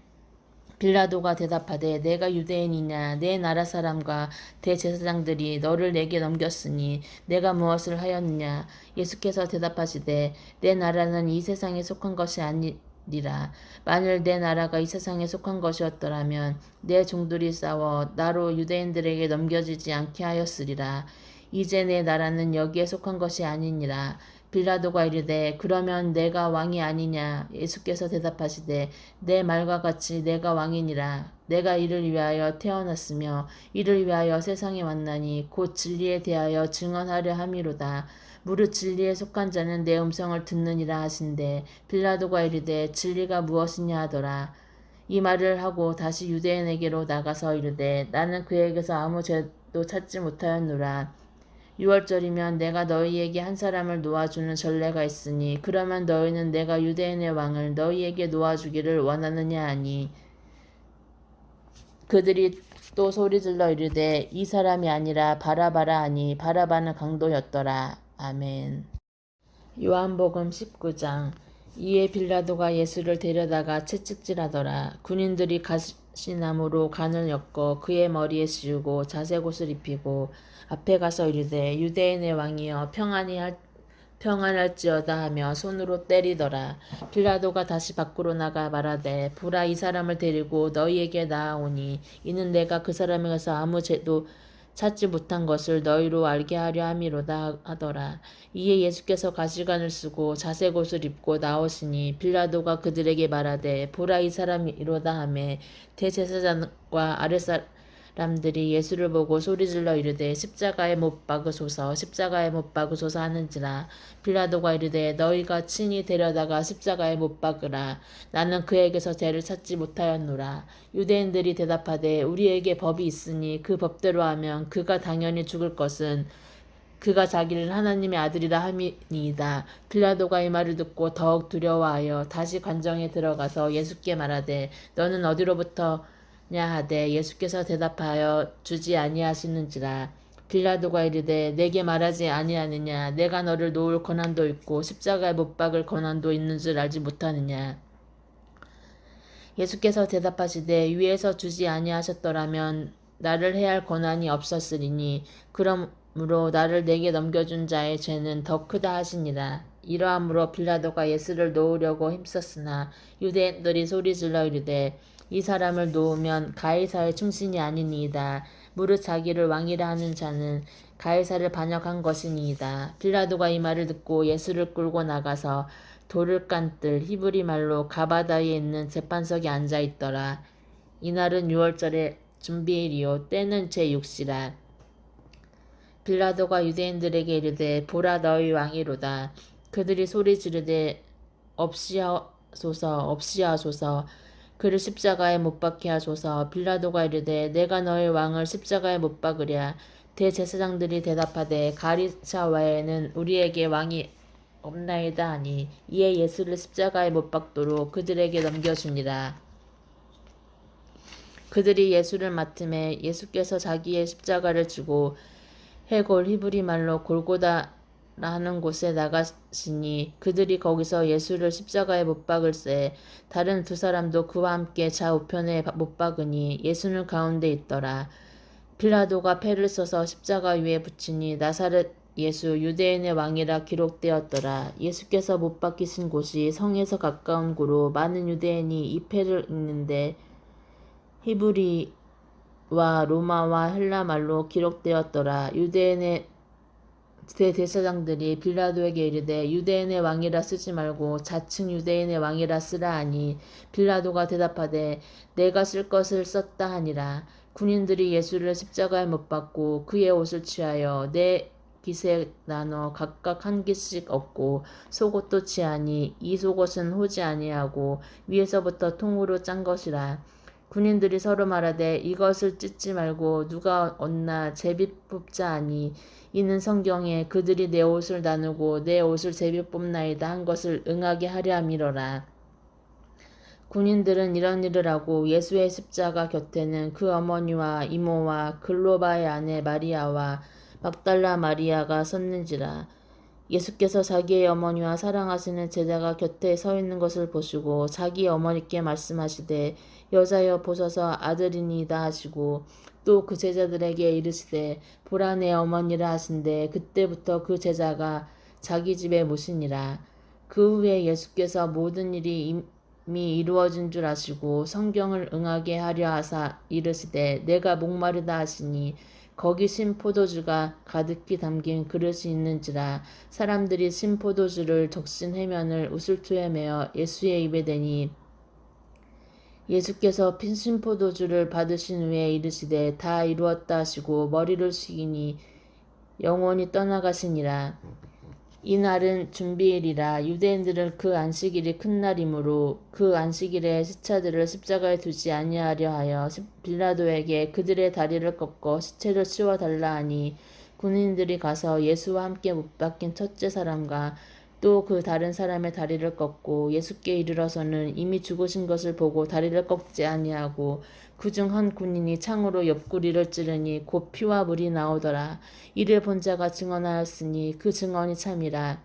빌라도가 대답하되 내가 유대인이냐. 내 나라 사람과 대제사장들이 너를 내게 넘겼으니 내가 무엇을 하였느냐. 예수께서 대답하시되 내 나라는 이 세상에 속한 것이 아니리라. 만일 내 나라가 이 세상에 속한 것이었더라면 내 종들이 싸워 나로 유대인들에게 넘겨지지 않게 하였으리라. 이제 내 나라는 여기에 속한 것이 아니니라. 빌라도가 이르되 그러면 내가 왕이 아니냐. 예수께서 대답하시되 내 말과 같이 내가 왕이니라. 내가 이를 위하여 태어났으며 이를 위하여 세상에 왔나니 곧 진리에 대하여 증언하려 함이로다. 무릇 진리에 속한 자는 내 음성을 듣느니라 하신대 빌라도가 이르되 진리가 무엇이냐 하더라. 이 말을 하고 다시 유대인에게로 나가서 이르되 나는 그에게서 아무 죄도 것도 찾지 못하였노라. 유월절이면 내가 너희에게 한 사람을 놓아주는 전례가 있으니 그러면 너희는 내가 유대인의 왕을 너희에게 놓아주기를 원하느냐 하니 그들이 또 소리질러 이르되 이 사람이 아니라 바라바라 하니 바라바는 강도였더라. 아멘. 요한복음 19장. 이에 빌라도가 예수를 데려다가 채찍질하더라. 군인들이 가시나무로 간을 엮어 그의 머리에 씌우고 자색옷을 입히고 앞에 가서 이르되 유대인의 왕이여 평안할지어다 하며 손으로 때리더라. 빌라도가 다시 밖으로 나가 말하되 보라 이 사람을 데리고 너희에게 나아오니 이는 내가 그 사람에게서 아무 죄도 찾지 못한 것을 너희로 알게 하려 함이로다 하더라. 이에 예수께서 가시관을 쓰고 자색옷을 입고 나오시니 빌라도가 그들에게 말하되 보라 이 사람이로다 하매 대제사장과 아랫사람들이 예수를 보고 소리질러 이르되 십자가에 못 박으소서 십자가에 못 박으소서 하는지라. 빌라도가 이르되 너희가 친히 데려다가 십자가에 못 박으라. 나는 그에게서 죄를 찾지 못하였노라. 유대인들이 대답하되 우리에게 법이 있으니 그 법대로 하면 그가 당연히 죽을 것은 그가 자기를 하나님의 아들이라 함이니이다. 빌라도가 이 말을 듣고 더욱 두려워하여 다시 관정에 들어가서 예수께 말하되 너는 어디로부터냐 하되 예수께서 대답하여 주지 아니하시는지라. 빌라도가 이르되 내게 말하지 아니하느냐 내가 너를 놓을 권한도 있고 십자가에 못 박을 권한도 있는 줄 알지 못하느냐. 예수께서 대답하시되 위에서 주지 아니하셨더라면 나를 해할 권한이 없었으리니 그러므로 나를 내게 넘겨준 자의 죄는 더 크다 하시니라. 이러함으로 빌라도가 예수를 놓으려고 힘썼으나 유대인들이 소리질러 이르되 이 사람을 놓으면 가이사의 충신이 아니니이다. 무릇 자기를 왕이라 하는 자는 가이사를 반역한 것이니이다. 빌라도가 이 말을 듣고 예수를 끌고 나가서 돌을 깐 뜰 히브리 말로 가바다에 있는 재판석에 앉아 있더라. 이날은 유월절의 준비일이요 때는 제6시라. 빌라도가 유대인들에게 이르되 보라 너희 왕이로다. 그들이 소리 지르되 없이하소서 그를 십자가에 못 박게 하소서. 빌라도가 이르되 내가 너희 왕을 십자가에 못 박으랴. 대제사장들이 대답하되 가이사 외에는 우리에게 왕이 없나이다 하니 이에 예수를 십자가에 못 박도록 그들에게 넘겨주니라. 그들이 예수를 맡음에 예수께서 자기의 십자가를 지고 해골 히브리 말로 골고다라 하는 곳에 나가시니 그들이 거기서 예수를 십자가에 못 박을새 다른 두 사람도 그와 함께 좌우편에 못 박으니 예수는 가운데 있더라. 빌라도가 패를 써서 십자가 위에 붙이니 나사렛 예수 유대인의 왕이라 기록되었더라. 예수께서 못 박히신 곳이 성에서 가까운 고로 많은 유대인이 이 패를 읽는데 히브리와 로마와 헬라 말로 기록되었더라. 유대인의 대제사장들이 빌라도에게 이르되 유대인의 왕이라 쓰지 말고 자칭 유대인의 왕이라 쓰라 하니 빌라도가 대답하되 내가 쓸 것을 썼다 하니라. 군인들이 예수를 십자가에 못 박고 그의 옷을 취하여 네 깃에 나눠 각각 한 깃씩 얻고 속옷도 취하니 이 속옷은 호지 아니하고 위에서부터 통으로 짠 것이라. 군인들이 서로 말하되 이것을 찢지 말고 누가 얻나 제비 뽑자 하니 이는 성경에 그들이 내 옷을 나누고 내 옷을 제비 뽑나이다 한 것을 응하게 하려 함이로라. 군인들은 이런 일을 하고 예수의 십자가 곁에는 그 어머니와 이모와 글로바의 아내 마리아와 막달라 마리아가 섰는지라. 예수께서 자기의 어머니와 사랑하시는 제자가 곁에 서 있는 것을 보시고 자기 어머니께 말씀하시되 여자여 보소서 아들이니이다 하시고 또 그 제자들에게 이르시되 보라 내 어머니라 하신대 그때부터 그 제자가 자기 집에 모시니라. 그 후에 예수께서 모든 일이 이미 이루어진 줄 아시고 성경을 응하게 하려 하사 이르시되 내가 목마르다 하시니 거기 신 포도주가 가득히 담긴 그릇이 있는지라. 사람들이 신 포도주를 적신 해면을 우슬초에 메어 예수의 입에 대니 예수께서 신 포도주를 받으신 후에 이르시되 다 이루었다 하시고 머리를 숙이니 영원히 떠나가시니라. 이날은 준비일이라 유대인들은 그 안식일이 큰 날이므로 그 안식일에 시체들을 십자가에 두지 아니하려 하여 빌라도에게 그들의 다리를 꺾어 시체를 치워 달라 하니 군인들이 가서 예수와 함께 못 박힌 첫째 사람과 또 그 다른 사람의 다리를 꺾고 예수께 이르러서는 이미 죽으신 것을 보고 다리를 꺾지 아니하고 그중 한 군인이 창으로 옆구리를 찌르니 곧 피와 물이 나오더라. 이를 본 자가 증언하였으니 그 증언이 참이라.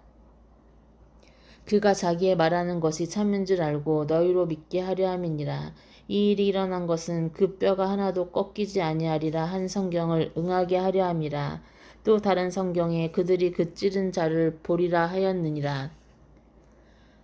그가 자기의 말하는 것이 참인 줄 알고 너희로 믿게 하려 함이니라. 이 일이 일어난 것은 그 뼈가 하나도 꺾이지 아니하리라 한 성경을 응하게 하려 함이라. 또 다른 성경에 그들이 그 찌른 자를 보리라 하였느니라.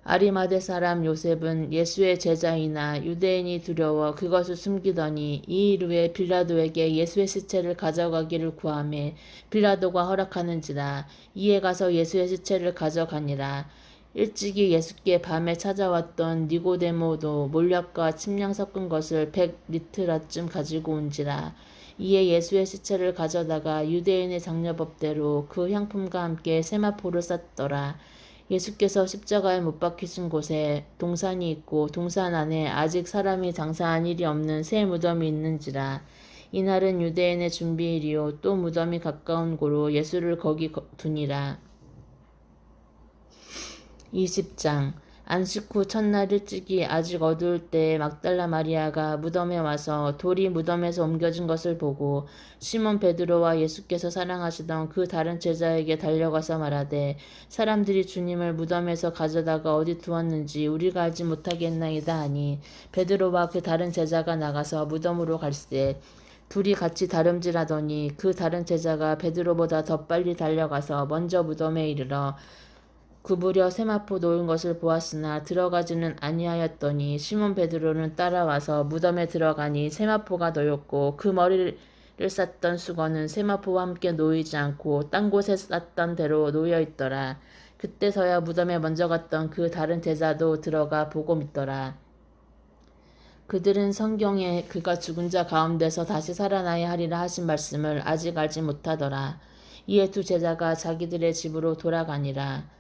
아리마대 사람 요셉은 예수의 제자이나 유대인이 두려워 그것을 숨기더니 이 일 후에 빌라도에게 예수의 시체를 가져가기를 구하매 빌라도가 허락하는지라. 이에 가서 예수의 시체를 가져가니라. 일찍이 예수께 밤에 찾아왔던 니고데모도 몰약과 침량 섞은 것을 100리트라쯤 가지고 온지라. 이에 예수의 시체를 가져다가 유대인의 장려법대로 그 향품과 함께 세마포를 쌌더라. 예수께서 십자가에 못 박히신 곳에 동산이 있고 동산 안에 아직 사람이 장사한 일이 없는 새 무덤이 있는지라. 이날은 유대인의 준비일이요 또 무덤이 가까운 고로 예수를 거기 두니라. 20장 안식 후 첫날 일찍이 아직 어두울 때에 막달라 마리아가 무덤에 와서 돌이 무덤에서 옮겨진 것을 보고 시몬 베드로와 예수께서 사랑하시던 그 다른 제자에게 달려가서 말하되 사람들이 주님을 무덤에서 가져다가 어디 두었는지 우리가 알지 못하겠나이다 하니 베드로와 그 다른 제자가 나가서 무덤으로 갈새 둘이 같이 다름질하더니 그 다른 제자가 베드로보다 더 빨리 달려가서 먼저 무덤에 이르러 구부려 세마포 놓은 것을 보았으나 들어가지는 아니하였더니 시몬 베드로는 따라와서 무덤에 들어가니 세마포가 놓였고 그 머리를 쌌던 수건은 세마포와 함께 놓이지 않고 딴 곳에 쌌던 대로 놓여 있더라. 그때서야 무덤에 먼저 갔던 그 다른 제자도 들어가 보고 믿더라. 그들은 성경에 그가 죽은 자 가운데서 다시 살아나야 하리라 하신 말씀을 아직 알지 못하더라. 이에 두 제자가 자기들의 집으로 돌아가니라.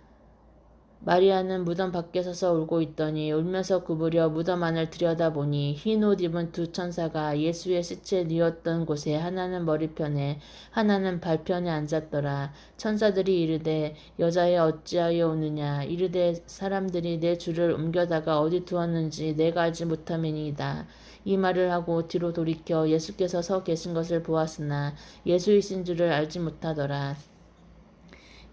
마리아는 무덤 밖에 서서 울고 있더니 울면서 구부려 무덤 안을 들여다보니 흰 옷 입은 두 천사가 예수의 시체 뉘었던 곳에 하나는 머리편에 하나는 발편에 앉았더라. 천사들이 이르되 여자여 어찌하여 우느냐. 이르되 사람들이 내 주를 옮겨다가 어디 두었는지 내가 알지 못함이니이다. 이 말을 하고 뒤로 돌이켜 예수께서 서 계신 것을 보았으나 예수이신 줄을 알지 못하더라.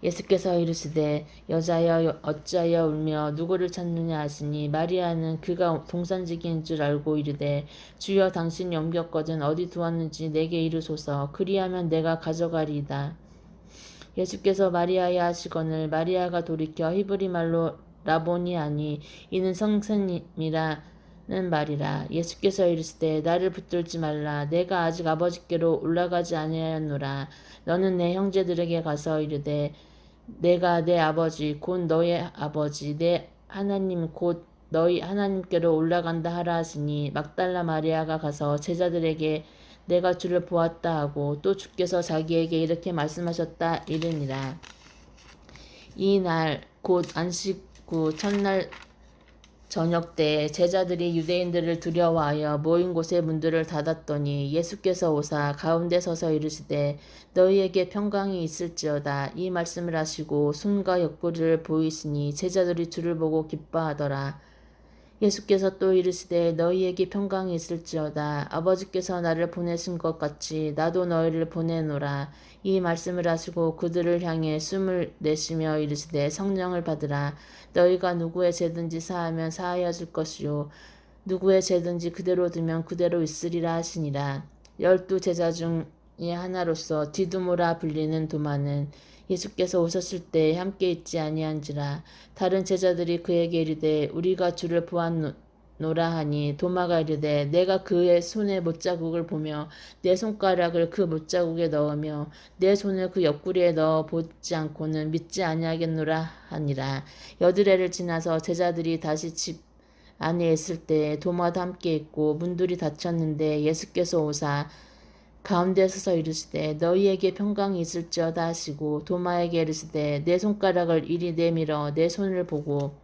예수께서 이르시되 여자여 어찌하여 울며 누구를 찾느냐 하시니 마리아는 그가 동산지기인 줄 알고 이르되 주여 당신이 옮겼거든 어디 두었는지 내게 이르소서 그리하면 내가 가져가리이다. 예수께서 마리아야 하시거늘 마리아가 돌이켜 히브리 말로 라보니 하니 이는 선생님이라는 말이라. 예수께서 이르시되 나를 붙들지 말라. 내가 아직 아버지께로 올라가지 아니하였노라. 너는 내 형제들에게 가서 이르되 내가 내 아버지 곧 너의 아버지 내 하나님 곧 너희 하나님께로 올라간다 하라 하시니 막달라 마리아가 가서 제자들에게 내가 주를 보았다 하고 또 주께서 자기에게 이렇게 말씀하셨다 이르니라. 이 날 곧 안식 후 첫날 저녁 때 제자들이 유대인들을 두려워하여 모인 곳의 문들을 닫았더니 예수께서 오사 가운데 서서 이르시되 너희에게 평강이 있을지어다. 이 말씀을 하시고 손과 옆구리를 보이시니 제자들이 주를 보고 기뻐하더라. 예수께서 또 이르시되 너희에게 평강이 있을지어다. 아버지께서 나를 보내신 것 같이 나도 너희를 보내노라. 이 말씀을 하시고 그들을 향해 숨을 내쉬며 이르시되 성령을 받으라. 너희가 누구의 죄든지 사하면 사하여질 것이요 누구의 죄든지 그대로 두면 그대로 있으리라 하시니라. 12 제자 중에 하나로서 디두모라 불리는 도마는 예수께서 오셨을 때 함께 있지 아니한지라. 다른 제자들이 그에게 이르되 우리가 주를 보았노라 하니 도마가 이르되 내가 그의 손에 못자국을 보며 내 손가락을 그 못자국에 넣으며 내 손을 그 옆구리에 넣어 보지 않고는 믿지 아니하겠노라 하니라. 여드레를 지나서 제자들이 다시 집 안에 있을 때 도마도 함께 있고 문들이 닫혔는데 예수께서 오사 가운데 서서 이르시되 너희에게 평강이 있을지어다 하시고 도마에게 이르시되 내 손가락을 이리 내밀어 내 손을 보고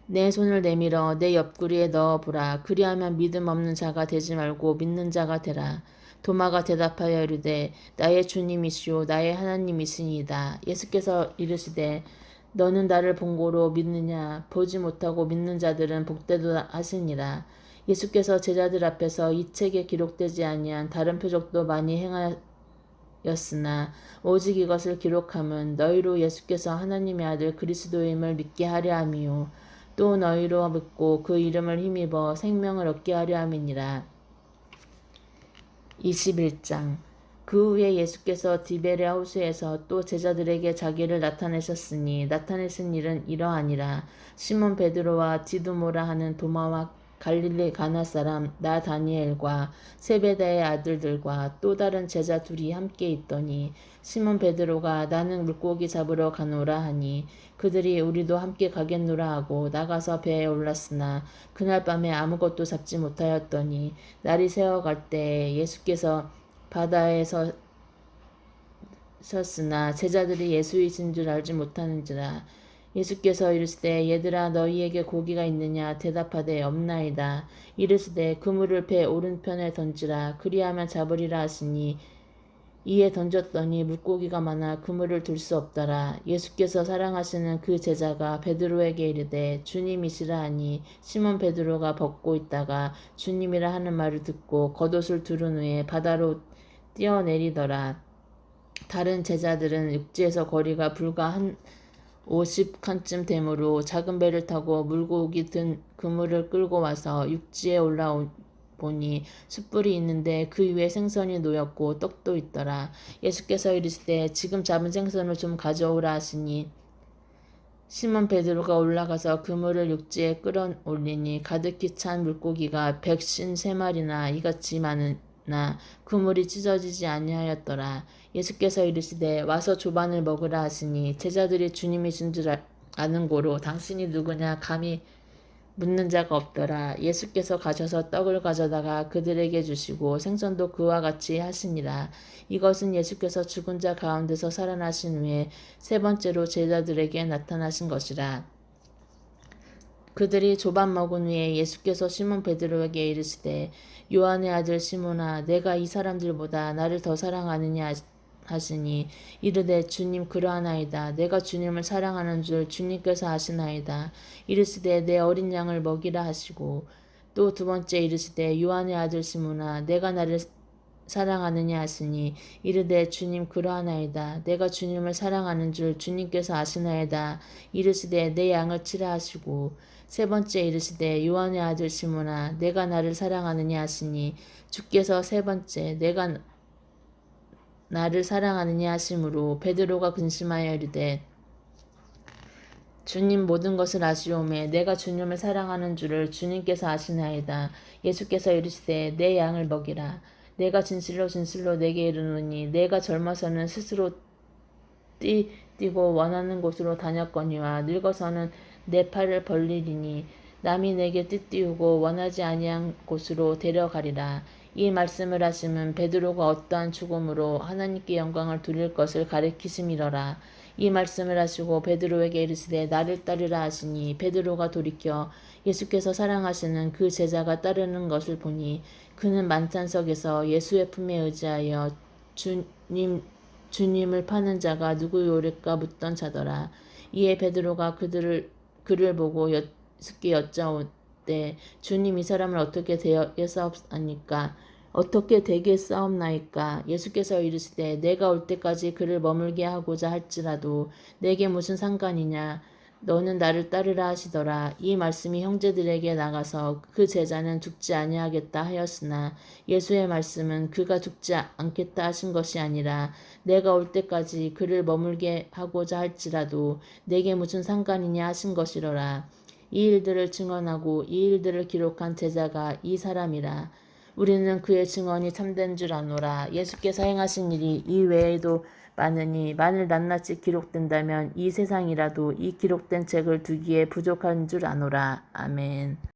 내 손을 내밀어 내 옆구리에 넣어보라. 그리하면 믿음 없는 자가 되지 말고 믿는 자가 되라. 도마가 대답하여 이르되 나의 주님이시오 나의 하나님이시니이다. 예수께서 이르시되 너는 나를 본고로 믿느냐. 보지 못하고 믿는 자들은 복되도다 하시니라. 예수께서 제자들 앞에서 이 책에 기록되지 아니한 다른 표적도 많이 행하였으나 오직 이것을 기록함은 너희로 예수께서 하나님의 아들 그리스도임을 믿게 하려 함이요 또 너희로 믿고 그 이름을 힘입어 생명을 얻게 하려 함이니라. 21장 그 후에 예수께서 디베랴 호수에서 또 제자들에게 자기를 나타내셨으니 나타내신 일은 이러하니라. 시몬 베드로와 디두모라 하는 도마와 갈릴리 가나 사람 나다니엘과 세베다의 아들들과 또 다른 제자 둘이 함께 있더니 시몬 베드로가 나는 물고기 잡으러 가노라 하니 그들이 우리도 함께 가겠노라 하고 나가서 배에 올랐으나 그날 밤에 아무것도 잡지 못하였더니 날이 새어갈 때 예수께서 바다에 섰으나 제자들이 예수이신 줄 알지 못하는지라. 예수께서 이르시되 얘들아 너희에게 고기가 있느냐 대답하되 없나이다. 이르시되 그물을 배 오른편에 던지라. 그리하면 잡으리라 하시니 이에 던졌더니 물고기가 많아 그물을 들 수 없더라. 예수께서 사랑하시는 그 제자가 베드로에게 이르되 주님이시라 하니 시몬 베드로가 벗고 있다가 주님이라 하는 말을 듣고 겉옷을 두른 후에 바다로 뛰어내리더라. 다른 제자들은 육지에서 거리가 불과 한 50칸쯤 되므로 작은 배를 타고 물고기 든 그물을 끌고 와서 육지에 올라보니 숯불이 있는데 그 위에 생선이 놓였고 떡도 있더라. 예수께서 이르시되 지금 잡은 생선을 좀 가져오라 하시니 시몬 베드로가 올라가서 그물을 육지에 끌어올리니 가득히 찬 물고기가 153마리나 이같이 많으나 그물이 찢어지지 아니하였더라. 예수께서 이르시되 와서 조반을 먹으라 하시니 제자들이 주님이신 줄 아는 고로 당신이 누구냐 감히 묻는 자가 없더라. 예수께서 가셔서 떡을 가져다가 그들에게 주시고 생선도 그와 같이 하시니라. 이것은 예수께서 죽은 자 가운데서 살아나신 후에 세 번째로 제자들에게 나타나신 것이라. 그들이 조반 먹은 후에 예수께서 시몬 베드로에게 이르시되 요한의 아들 시몬아 내가 이 사람들보다 나를 더 사랑하느냐 하시니 이르되 주님 그러하나이다. 내가 주님을 사랑하는 줄 주님께서 아시나이다. 이르시되 내 어린 양을 먹이라 하시고 또 두 번째 이르시되 요한의 아들 시몬아 내가 나를 사랑하느냐 하시니 이르되 주님 그러하나이다. 내가 주님을 사랑하는 줄 주님께서 아시나이다. 이르시되 내 양을 치라 하시고 세 번째 이르시되 요한의 아들 시몬아 내가 나를 사랑하느냐 하시니 주께서 세 번째 내가 나를 사랑하느냐 하심으로 베드로가 근심하여 이르되 주님 모든 것을 아시오매 내가 주님을 사랑하는 줄을 주님께서 아시나이다. 예수께서 이르시되 내 양을 먹이라. 내가 진실로 진실로 내게 이르노니 내가 젊어서는 스스로 뛰고 원하는 곳으로 다녔거니와 늙어서는 내 팔을 벌리리니 남이 내게 띠띠우고 원하지 아니한 곳으로 데려가리라. 이 말씀을 하심은 베드로가 어떠한 죽음으로 하나님께 영광을 돌릴 것을 가리키심이러라. 이 말씀을 하시고 베드로에게 이르시되 나를 따르라 하시니 베드로가 돌이켜 예수께서 사랑하시는 그 제자가 따르는 것을 보니 그는 만찬석에서 예수의 품에 의지하여 주님을 파는 자가 누구요리까 묻던 자더라. 이에 베드로가 그를 보고 예수께 여짜오되 주님 이 사람을 어떻게 되겠사옵나이까? 어떻게 되겠사옵나이까? 예수께서 이르시되 내가 올 때까지 그를 머물게 하고자 할지라도 내게 무슨 상관이냐? 너는 나를 따르라 하시더라. 이 말씀이 형제들에게 나가서 그 제자는 죽지 아니하겠다 하였으나 예수의 말씀은 그가 죽지 않겠다 하신 것이 아니라 내가 올 때까지 그를 머물게 하고자 할지라도 내게 무슨 상관이냐 하신 것이로라. 이 일들을 증언하고 이 일들을 기록한 제자가 이 사람이라. 우리는 그의 증언이 참된 줄 아노라. 예수께서 행하신 일이 이 외에도 많으니 만일 낱낱이 기록된다면 이 세상이라도 이 기록된 책을 두기에 부족한 줄 아노라. 아멘.